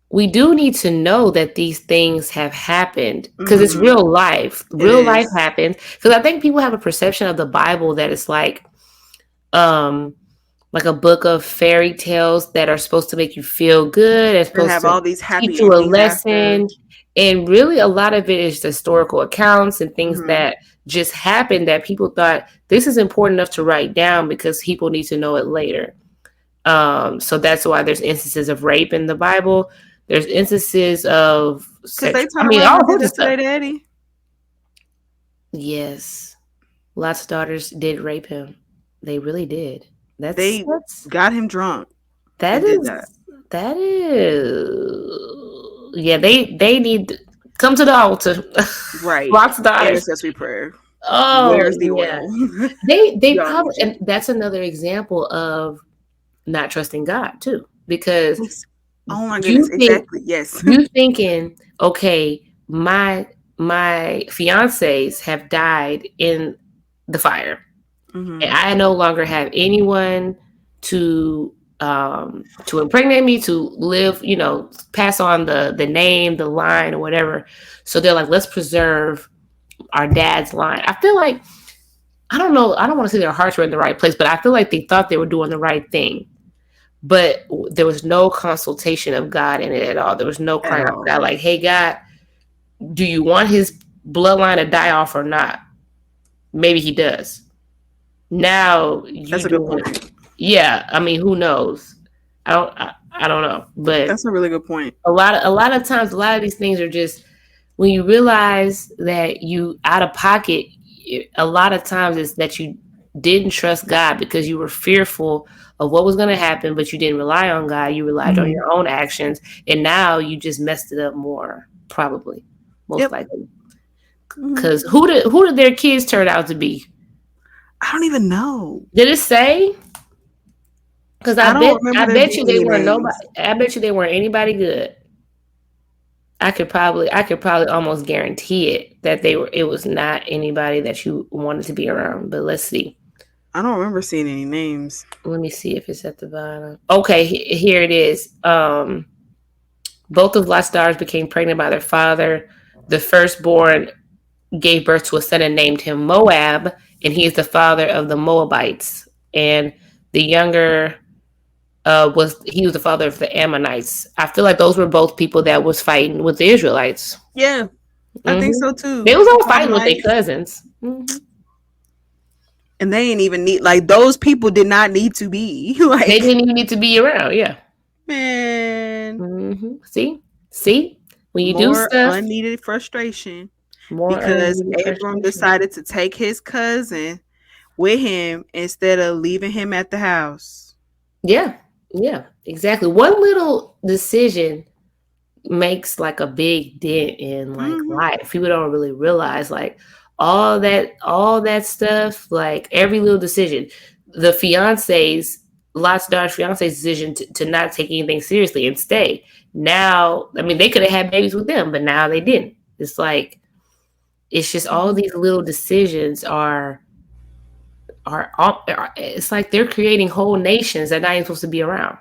we do need to know that these things have happened, because it's mhm, real life. it Real life is. happens. Because I think people have a perception of the Bible that it's um like a book of fairy tales that are supposed to make you feel good and And supposed have to all these teach happy you a endings after. lesson. And really, a lot of it is historical accounts and things Mhm. that just happened that people thought this is important enough to write down because people need to know it later. So that's why there's instances of rape in the Bible. There's instances of Cause they sex. I turn mean, around all and did sorts of that to stuff. their daddy. Yes, lots of daughters did rape him. They really did. That's They that's got him drunk That and did that. is that is yeah, they need to come to the altar. Right. Lots of daughters. Intercessory prayer. Oh Where's the yeah. oil? They Y'all probably, need and you. that's another example of not trusting God too. Because Yes. Oh my goodness. you think Exactly. Yes. you thinking, okay, my fiancés have died in the fire, and hmm I no longer have anyone to impregnate me, to live, pass on the name, the line, or whatever. So they're like, let's preserve our dad's line. I feel like, I don't know, I don't want to say their hearts were in the right place, but I feel like they thought they were doing the right thing. But there was no consultation of God in it at all. There was no At crying out to all. God like, hey God, do you want his bloodline to die off or not? Maybe he does. Now you That's a good doing point. Yeah, I mean, who knows? I don't know. But That's a really good point. a lot of times, a lot of these things are just, when you realize that you out of pocket, a lot of times it's that you didn't trust God because you were fearful of what was going to happen, but you didn't rely on God. You relied on hmm your own actions, and now you just messed it up more, probably, most Yep. likely. hmm Because who did their kids turn out to be? I don't even know. Did it say? Because I I don't bet remember I there bet being you they any weren't nobody. names. I bet you they weren't anybody good. I could probably almost guarantee it that they were. It was not anybody that you wanted to be around. But let's see. I don't remember seeing any names. Let me see if it's at the bottom. Okay, here it is. Both of Lot's daughters became pregnant by their father. The firstborn gave birth to a son and named him Moab, and he is the father of the Moabites. And the younger was the father of the Ammonites. I feel like those were both people that was fighting with the Israelites. Yeah, I think Hmm so too. They was all fighting with their Carmelites. cousins. And they ain't even need, like, those people did not need to be They like, didn't even need to be around. Yeah. man, See, when you do more stuff, unneeded frustration more because unneeded Abram frustration. decided to take his cousin with him instead of leaving him at the house. Yeah, yeah, exactly. One little decision makes like a big dent in like hmm life. People don't really realize like all that stuff, like every little decision. The Lot's daughter's fiance's decision to not take anything seriously and stay. Now, I mean, they could have had babies with them, but now they didn't. It's like, it's just all these little decisions it's like they're creating whole nations that not even supposed to be around.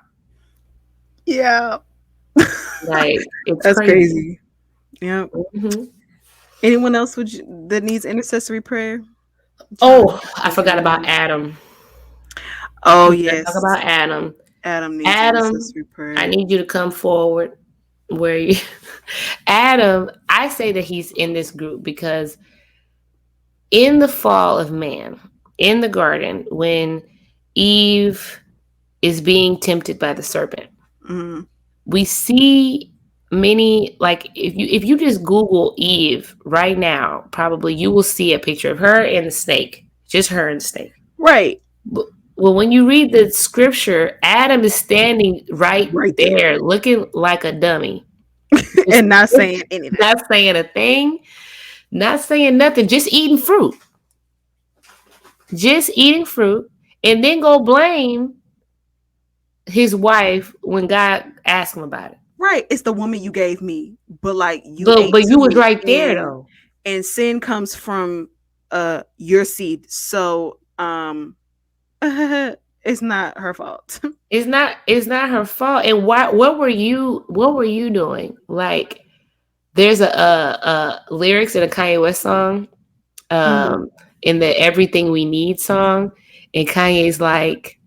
Yeah. Like, it's That's crazy. crazy. Yep. Hmm. Anyone else that needs intercessory prayer? I'm trying to Oh, think I of forgot about anyone. Adam. Oh We gotta talk yes, about Adam. Adam needs Adam, intercessory I prayer. need you to come forward. Where you, Adam? I say that he's in this group because in the fall of man, in the garden, when Eve is being tempted by the serpent, Mm-hmm. we see many, like, if you just Google Eve right now, probably you will see a picture of her and the snake, just her and the snake. Right, But, well, when you read the scripture, Adam is standing right right there, there looking like a dummy, just and not saying anything. not saying a thing, not saying nothing, just eating fruit, and then go blame his wife when God asked him about it. Right, it's the woman you gave me, but like you But ate you was too, right there though. and sin comes from your seed. So it's not her fault. It's not her fault. And why? What were you doing? Like, there's a lyrics in a Kanye West song, Hmm. in the Everything We Need song, and Kanye's like,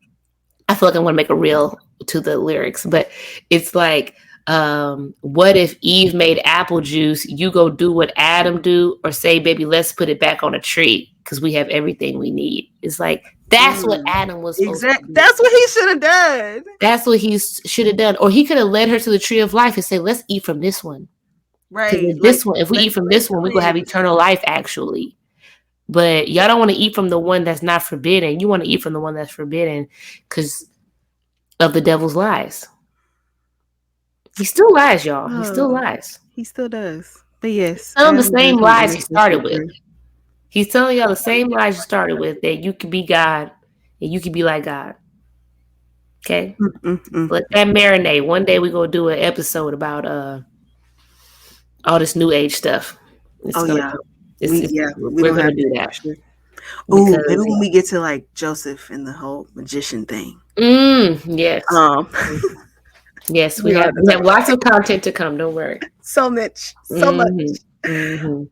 I feel like I want to make a reel to the lyrics, but it's like, what if Eve made apple juice? You go do what Adam do, or say, baby, let's put it back on a tree because we have everything we need. It's like, that's what Mm. Adam was supposed to Exact. do. That's what he should have done. That's what he should have done. Or he could have led her to the tree of life and say, let's eat from this one. Because Right. Like, this one, if we eat from let's this one, we're gonna have cleanse. eternal life actually. But y'all don't want to eat from the one that's not forbidden. You want to eat from the one that's forbidden because of the devil's lies. He still lies, y'all. He still Oh, lies. he still does. But yes, Telling the Adam same does need lies he intercessory started with. prayer. He's telling y'all the same lies you started with, that you can be God and you can be like God. Okay? Mm-mm-mm. Let that marinate. One day we're gonna do an episode about all this new age stuff. It's Oh gonna yeah, come. It's, we we're gonna gonna have do to for that sure. Oh, maybe because when we get to like Joseph and the whole magician thing. yes. Um, Yes, we we gonna have have to we talk have about lots of content to come. Don't worry. so much, so much. Hmm. Hmm.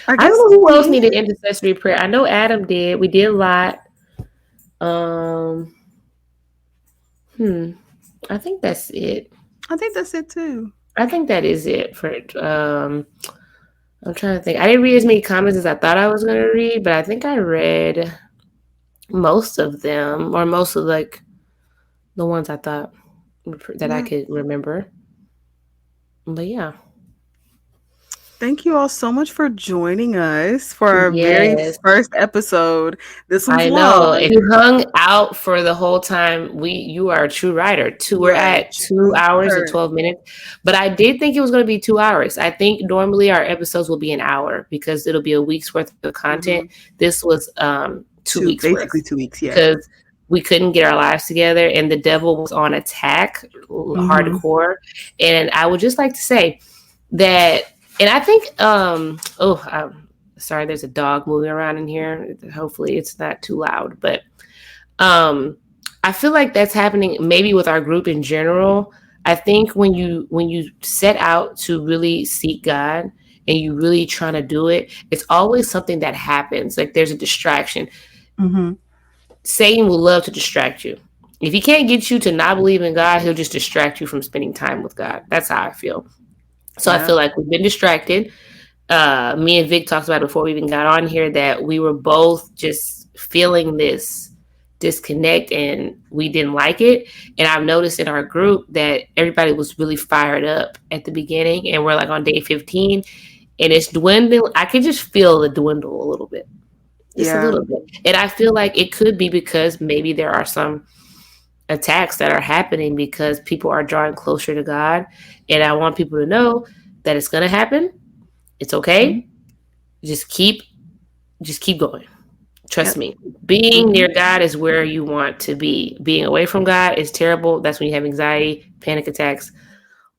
I I don't guess know who else me. needed intercessory prayer. I know Adam did. We did a lot. Um, hmm. I think that's it. I think that's it too. I think that is it for. I'm trying to think. I didn't read as many comments as I thought I was going to read, but I think I read most of them, or most of, like, the ones I thought that I Yeah. could remember. But yeah. Thank you all so much for joining us for our very Yes. first episode. This one's I know. If long. you hung out for the whole time, you are a true writer. You We're are a at 2 hours and trooper. 12 minutes. But I did think it was going to be 2 hours. I think normally our episodes will be an hour because it'll be a week's worth of content. Hmm. This was 2 weeks Basically worth 2 weeks. Yeah. because we couldn't get our lives together and the devil was on attack Hmm. hardcore. And I would just like to say that, and I think sorry, there's a dog moving around in here. Hopefully it's not too loud, but um I feel like that's happening maybe with our group in general. I think when you set out to really seek God and you really trying to do it, it's always something that happens. Like, there's a distraction. Hmm. Satan will love to distract you. If he can't get you to not believe in God, he'll just distract you from spending time with God. That's how I feel. So I Yeah. feel like we've been distracted. Me and Vic talked about it before we even got on here, that we were both just feeling this disconnect and we didn't like it. And I've noticed in our group that everybody was really fired up at the beginning, and we're like on day 15 and it's dwindling. I can just feel the dwindle a little bit, just a Yeah. little bit. And I feel like it could be because maybe there are some attacks that are happening because people are drawing closer to God. And I want people to know that it's going to happen. It's okay. Just keep going. Trust Yep. me. Being Hmm. near God is where you want to be. Being away from God is terrible. That's when you have anxiety, panic attacks,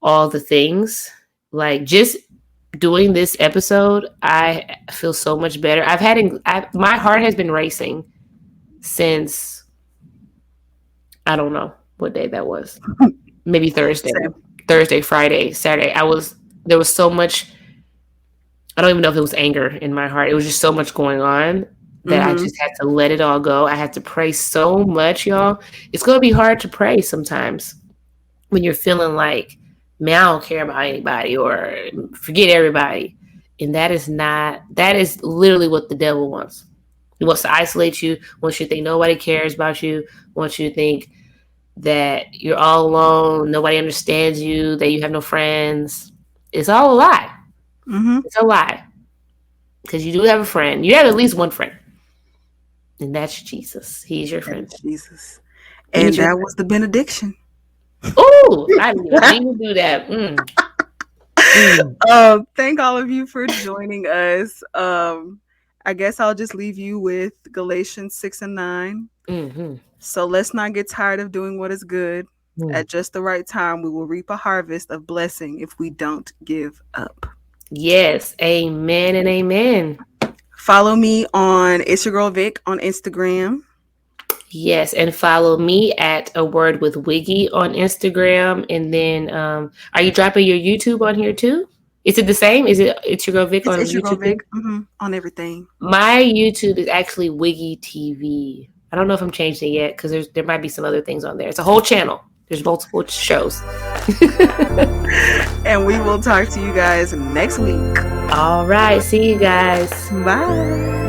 all the things. Like, just doing this episode, I feel so much better. My heart has been racing since, I don't know what day that was. Maybe Thursday. Same. Thursday, Friday, Saturday. There was so much, I don't even know if it was anger in my heart. It was just so much going on that I Mm-hmm. just had to let it all go. I had to pray so much, y'all. It's going to be hard to pray sometimes when you're feeling like, man, I don't care about anybody or forget everybody. And that is literally what the devil wants. He wants to isolate you, wants you to think nobody cares about you, wants you to think that you're all alone, nobody understands you, that you have no friends. It's all a lie. Mm-hmm. It's a lie. Because you do have a friend. You have at least one friend. And that's Jesus. He's your That friend. is Jesus. He's And your that friend. was the benediction. Oh, I didn't even do that. Thank all of you for joining us. I guess I'll just leave you with Galatians 6 and 9. Mm-hmm. So let's not get tired of doing what is good. Mm. At just the right time, we will reap a harvest of blessing if we don't give up. Yes. Amen and amen. Follow me on It's Your Girl Vic on Instagram. Yes, and follow me at A Word with Wiggy on Instagram. And then, are you dropping your YouTube on here too? Is it the same? Is it It's Your Girl Vic on It's Your Girl YouTube too? Vic on everything. My YouTube is actually Wiggy TV. I don't know if I'm changing it yet because there might be some other things on there. It's a whole channel. There's multiple shows. And we will talk to you guys next week. All right. See you guys. Bye.